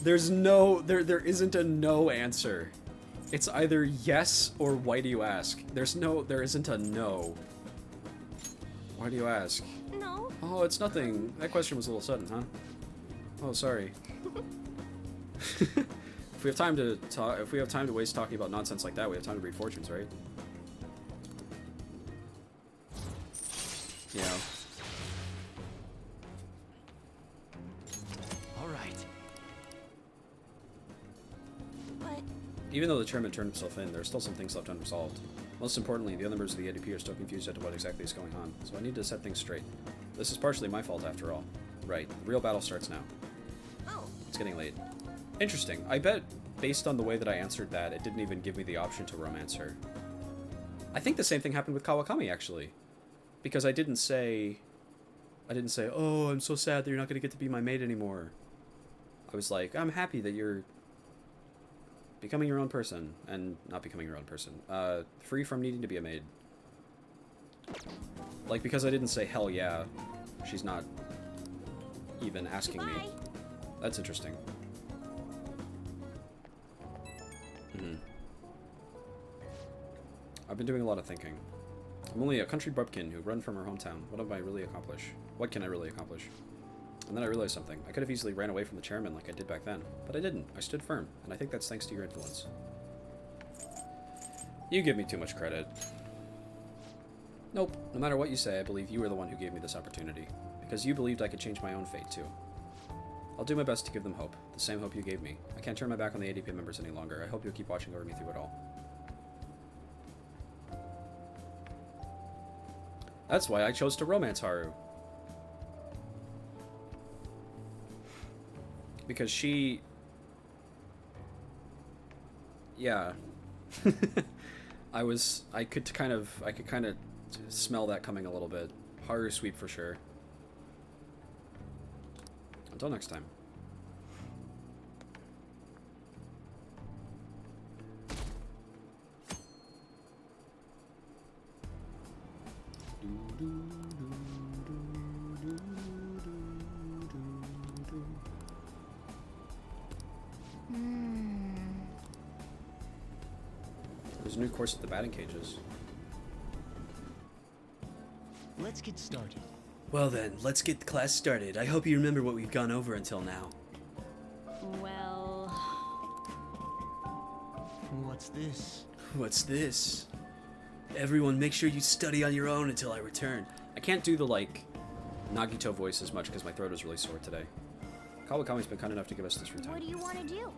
There isn't a no answer. It's either yes or why do you ask? There isn't a no. Why do you ask? No. Oh, it's nothing. That question was a little sudden, huh? Oh, sorry. If we have time to waste talking about nonsense like that, we have time to read fortunes, right? Yeah. All right. But Even though the chairman turned himself in, there are still some things left unresolved. Most importantly, the other members of the ADP are still confused as to what exactly is going on, so I need to set things straight. This is partially my fault after all. Right, the real battle starts now. oh. It's getting late. Interesting. I bet, based on the way that I answered that, it didn't even give me the option to romance her. I think the same thing happened with Kawakami, actually. Because I didn't say, oh, I'm so sad that you're not going to get to be my mate anymore. I was like, I'm happy that you're becoming your own person, and not becoming your own person. Free from needing to be a maid. Like, because I didn't say, hell yeah, she's not even asking me. That's interesting. I've been doing a lot of thinking. I'm only a country bumpkin who run from her hometown. What can I really accomplish? And then I realized something. I could have easily ran away from the chairman like I did back then, but I didn't. I stood firm, and I think that's thanks to your influence. You give me too much credit. Nope. No matter what you say, I believe you were the one who gave me this opportunity. Because you believed I could change my own fate, too. I'll do my best to give them hope. The same hope you gave me. I can't turn my back on the ADP members any longer. I hope you'll keep watching over me through it all. That's why I chose to romance Haru. Because she... Yeah. I could kind of smell that coming a little bit. Haru sweep for sure. Until next time. There's a new course at the batting cages. Let's get started. Well then, let's get the class started. I hope you remember what we've gone over until now. Well... What's this? What's this? Everyone make sure you study on your own until I return. I can't do the, like, Nagito voice as much because my throat is really sore today. Kawakami's been kind enough to give us this free time. What do you want to do?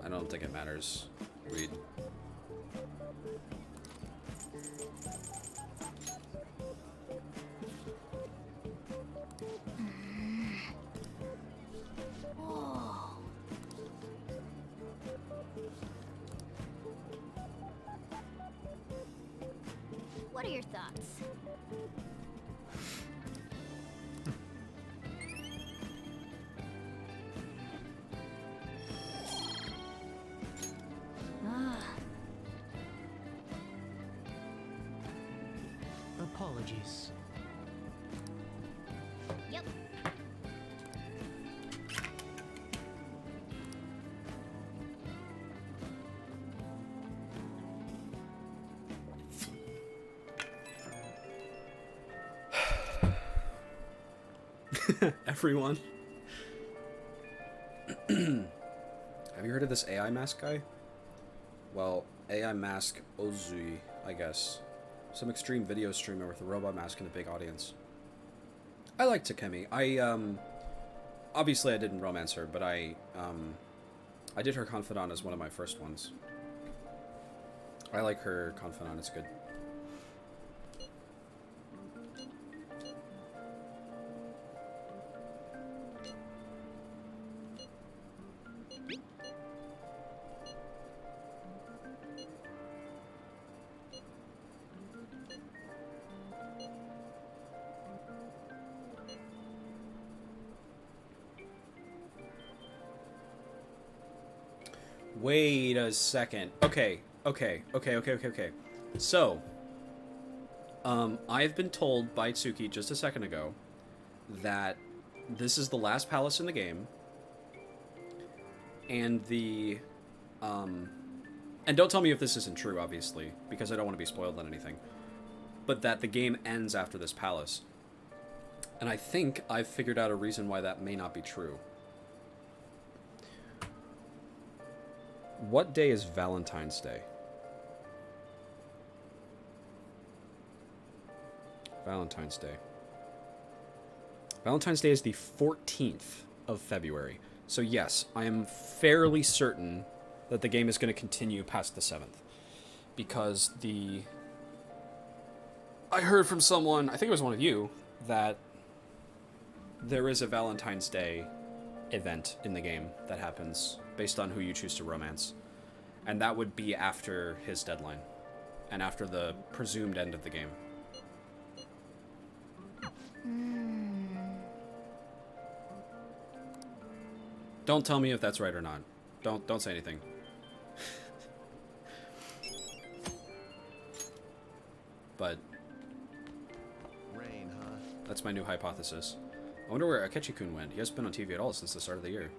I don't think it matters. Read. Whoa. What are your thoughts? Apologies. Yep. Everyone. Have you heard of this AI mask guy? Well, AI mask Ozui, I guess. Some extreme video streamer with a robot mask and a big audience. I like Takemi. Obviously I didn't romance her, but I did her confidant as one of my first ones. I like her confidant, it's good. Wait a second. Okay. So, I've been told by Tsuki just a second ago that this is the last palace in the game, and and don't tell me if this isn't true, obviously, because I don't want to be spoiled on anything, but that the game ends after this palace. And I think I've figured out a reason why that may not be true. What day is Valentine's Day? Valentine's Day. Valentine's Day is the 14th of February. So yes, I am fairly certain that the game is going to continue past the 7th. Because I heard from someone, I think it was one of you, that there is a Valentine's Day event in the game that happens based on who you choose to romance. And that would be after his deadline. And after the presumed end of the game. Don't tell me if that's right or not. Don't say anything. But Rain, huh? that's my new hypothesis. I wonder where Akechi-kun went. He hasn't been on TV at all since the start of the year.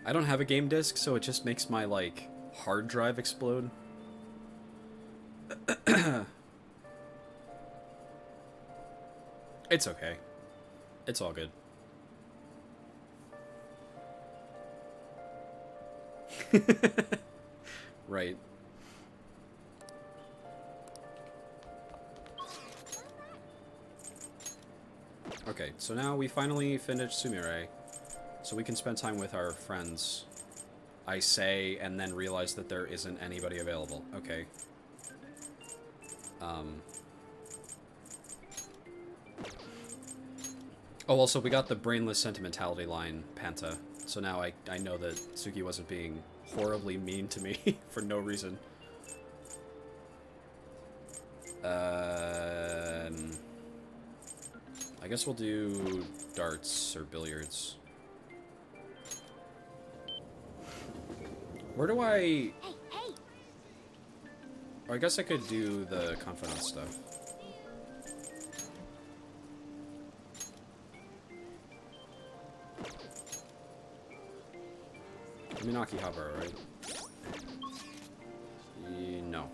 I don't have a game disc, so it just makes my, like, hard drive explode. It's okay. It's all good. Right. Okay, so now we finally finished Sumire, so we can spend time with our friends. I say, and then realize that there isn't anybody available. Okay. Oh, also, we got the brainless sentimentality line, Panta. So now I know that Tsuki wasn't being horribly mean to me for no reason. I guess we'll do darts or billiards. Where do I... Hey, hey! Oh, I guess I could do the confidant stuff. Minaki Habara, right? No.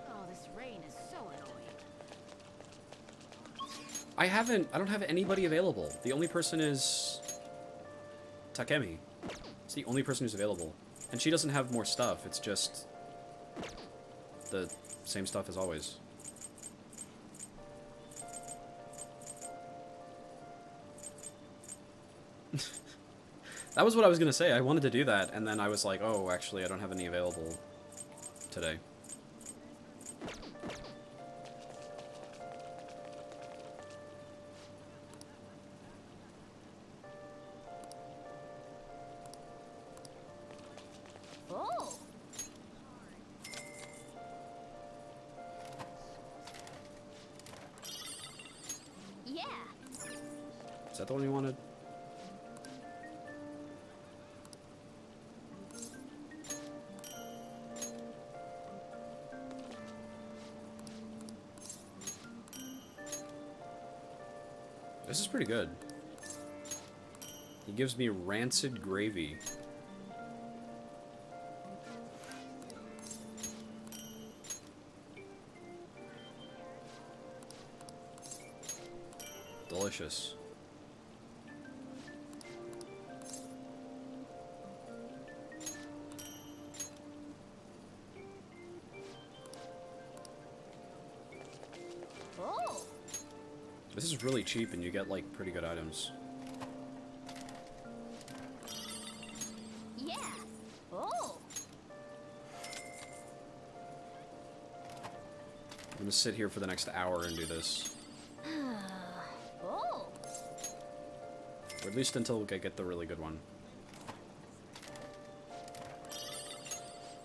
Oh, this rain is so annoying. I don't have anybody available. The only person is Takemi. It's the only person who's available. And she doesn't have more stuff. It's just the same stuff as always. That was what I was gonna say. I wanted to do that, and then I was like, oh, actually, I don't have any available today. Oh. Yeah. Is that the one you wanted? This is pretty good. He gives me rancid gravy. Delicious. Oh. This is really cheap and you get like pretty good items. Yeah. Oh. I'm gonna sit here for the next hour and do this. Oh. Or at least until I get the really good one.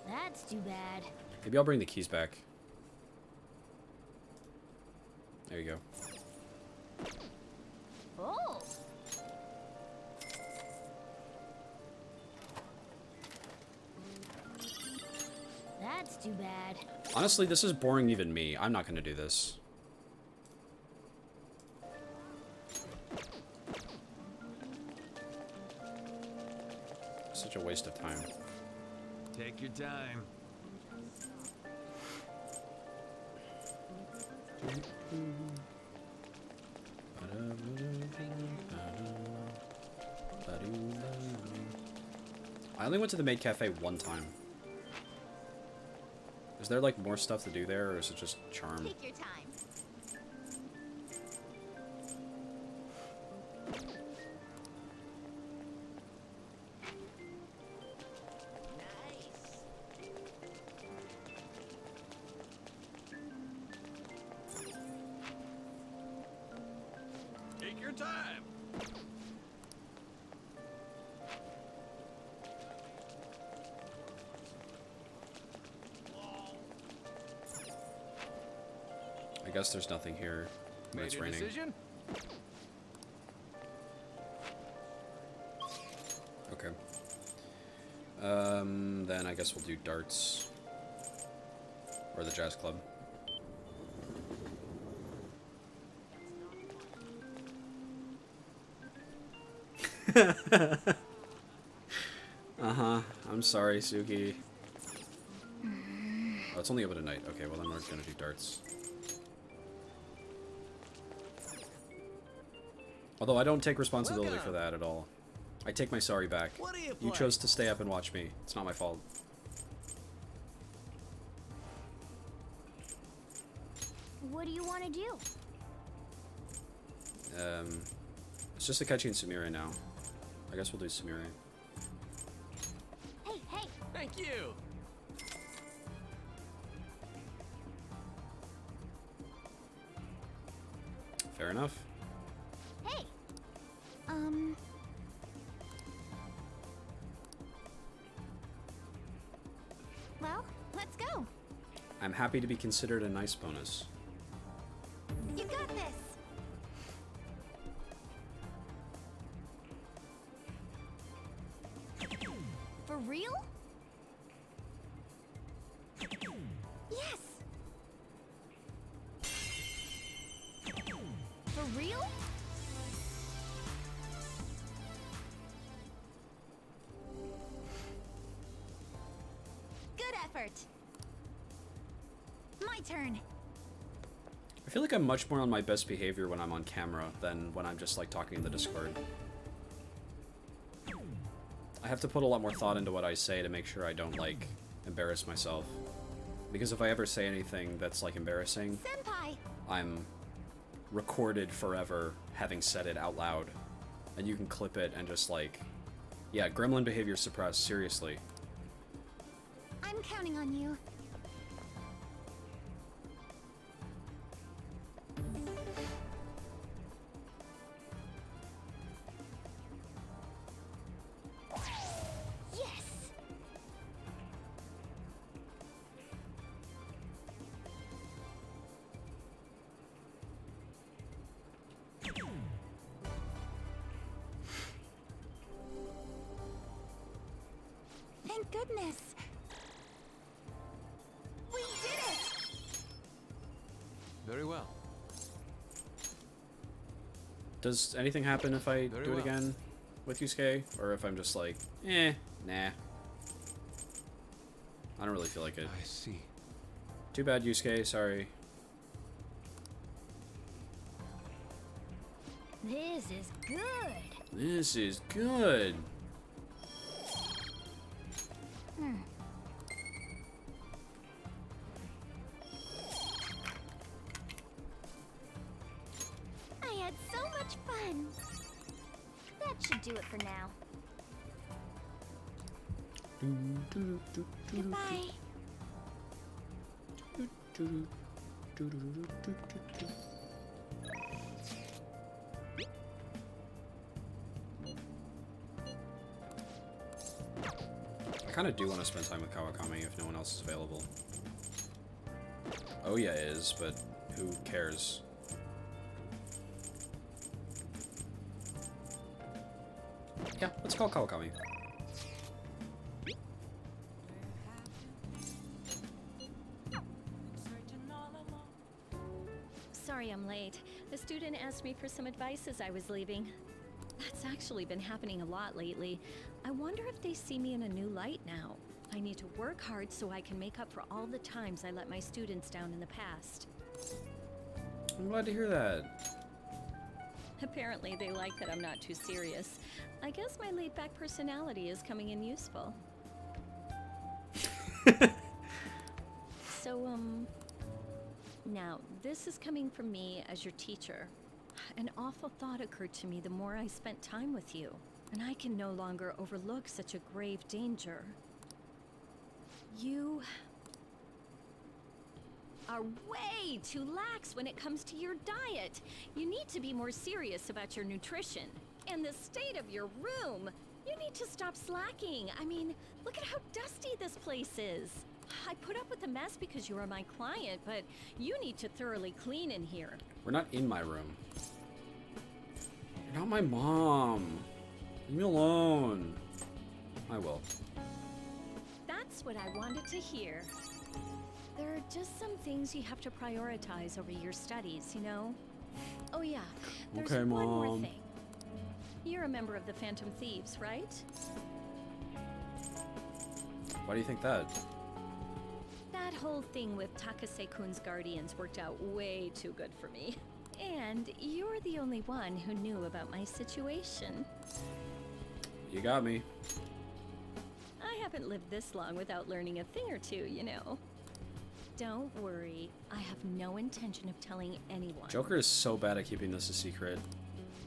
That's too bad. Maybe I'll bring the keys back. There you go. Oh. That's too bad. Honestly, this is boring even me. I'm not gonna do this. Such a waste of time. Take your time. I only went to the maid cafe one time. Is there like more stuff to do there, or is it just charm? Take your time. Take your time. I guess there's nothing here when it's raining. Decision? Okay. Then I guess we'll do darts. Or the jazz club. Uh-huh. I'm sorry, Suki. Oh, it's only open at night. Okay, well then we're gonna do darts. Although I don't take responsibility for that at all. I take my sorry back. You chose to stay up and watch me. It's not my fault. What do you want to do? It's just Akechi and Sumire now. I guess we'll do Sumire. Hey, hey. Thank you. Fair enough. Hey. Well, let's go. I'm happy to be considered a nice bonus. You got this. For real? Yes. For real? Good effort. My turn. I feel like I'm much more on my best behavior when I'm on camera than when I'm just like talking in the Discord. I have to put a lot more thought into what I say to make sure I don't like embarrass myself. Because if I ever say anything that's like embarrassing, Senpai! I'm recorded forever having said it out loud. And you can clip it and just like, yeah, gremlin behavior suppressed, seriously. I'm counting on you. Yes! Thank goodness! We did it! Very well. Does anything happen if I Very do it well. again with Yusuke? Or if I'm just like, nah. I don't really feel like it. I see. Too bad, Yusuke, sorry. This is good. This is good. I had so much fun. That should do it for now. Goodbye. I kind of do want to spend time with Kawakami if no one else is available. Oh yeah, is, but who cares? Yeah, let's call Kawakami. Sorry I'm late. The student asked me for some advice as I was leaving. That's actually been happening a lot lately. I wonder if they see me in a new light now. I need to work hard so I can make up for all the times I let my students down in the past. I'm glad to hear that. Apparently they like that I'm not too serious. I guess my laid-back personality is coming in useful. So, now, this is coming from me as your teacher. An awful thought occurred to me the more I spent time with you, and I can no longer overlook such a grave danger. You are way too lax when it comes to your diet. You need to be more serious about your nutrition. And the state of your room. You need to stop slacking. I mean, look at how dusty this place is. I put up with the mess because you are my client, but you need to thoroughly clean in here. We're not in my room. You're not my mom. Leave me alone. I will. That's what I wanted to hear. There are just some things you have to prioritize over your studies, you know? Oh yeah, there's Okay, one more Mom. thing. You're a member of the Phantom Thieves, right? Why do you think that? That whole thing with Takase-kun's guardians worked out way too good for me. And you're the only one who knew about my situation. You got me. I haven't lived this long without learning a thing or two, you know. Don't worry, I have no intention of telling anyone. Joker is so bad at keeping this a secret.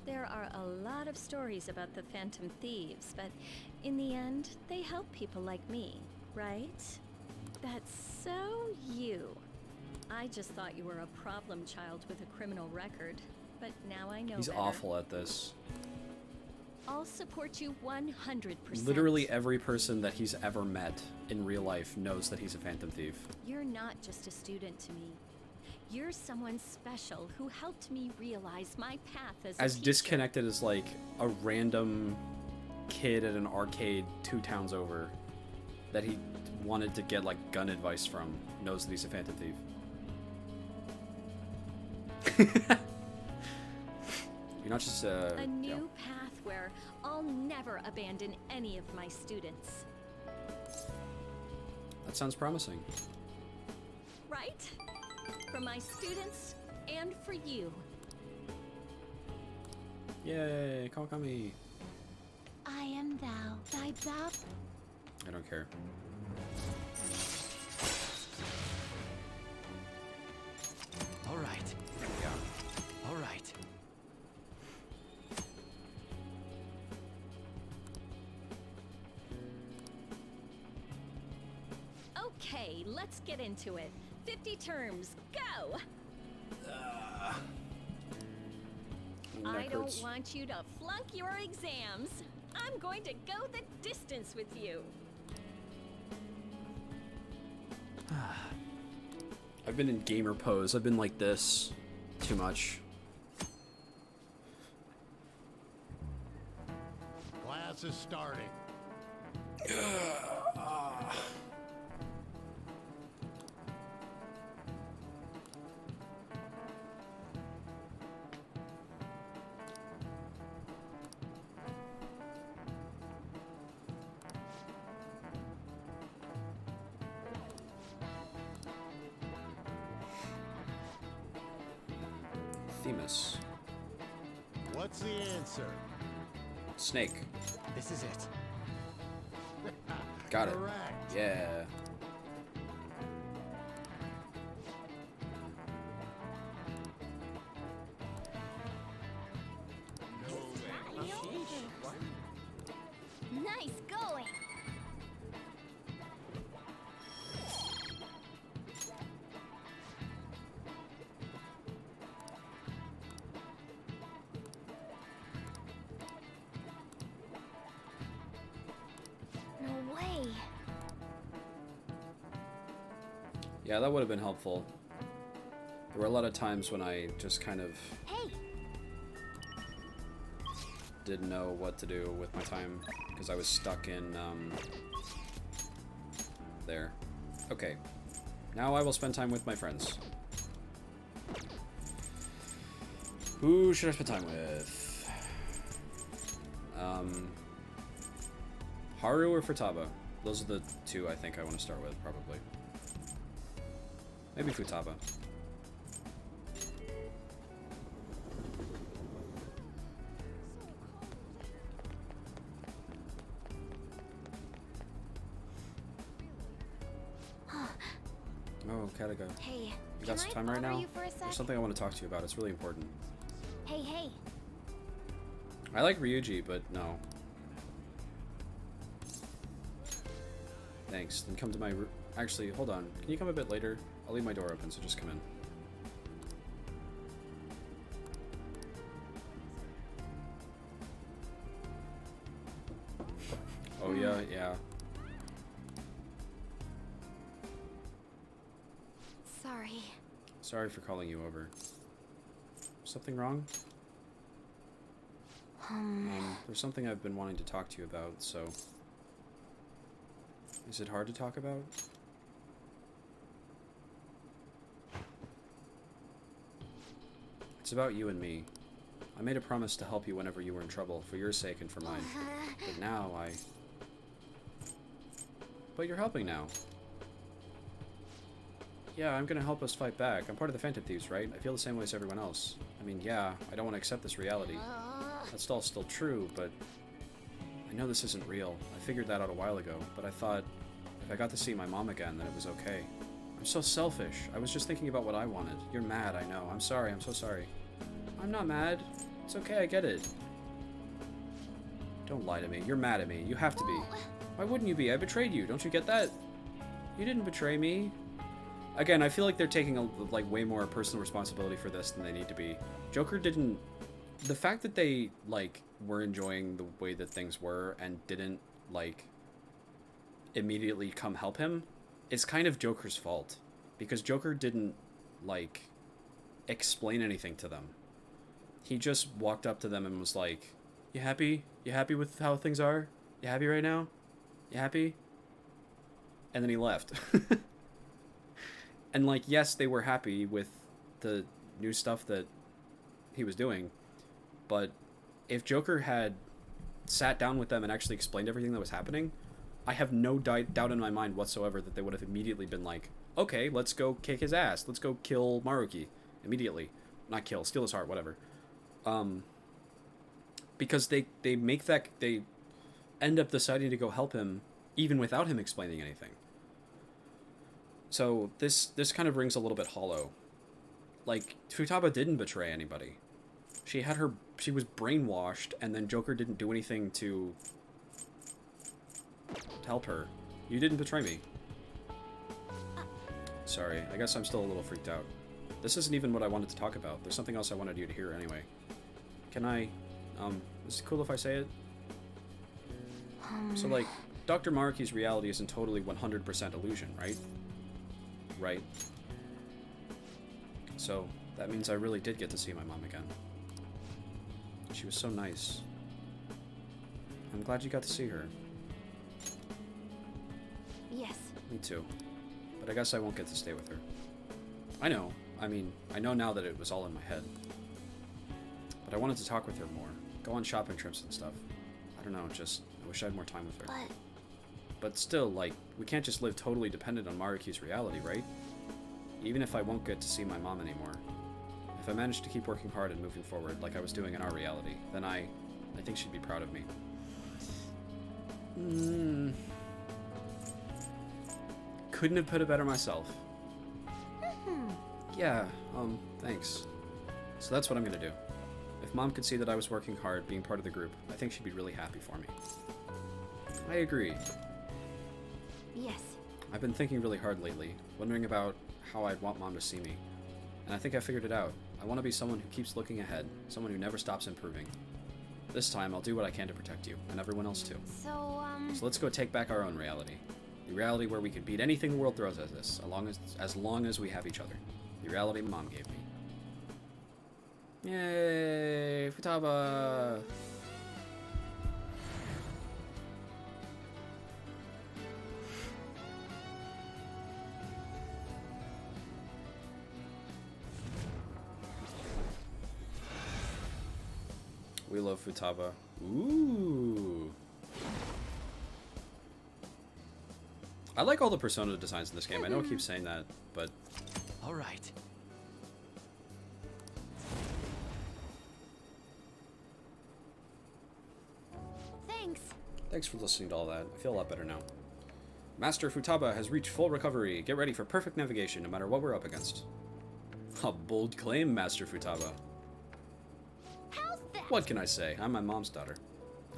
There are a lot of stories about the Phantom Thieves, but in the end, they help people like me, right? That's so you. I just thought you were a problem child with a criminal record, but now I know He's better. awful at this. I'll support you 100%. Literally every person that he's ever met in real life knows that he's a Phantom Thief. You're not just a student to me. You're someone special who helped me realize my path as a As teacher. disconnected as like a random kid at an arcade 2 towns over that he wanted to get like gun advice from knows that he's a Phantom Thief. You're not just A new yeah. path where I'll never abandon any of my students. That sounds promising. Right? For my students and for you. Yay, Kawakami. I am thou, thy thou. I don't care. All right. Yeah. All right. Okay, let's get into it. 50 terms, go! I Neck don't hurts. want you to flunk your exams. I'm going to go the distance with you. I've been in gamer pose. I've been like this too much. Class is starting. Themis. What's the answer? Snake. This is it. Got it. Correct. Yeah. Nice going. No way. Yeah, that would have been helpful. There were a lot of times when I just kind of Hey, didn't know what to do with my time because I was stuck in there. Okay. Now I will spend time with my friends. Who should I spend time with? Haru or Futaba? Those are the two I think I want to start with, probably. Maybe Futaba. Oh, Kataga. hey. You Can got some I time right bother now? you for a sec? There's something I want to talk to you about. It's really important. Hey, hey. I like Ryuji, but no. Thanks. Then come to my actually, hold on. Can you come a bit later? I'll leave my door open, so just come in. Oh yeah, yeah. Sorry. Sorry for calling you over. Something wrong? There's something I've been wanting to talk to you about, so... Is it hard to talk about? It's about you and me. I made a promise to help you whenever you were in trouble, for your sake and for mine. But now But you're helping now. Yeah, I'm gonna help us fight back. I'm part of the Phantom Thieves, right? I feel the same way as everyone else. I mean, yeah, I don't want to accept this reality. That's all still true, but... I know this isn't real. I figured that out a while ago, but I thought... If I got to see my mom again, then it was okay. I'm so selfish. I was just thinking about what I wanted. You're mad, I know. I'm sorry, I'm so sorry. I'm not mad. It's okay, I get it. Don't lie to me. You're mad at me. You have to be. Why wouldn't you be? I betrayed you. Don't you get that? You didn't betray me. Again, I feel like they're taking like way more personal responsibility for this than they need to be. Joker didn't... The fact that they, like, were enjoying the way that things were and didn't, like, immediately come help him is kind of Joker's fault. Because Joker didn't, like, explain anything to them. He just walked up to them and was like, "You happy? You happy with how things are? You happy right now? You happy?" And then he left. And, like, yes, they were happy with the new stuff that he was doing, but if Joker had sat down with them and actually explained everything that was happening, I have no doubt in my mind whatsoever that they would have immediately been like, okay, let's go kick his ass. Let's go kill Maruki immediately. not kill, steal his heart, whatever. Because they make that, they end up deciding to go help him even without him explaining anything. So this kind of rings a little bit hollow. Like, Futaba didn't betray anybody. She was brainwashed, and then Joker didn't do anything to help her. You didn't betray me. Sorry, I guess I'm still a little freaked out. This isn't even what I wanted to talk about. There's something else I wanted you to hear anyway. Can I, is it cool if I say it? So, like, Dr. Maruki's reality isn't totally 100% illusion, right? Right? So, that means I really did get to see my mom again. She was so nice. I'm glad you got to see her. Yes. Me too. But I guess I won't get to stay with her. I know. I mean, I know now that it was all in my head. But I wanted to talk with her more. Go on shopping trips and stuff. I don't know, just, I wish I had more time with her. But still, like, we can't just live totally dependent on Maruki's reality, right? Even if I won't get to see my mom anymore. If I manage to keep working hard and moving forward like I was doing in our reality, then I think she'd be proud of me. Couldn't have put it better myself. Yeah, thanks. So that's what I'm gonna do. If Mom could see that I was working hard, being part of the group, I think she'd be really happy for me. I agree. Yes. I've been thinking really hard lately, wondering about how I'd want Mom to see me. And I think I figured it out. I want to be someone who keeps looking ahead, someone who never stops improving. This time, I'll do what I can to protect you, and everyone else too. So let's go take back our own reality. The reality where we can beat anything the world throws at us, as long as we have each other. The reality Mom gave me. Yay! Futaba! We love Futaba. Ooh. I like all the Persona designs in this game. I know I keep saying that, but... Alright. Thanks. Thanks for listening to all that. I feel a lot better now. Master Futaba has reached full recovery. Get ready for perfect navigation, no matter what we're up against. A bold claim, Master Futaba. How's that? What can I say? I'm my mom's daughter.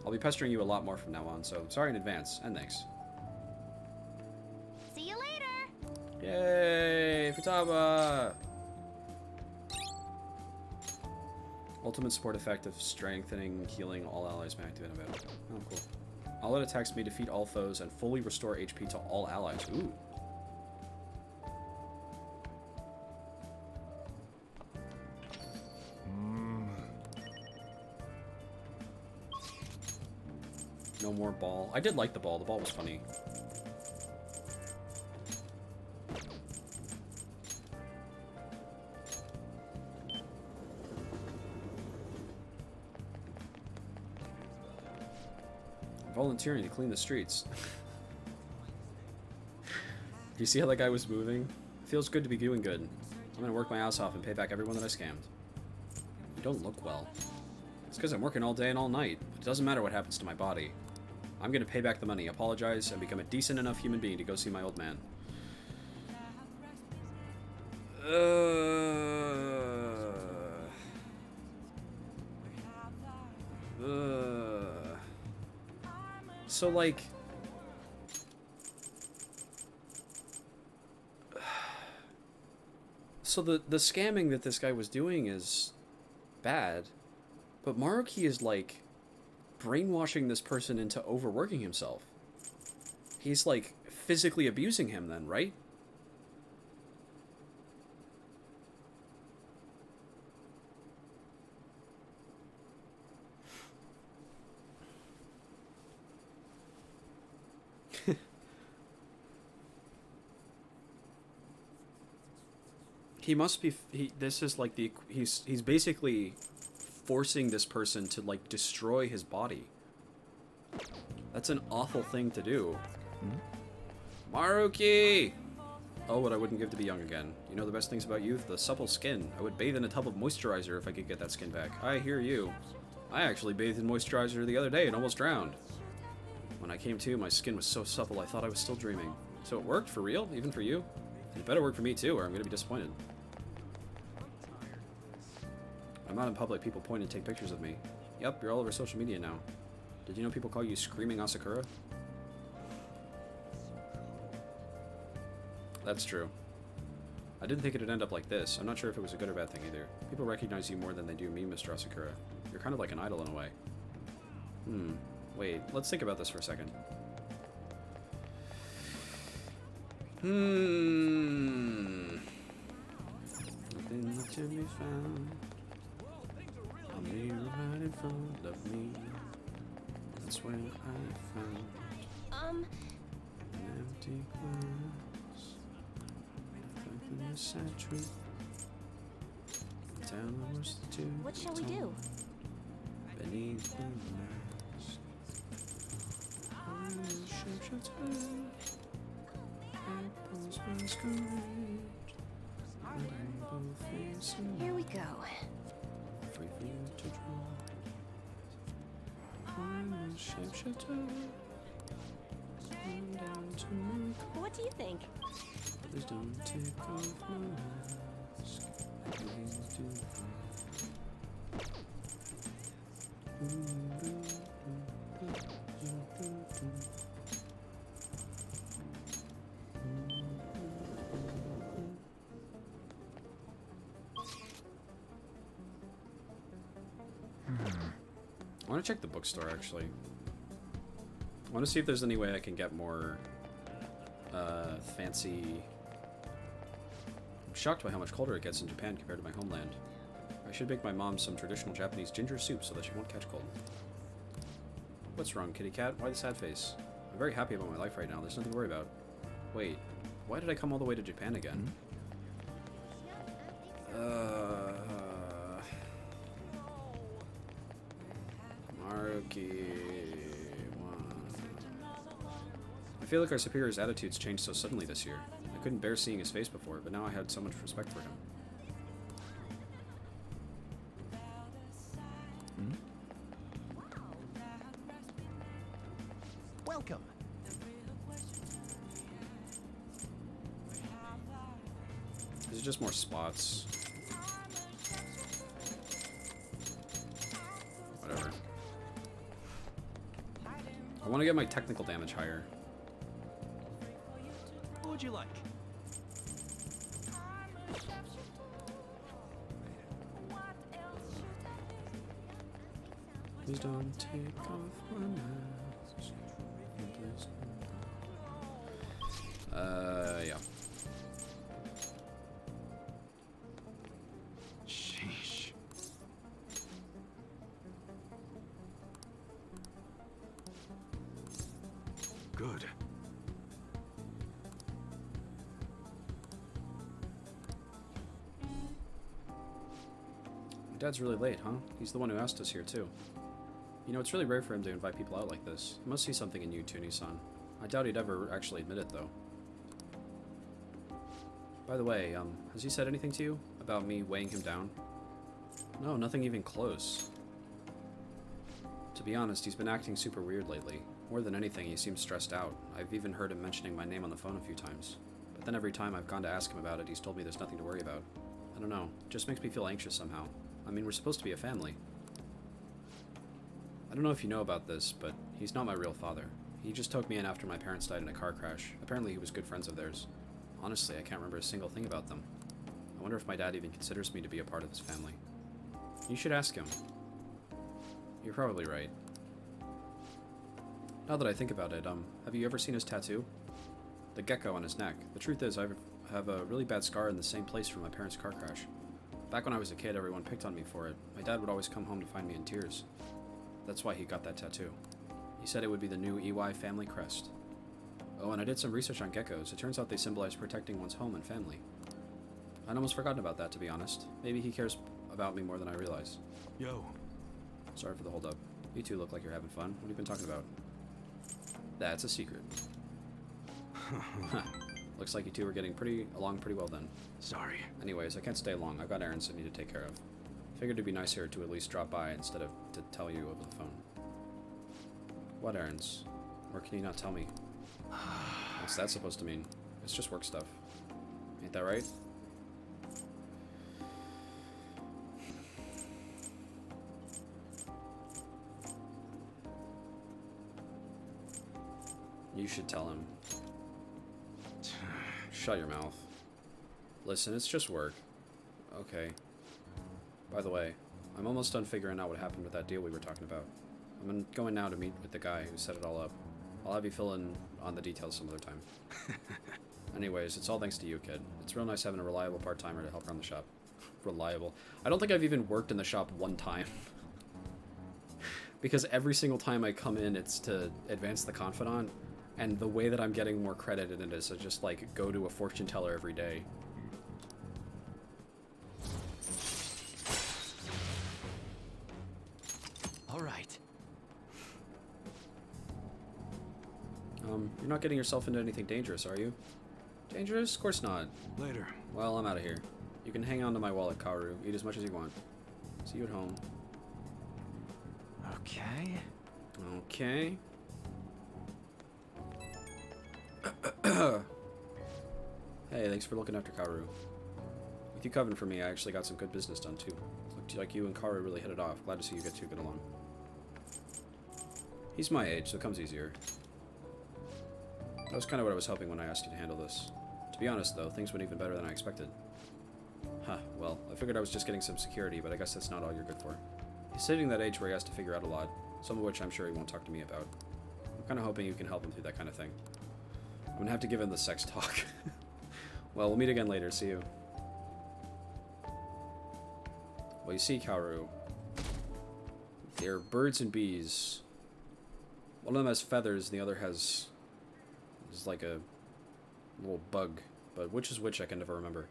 I'll be pestering you a lot more from now on, so sorry in advance, and thanks. See you later. Yay, Futaba! Ultimate support effect of strengthening, healing all allies may activate a battle. Oh, cool. All out attacks may defeat all foes and fully restore HP to all allies. Ooh. No more ball. I did like the ball. The ball was funny. Volunteering to clean the streets. You see how that guy was moving? Feels good to be doing good. I'm gonna work my ass off and pay back everyone that I scammed. You don't look well. It's because I'm working all day and all night. It doesn't matter what happens to my body. I'm gonna pay back the money, apologize, and become a decent enough human being to go see my old man. So, like... So the scamming that this guy was doing is bad, but Maruki is, like, brainwashing this person into overworking himself. He's, like, physically abusing him then, right? He must be, this is like he's basically forcing this person to, like, destroy his body. That's an awful thing to do. Maruki! Oh, what I wouldn't give to be young again. You know the best things about youth? The supple skin. I would bathe in a tub of moisturizer if I could get that skin back. I hear you. I actually bathed in moisturizer the other day and almost drowned. When I came to, my skin was so supple I thought I was still dreaming. So it worked, for real? Even for you? It better work for me too, or I'm gonna be disappointed. I'm not in public, people point and take pictures of me. Yep, you're all over social media now. Did you know people call you Screaming Asakura? That's true. I didn't think it'd end up like this. I'm not sure if it was a good or bad thing either. People recognize you more than they do me, Mr. Asakura. You're kind of like an idol in a way. Wait, let's think about this for a second. Nothing to be found. A mirror right in front of me. That's where I found an empty glass. Reflecting the sad truth. Down the worst to What shall we do? beneath the mask. Here we go. Free for you to draw. I'm a shapeshifter. Come down to me. What do you think? Please don't take off my mask. Please do. I want to check the bookstore, actually. I want to see if there's any way I can get more fancy... I'm shocked by how much colder it gets in Japan compared to my homeland. I should make my mom some traditional Japanese ginger soup so that she won't catch cold. What's wrong, kitty cat? Why the sad face? I'm very happy about my life right now. There's nothing to worry about. Wait, why did I come all the way to Japan again? Maruki... I feel like our superior's attitudes changed so suddenly this year. I couldn't bear seeing his face before, but now I had so much respect for him. Welcome. These are just more spots. Whatever. I want to get my technical damage higher. What would you like? Please don't take off my mask. Yeah. Sheesh. Good. Dad's really late, huh? He's the one who asked us here, too. You know, it's really rare for him to invite people out like this. He must see something in you, Toonie-san. I doubt he'd ever actually admit it, though. By the way, has he said anything to you about me weighing him down? No, nothing even close. To be honest, he's been acting super weird lately. More than anything, he seems stressed out. I've even heard him mentioning my name on the phone a few times. But then every time I've gone to ask him about it, he's told me there's nothing to worry about. I don't know, it just makes me feel anxious somehow. I mean, we're supposed to be a family. I don't know if you know about this, but he's not my real father. He just took me in after my parents died in a car crash. Apparently he was good friends of theirs. Honestly, I can't remember a single thing about them. I wonder if my dad even considers me to be a part of his family. You should ask him. You're probably right. Now that I think about it, have you ever seen his tattoo? The gecko on his neck. The truth is, I have a really bad scar in the same place from my parents' car crash. Back when I was a kid, everyone picked on me for it. My dad would always come home to find me in tears. That's why he got that tattoo. He said it would be the new EY family crest. Oh, and I did some research on geckos. It turns out they symbolize protecting one's home and family. I'd almost forgotten about that, to be honest. Maybe he cares about me more than I realize. Yo. Sorry for the hold up. You two look like you're having fun. What have you been talking about? That's a secret. Looks like you two are getting along pretty well then. Sorry. Anyways, I can't stay long. I've got errands I need to take care of. Figured it'd be nicer to at least drop by instead of to tell you over the phone. What errands? Or can you not tell me? What's that supposed to mean? It's just work stuff. Ain't that right? You should tell him. Shut your mouth. Listen, it's just work. Okay. By the way, I'm almost done figuring out what happened with that deal we were talking about. I'm going now to meet with the guy who set it all up. I'll have you fill in on the details some other time. Anyways, it's all thanks to you, kid. It's real nice having a reliable part-timer to help run the shop. Reliable. I don't think I've even worked in the shop one time. Because every single time I come in, it's to advance the Confidant. And the way that I'm getting more credit in it is to just, like, go to a fortune teller every day. All right. You're not getting yourself into anything dangerous, are you? Dangerous? Of course not. Later. Well, I'm out of here. You can hang on to my wallet, Kaoru. Eat as much as you want. See you at home. Okay. Okay. Hey, thanks for looking after Kaoru. With you covering for me, I actually got some good business done, too. Looked like you and Kaoru really hit it off. Glad to see you get two get along. He's my age, so it comes easier. That was kind of what I was hoping when I asked you to handle this. To be honest, though, things went even better than I expected. Huh, well, I figured I was just getting some security, but I guess that's not all you're good for. He's sitting that age where he has to figure out a lot, some of which I'm sure he won't talk to me about. I'm kind of hoping you can help him through that kind of thing. I'm gonna have to give him the sex talk. Well, we'll meet again later. See you. Well, you see, Kaoru, they're birds and bees. One of them has feathers, and the other is like a little bug. But which is which, I can never remember.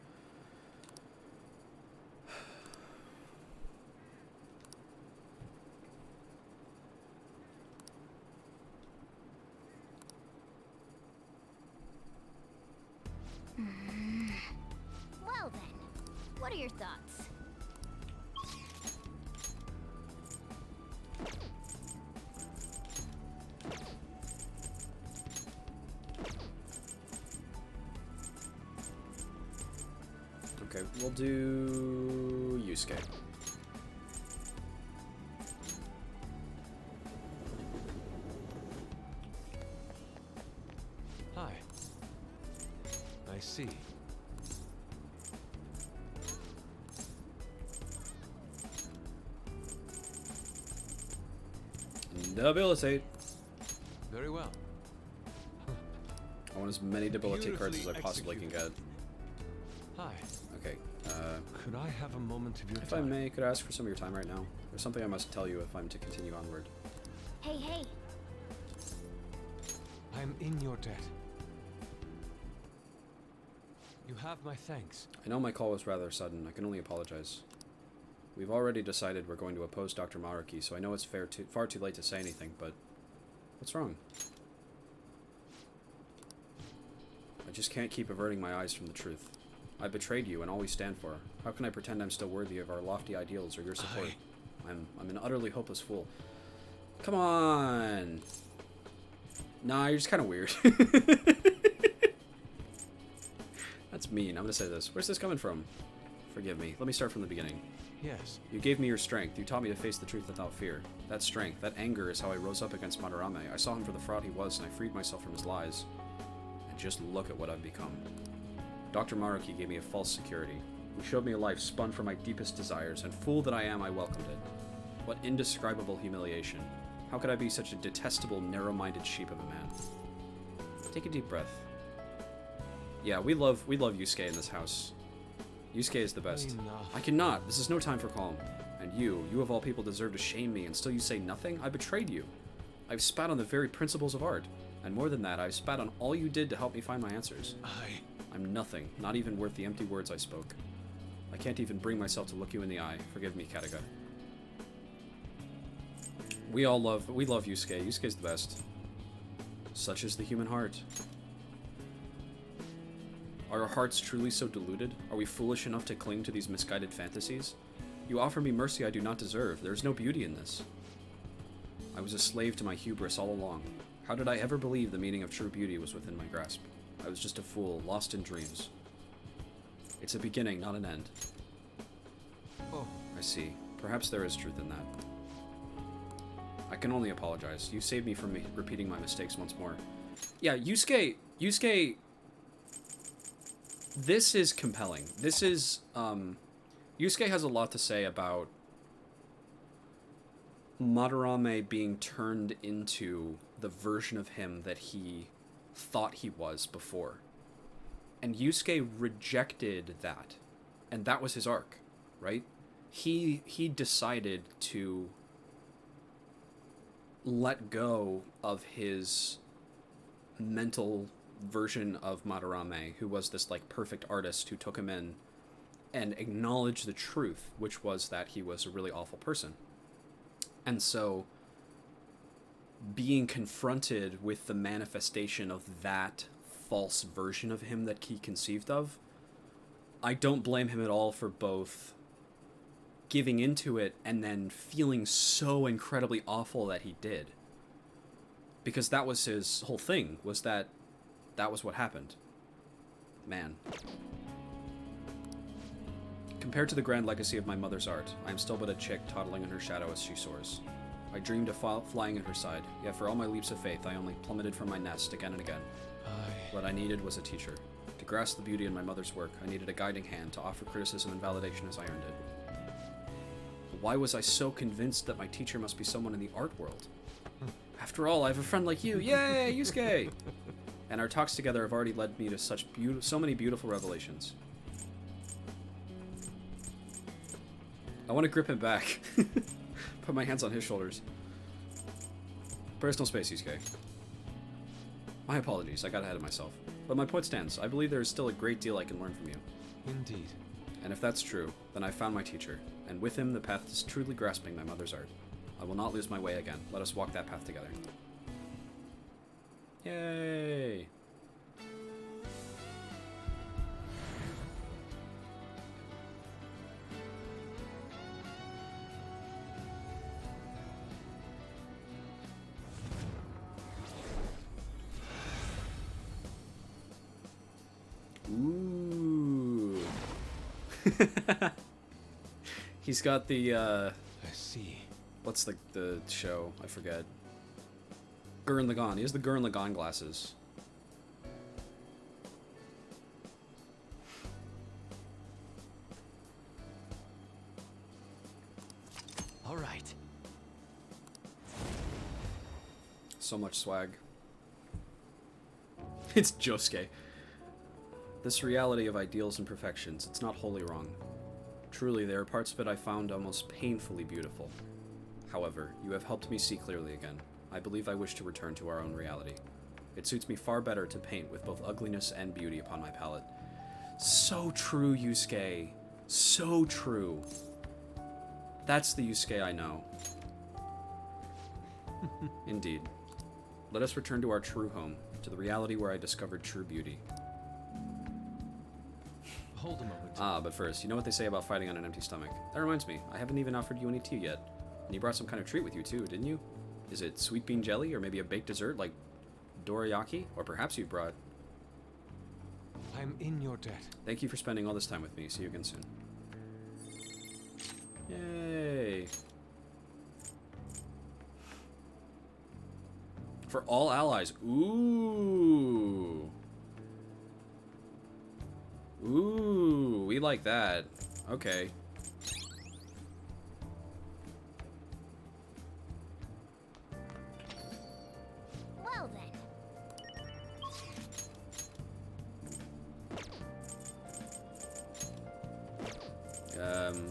Well then, what are your thoughts? Okay, we'll do Yusuke. Hi. I see. Debilitate. Very well. I want as many debilitate cards as I possibly can get. Hi. Okay, could I have a moment of your if time? I may, could I ask for some of your time right now? There's something I must tell you if I'm to continue onward. Hey, hey. I'm in your debt. You have my thanks. I know my call was rather sudden. I can only apologize. We've already decided we're going to oppose Dr. Maruki, so I know it's far too late to say anything, but what's wrong? I just can't keep averting my eyes from the truth. I betrayed you and all we stand for. How can I pretend I'm still worthy of our lofty ideals or your support? I'm an utterly hopeless fool. Come on! Nah, you're just kind of weird. That's mean. I'm gonna say this. Where's this coming from? Forgive me. Let me start from the beginning. Yes. You gave me your strength. You taught me to face the truth without fear. That strength, that anger is how I rose up against Madarame. I saw him for the fraud he was, and I freed myself from his lies. And just look at what I've become. Dr. Maruki gave me a false security. He showed me a life spun from my deepest desires, and fool that I am, I welcomed it. What indescribable humiliation. How could I be such a detestable, narrow-minded sheep of a man? Take a deep breath. Yeah, we love Yusuke in this house. Yusuke is the best. Enough. I cannot. This is no time for calm. And you of all people deserve to shame me, and still you say nothing? I betrayed you. I've spat on the very principles of art. And more than that, I've spat on all you did to help me find my answers. I'm nothing, not even worth the empty words I spoke. I can't even bring myself to look you in the eye. Forgive me, Kataga. We love Yusuke. Yusuke's the best. Such is the human heart. Are our hearts truly so deluded? Are we foolish enough to cling to these misguided fantasies? You offer me mercy I do not deserve. There is no beauty in this. I was a slave to my hubris all along. How did I ever believe the meaning of true beauty was within my grasp? I was just a fool, lost in dreams. It's a beginning, not an end. Oh, I see. Perhaps there is truth in that. I can only apologize. You saved me from repeating my mistakes once more. Yeah, Yusuke, this is compelling. This is, Yusuke has a lot to say about Madarame being turned into the version of him that he thought he was before. And Yusuke rejected that. And that was his arc, right? He decided to let go of his mental version of Madarame, who was this like perfect artist who took him in, and acknowledge the truth, which was that he was a really awful person. And so being confronted with the manifestation of that false version of him that he conceived of, I don't blame him at all for both giving into it and then feeling so incredibly awful that he did. Because that was his whole thing, was that was what happened. Man. Compared to the grand legacy of my mother's art, I am still but a chick toddling in her shadow as she soars. I dreamed of flying at her side, yet for all my leaps of faith, I only plummeted from my nest again and again. What I needed was a teacher. To grasp the beauty in my mother's work, I needed a guiding hand to offer criticism and validation as I earned it. But why was I so convinced that my teacher must be someone in the art world? After all, I have a friend like you. Yay, Yusuke! And our talks together have already led me to so many beautiful revelations. I want to grip him back. Put my hands on his shoulders. Personal space, Yusuke. My apologies, I got ahead of myself. But my point stands. I believe there is still a great deal I can learn from you. Indeed. And if that's true, then I found my teacher, and with him the path is truly grasping my mother's art. I will not lose my way again. Let us walk that path together. Yay! Ooh. He's got the, I see. What's the show? I forget. Gurren Lagann. He has the Gurren Lagann glasses. All right. So much swag. It's Josuke. This reality of ideals and perfections, it's not wholly wrong. Truly, there are parts of it I found almost painfully beautiful. However, you have helped me see clearly again. I believe I wish to return to our own reality. It suits me far better to paint with both ugliness and beauty upon my palette. So true, Yusuke. So true. That's the Yusuke I know. Indeed. Let us return to our true home, to the reality where I discovered true beauty. Hold a moment. Ah, but first, you know what they say about fighting on an empty stomach. That reminds me, I haven't even offered you any tea yet. And you brought some kind of treat with you too, didn't you? Is it sweet bean jelly, or maybe a baked dessert like dorayaki? Or perhaps you brought... I'm in your debt. Thank you for spending all this time with me. See you again soon. Yay. For all allies. Ooh. Ooh, we like that. Okay. Well then.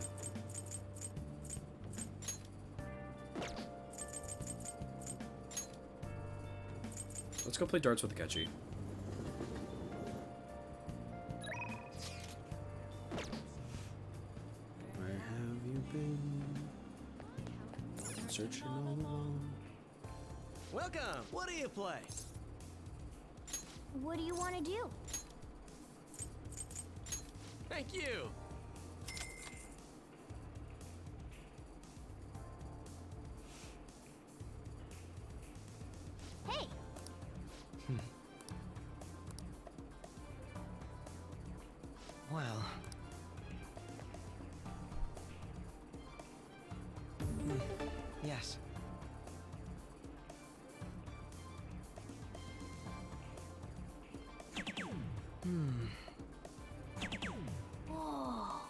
Let's go play darts with Akechi. Where have you been? Searching all along. Welcome! What do you play? What do you want to do? Thank you! Hey! Well... Yes. Whoa.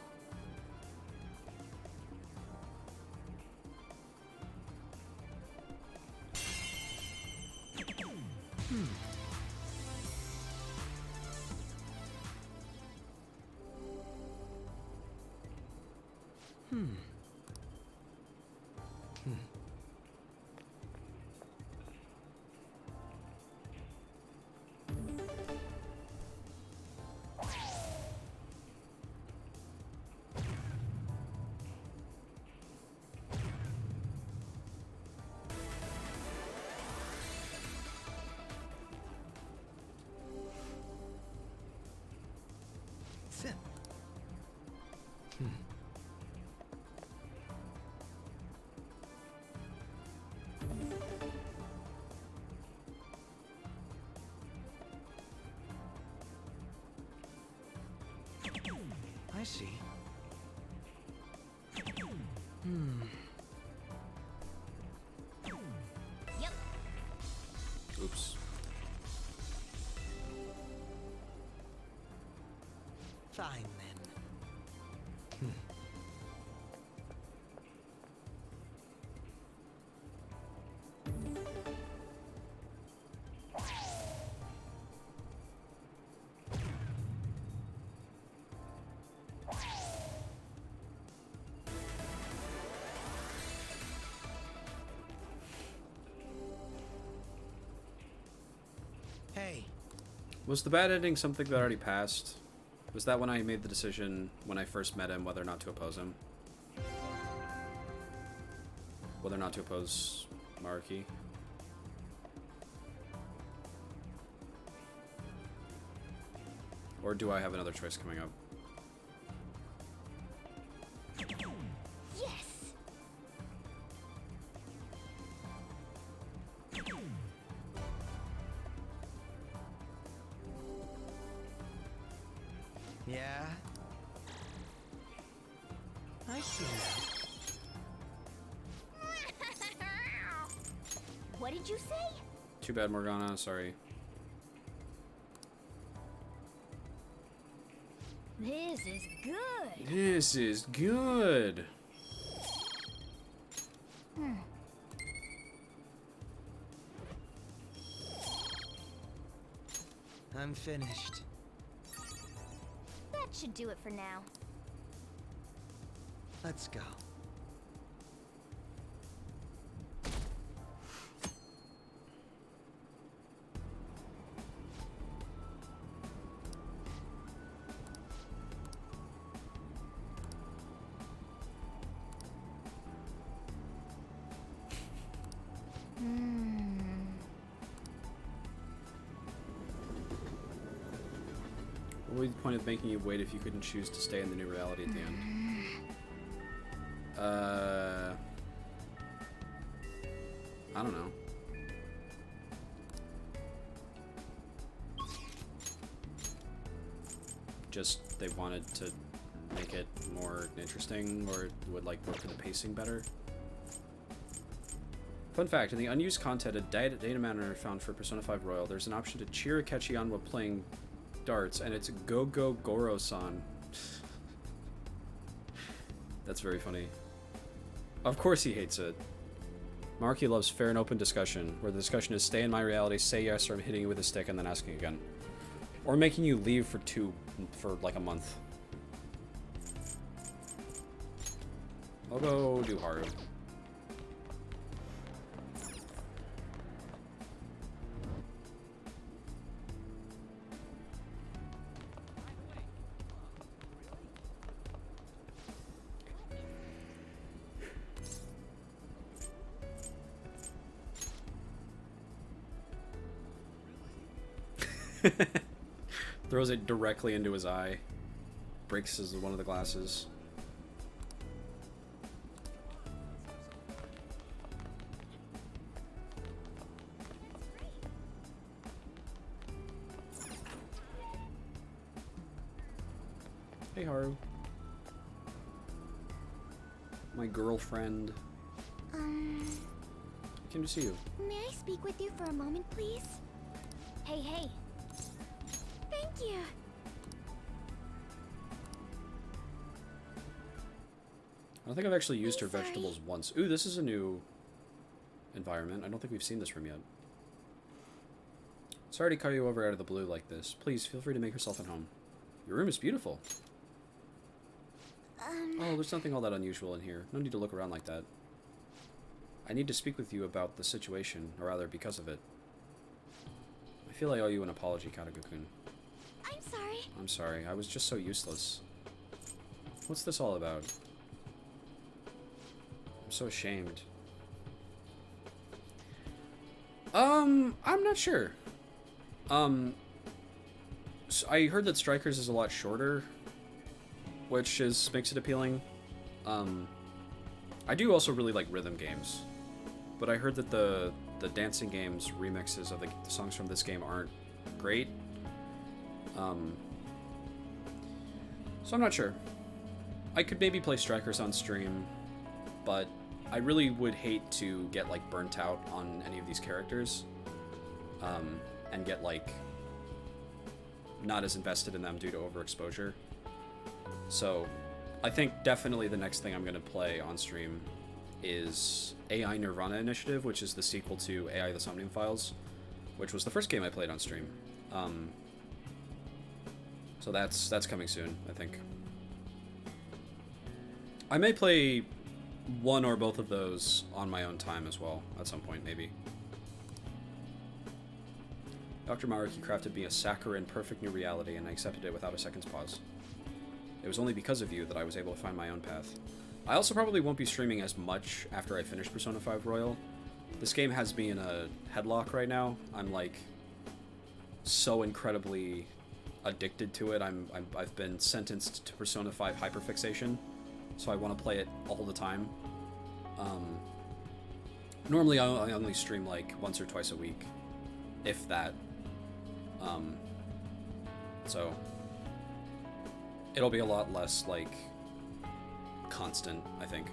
I see. Yep. Oops. Fine then. Hey. Was the bad ending something that already passed? Was that when I made the decision when I first met him whether or not to oppose him? Whether or not to oppose Maruki? Or do I have another choice coming up? Yes. Yeah? I see now. What did you say? Too bad, Morgana. Sorry. This is good. This is good. I'm finished. That should do it for now. Let's go. What would be the point of making you wait if you couldn't choose to stay in the new reality at the end? I don't know. Just they wanted to make it more interesting, or it would like work for the pacing better. Fun fact, in the unused content at data manager found for Persona 5 Royal, there's an option to cheer Akechi on while playing darts, and it's Go Go Goro-san. That's very funny. Of course he hates it. Maruki loves fair and open discussion, where the discussion is stay in my reality, say yes, or I'm hitting you with a stick and then asking again. Or making you leave for like a month. I'll go do Haru. Throws it directly into his eye. breaks one of the glasses. Hey, Haru. My girlfriend. Came to see you. May I speak with you for a moment, please? Hey, hey. Thank you. I don't think I've actually used her vegetables once. Ooh, this is a new environment. I don't think we've seen this room yet. Sorry to call you over out of the blue like this. Please, feel free to make yourself at home. Your room is beautiful. Oh, there's nothing all that unusual in here. No need to look around like that. I need to speak with you about the situation, or rather, because of it. I feel I owe you an apology, Kataga-kun. I'm sorry. I'm sorry, I was just so useless. What's this all about? I'm so ashamed. I'm not sure. So I heard that Strikers is a lot shorter, which makes it appealing. I do also really like rhythm games, but I heard that the dancing games remixes of the songs from this game aren't great. So I'm not sure. I could maybe play Strikers on stream, but I really would hate to get like burnt out on any of these characters, and get like not as invested in them due to overexposure. So I think definitely the next thing I'm going to play on stream is AI Nirvana Initiative, which is the sequel to AI the Somnium Files, which was the first game I played on stream. So that's coming soon, I think. I may play one or both of those on my own time as well, at some point, maybe. Dr. Maruki crafted me a saccharine, perfect new reality, and I accepted it without a second's pause. It was only because of you that I was able to find my own path. I also probably won't be streaming as much after I finish Persona 5 Royal. This game has me in a headlock right now. I'm like so incredibly addicted to it. I've been sentenced to Persona 5 hyperfixation, so I want to play it all the time. Normally I only stream like once or twice a week, if that. So it'll be a lot less like constant, I think.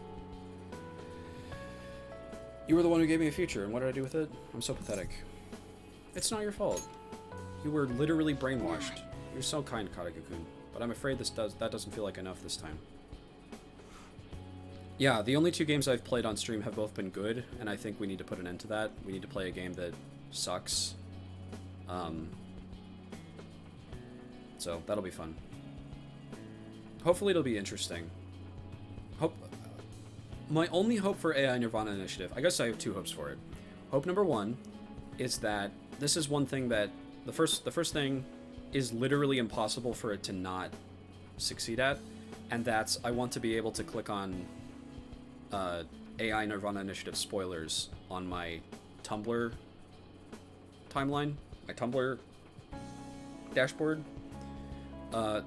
You were the one who gave me a future, and what did I do with it? I'm so pathetic. It's not your fault. You were literally brainwashed. You're so kind, Kataga-kun, but I'm afraid that doesn't feel like enough this time. Yeah, the only two games I've played on stream have both been good, and I think we need to put an end to that. We need to play a game that sucks. So that'll be fun. Hopefully it'll be interesting. My only hope for AI Nirvana Initiative, I guess I have two hopes for it. Hope number one is that this is one thing that the first thing is literally impossible for it to not succeed at, and that's I want to be able to click on AI Nirvana Initiative spoilers on my Tumblr timeline, my Tumblr dashboard.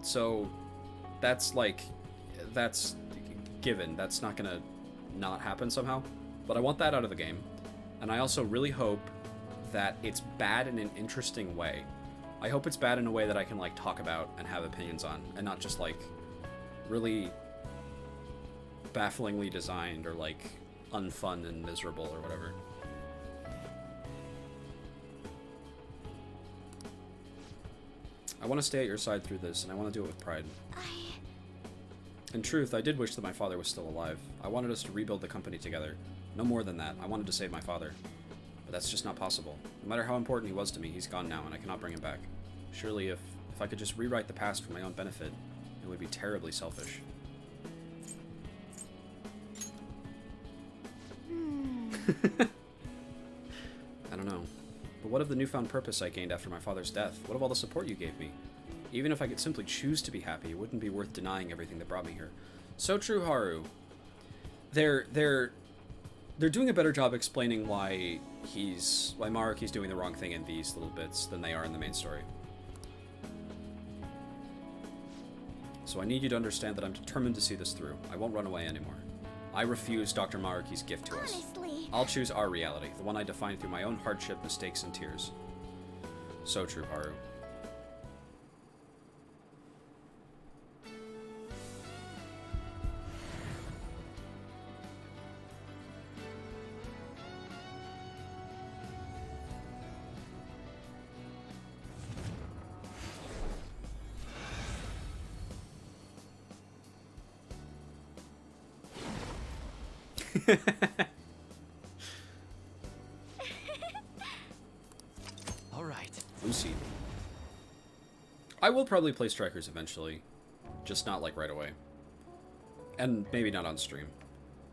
So that's given. That's not gonna not happen somehow, but I want that out of the game. And I also really hope that it's bad in an interesting way. I hope it's bad in a way that I can like talk about and have opinions on, and not just like really bafflingly designed or like unfun and miserable or whatever. I want to stay at your side through this, and I want to do it with pride. In truth, I did wish that my father was still alive. I wanted us to rebuild the company together. No more than that. I wanted to save my father. But that's just not possible. No matter how important he was to me, he's gone now, and I cannot bring him back. Surely if I could just rewrite the past for my own benefit, it would be terribly selfish. I don't know. But what of the newfound purpose I gained after my father's death? What of all the support you gave me? Even if I could simply choose to be happy, it wouldn't be worth denying everything that brought me here. So true, Haru. They're doing a better job explaining why Maruki's doing the wrong thing in these little bits than they are in the main story. So I need you to understand that I'm determined to see this through. I won't run away anymore. I refuse Dr. Maruki's gift to us. Honestly. I'll choose our reality, the one I define through my own hardship, mistakes, and tears. So true, Haru. All right. Lucy. I will probably play Strikers eventually, just not like right away. And maybe not on stream.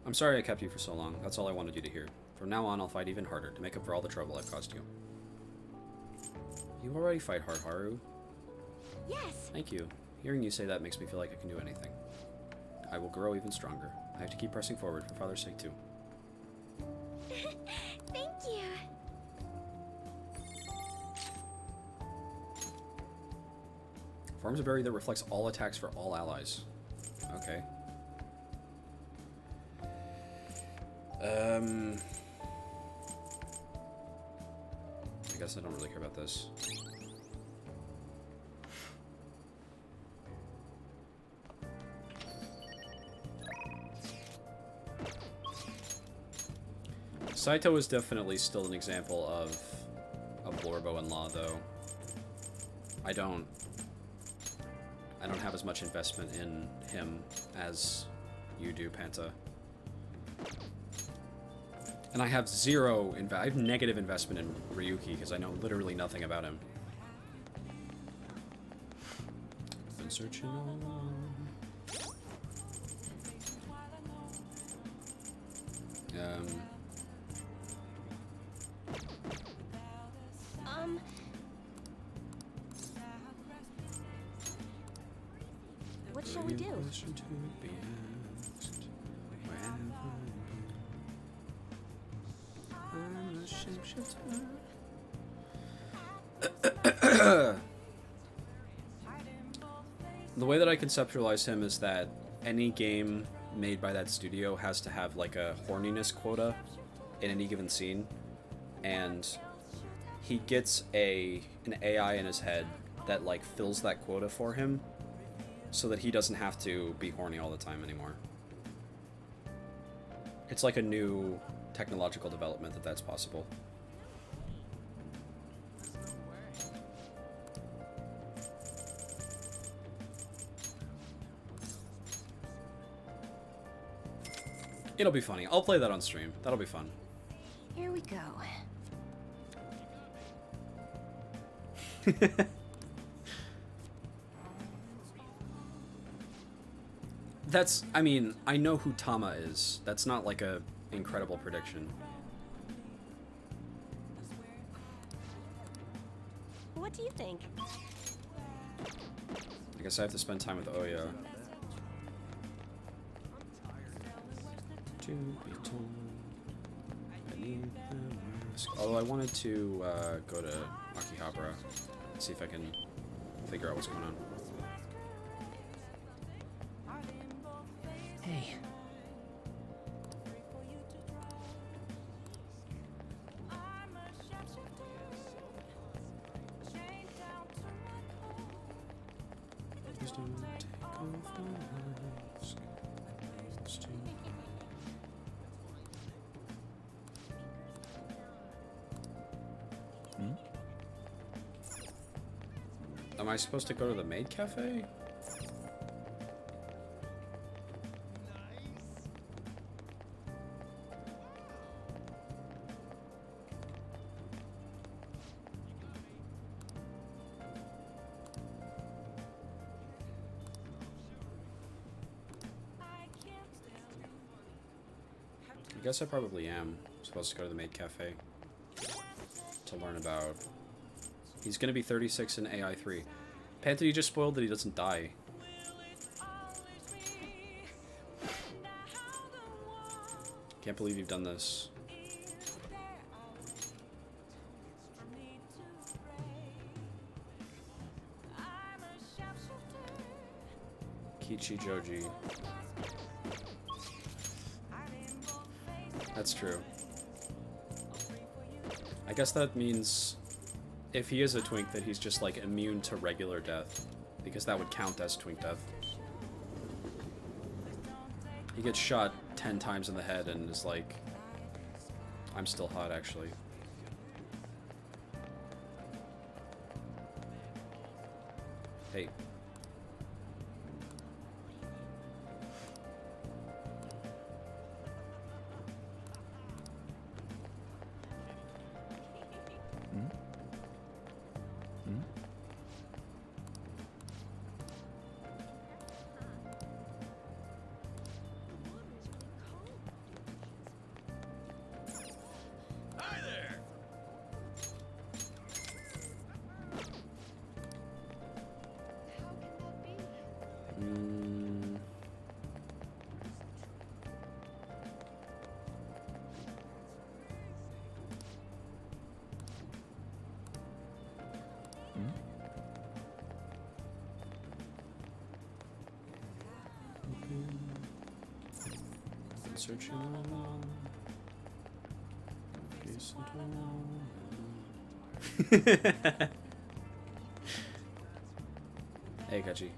I'm sorry I kept you for so long. That's all I wanted you to hear. From now on, I'll fight even harder to make up for all the trouble I've caused you. You already fight hard, Haru. Yes. Thank you. Hearing you say that makes me feel like I can do anything. I will grow even stronger. I have to keep pressing forward for Father's sake, too. Thank you. Forms a berry that reflects all attacks for all allies. Okay. I guess I don't really care about this. Saito is definitely still an example of a Blorbo-in-law, though. I don't have as much investment in him as you do, Panta. And I have I have negative investment in Ryuki because I know literally nothing about him. Been searching on. What shall we do? The way that I conceptualize him is that any game made by that studio has to have like a horniness quota in any given scene, and he gets an AI in his head that like fills that quota for him so that he doesn't have to be horny all the time anymore. It's like a new technological development that's possible. It'll be funny. I'll play that on stream. That'll be fun. Here we go. I mean, I know who Tama is. That's not like a incredible prediction. What do you think? I guess I have to spend time with Oya. To be told, I need the mask. Although I wanted to go to Akihabara and see if I can figure out what's going on. Hey. Please don't take off the mask. It's too Am I supposed to go to the maid cafe? I guess I probably am supposed to go to the maid cafe to learn about. He's gonna be 36 in AI3. Panther, you just spoiled that he doesn't die. Can't believe you've done this. Kichijoji. That's true. I guess that means if he is a twink that he's just like immune to regular death, because that would count as twink death. He gets shot 10 times in the head and is like, I'm still hot actually. Hey. Hi there! Mm. Searching on. Hey, Kachi.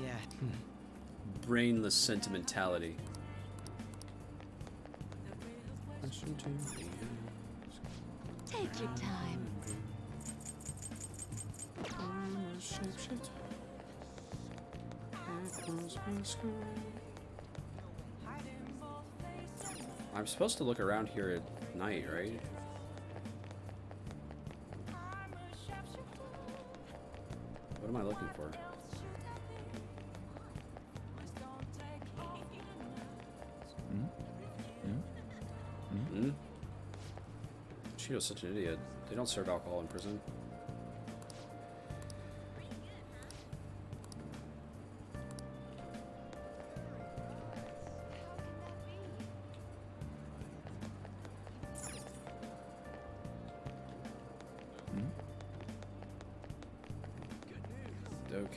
Yeah. Brainless sentimentality. Take your time. I'm supposed to look around here at night, right? What am I looking for? Hmm? Cheeto's such an idiot. They don't serve alcohol in prison.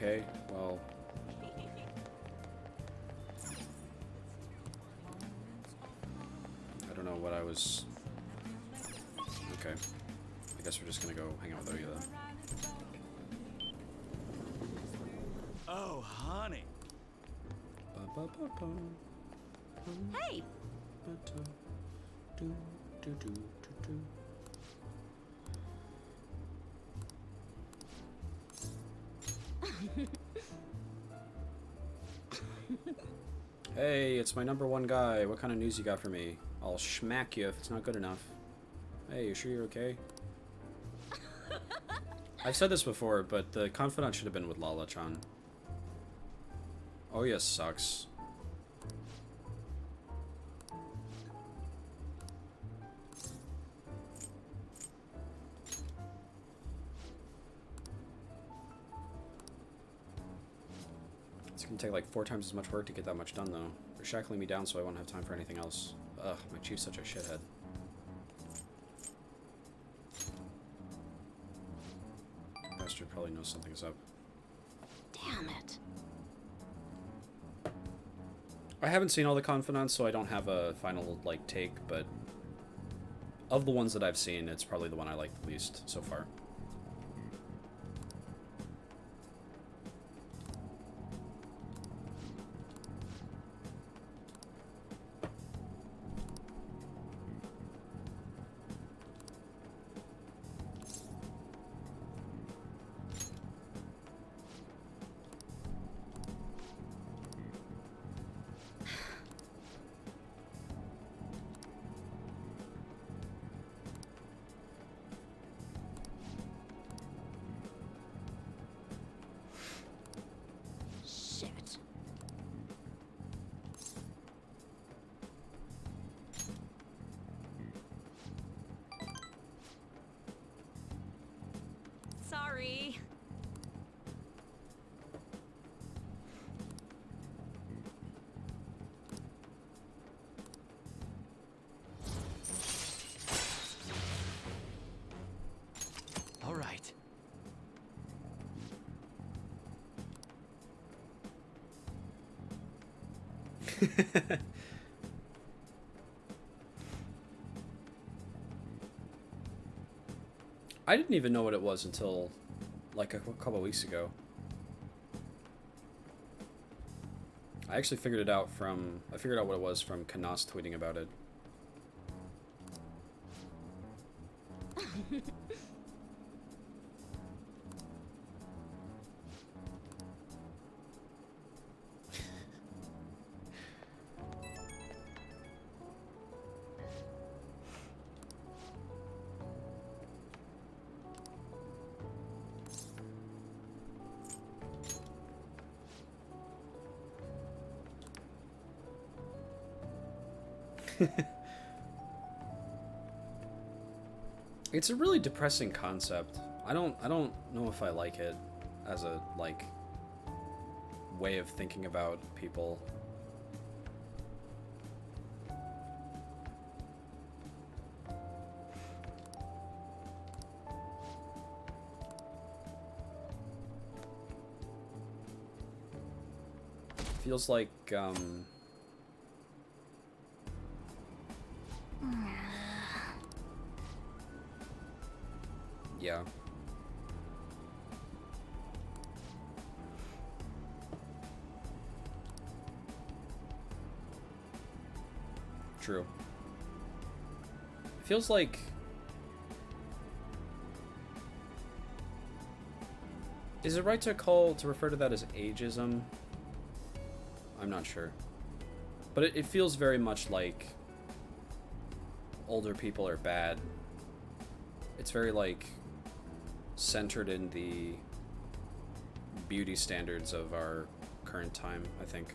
Okay, well... I don't know what I was... Okay. I guess we're just gonna go hang out with Oya then. Oh, honey. Hey! Hey, it's my #1 guy. What kind of news you got for me? I'll schmack you if it's not good enough. Hey, you sure you're okay? I've said this before, but the confidant should have been with Lala-chan. Oh, yes, sucks. It's gonna take like 4 times as much work to get that much done, though. They're shackling me down so I won't have time for anything else. Ugh, my chief's such a shithead. Bastard probably knows something's up. Damn it. I haven't seen all the confidants, so I don't have a final, like, take, but of the ones that I've seen, it's probably the one I like the least so far. I didn't even know what it was until like a couple weeks ago. I actually figured it out from... I figured out what it was from Kanas tweeting about it. It's a really depressing concept. I don't know if I like it as a like way of thinking about people. Feels like yeah. True. It feels like is it right to refer to that as ageism? I'm not sure. But it feels very much like older people are bad. It's very like centered in the beauty standards of our current time, I think.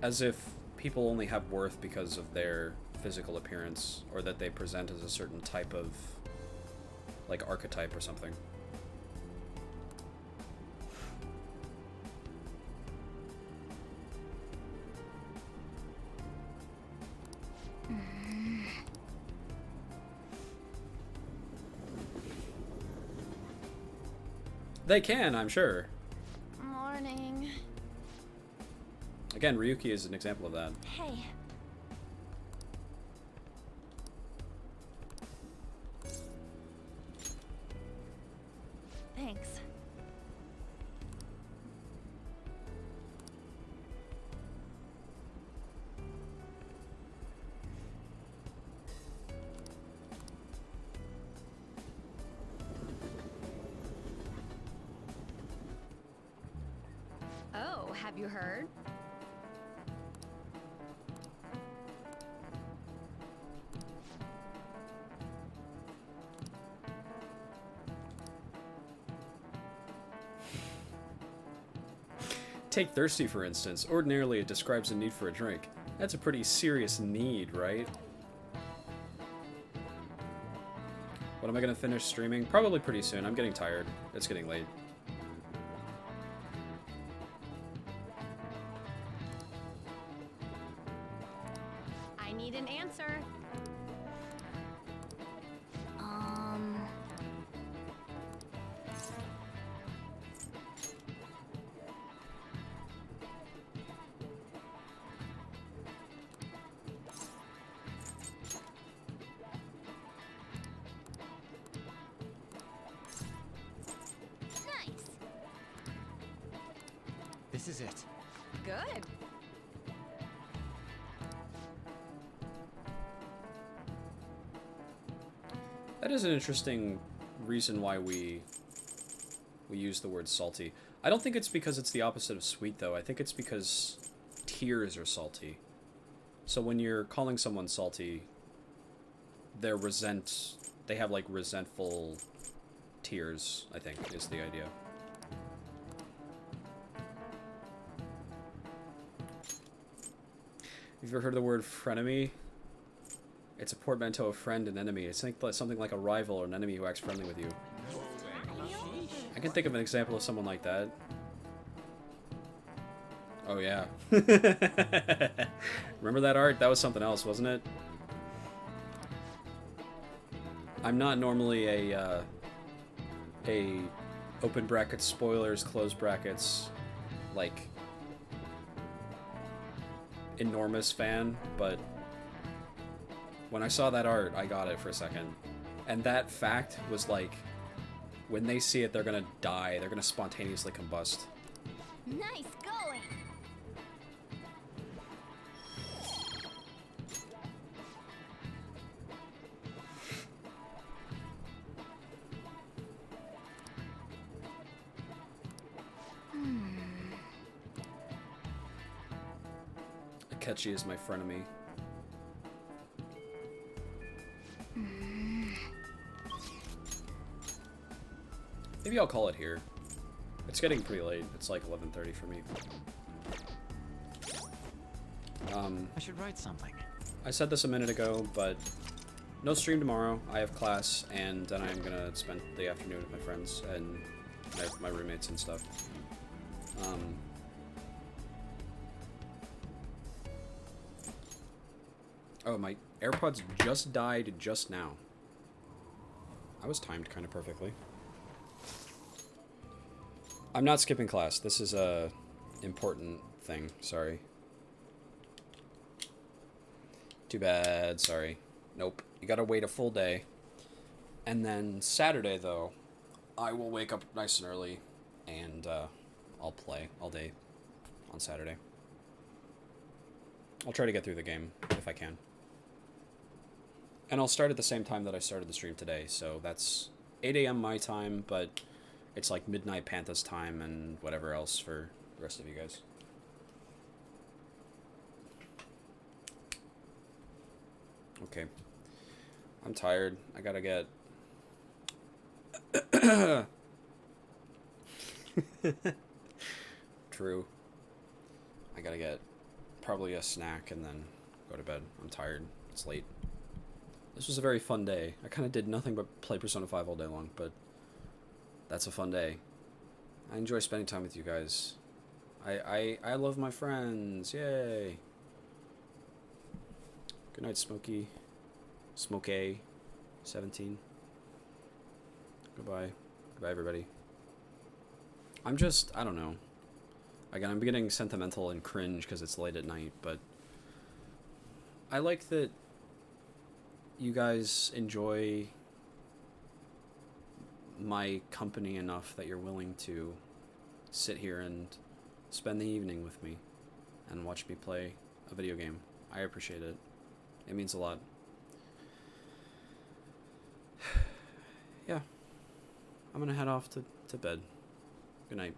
As if people only have worth because of their physical appearance, or that they present as a certain type of like archetype or something. They can, I'm sure. Morning. Again, Ryuki is an example of that. Hey. Thanks. Oh, have you heard? Take thirsty, for instance. Ordinarily, it describes a need for a drink. That's a pretty serious need, right? When am I gonna finish streaming? Probably pretty soon. I'm getting tired. It's getting late. I need an answer. Nice. This is it. Good. That is an interesting reason why we use the word salty. I don't think it's because it's the opposite of sweet, though. I think it's because tears are salty. So when you're calling someone salty, they have like resentful tears, I think, is the idea. Have you ever heard of the word frenemy? It's a portmanteau of friend and enemy. It's something like a rival or an enemy who acts friendly with you. I can think of an example of someone like that. Oh yeah. Remember that art? That was something else, wasn't it? I'm not normally a open brackets, spoilers, close brackets, like, enormous fan, but when I saw that art, I got it for a second. And that fact was like, when they see it, they're gonna die. They're gonna spontaneously combust. Nice going! Akechi is my frenemy. Maybe I'll call it here. It's getting pretty late. It's like 11:30 for me. I should write something. I said this a minute ago, but no stream tomorrow. I have class, and then I'm gonna spend the afternoon with my friends and my roommates and stuff. Oh, my AirPods just died just now. I was timed kind of perfectly. I'm not skipping class. This is a important thing. Sorry. Too bad. Sorry. Nope. You gotta wait a full day. And then Saturday, though, I will wake up nice and early, and I'll play all day on Saturday. I'll try to get through the game if I can. And I'll start at the same time that I started the stream today, so that's 8 a.m. my time, but it's like midnight Panthers time and whatever else for the rest of you guys. Okay. I'm tired. I gotta get... True. I gotta get probably a snack and then go to bed. I'm tired. It's late. This was a very fun day. I kind of did nothing but play Persona 5 all day long, but that's a fun day. I enjoy spending time with you guys. I love my friends. Yay. Good night, Smokey. Smokey. 17. Goodbye. Goodbye, everybody. I don't know. Again, I'm getting sentimental and cringe because it's late at night, but I like that you guys enjoy my company enough that you're willing to sit here and spend the evening with me and watch me play a video game. I appreciate it. It means a lot. Yeah. I'm gonna head off to bed. Good night.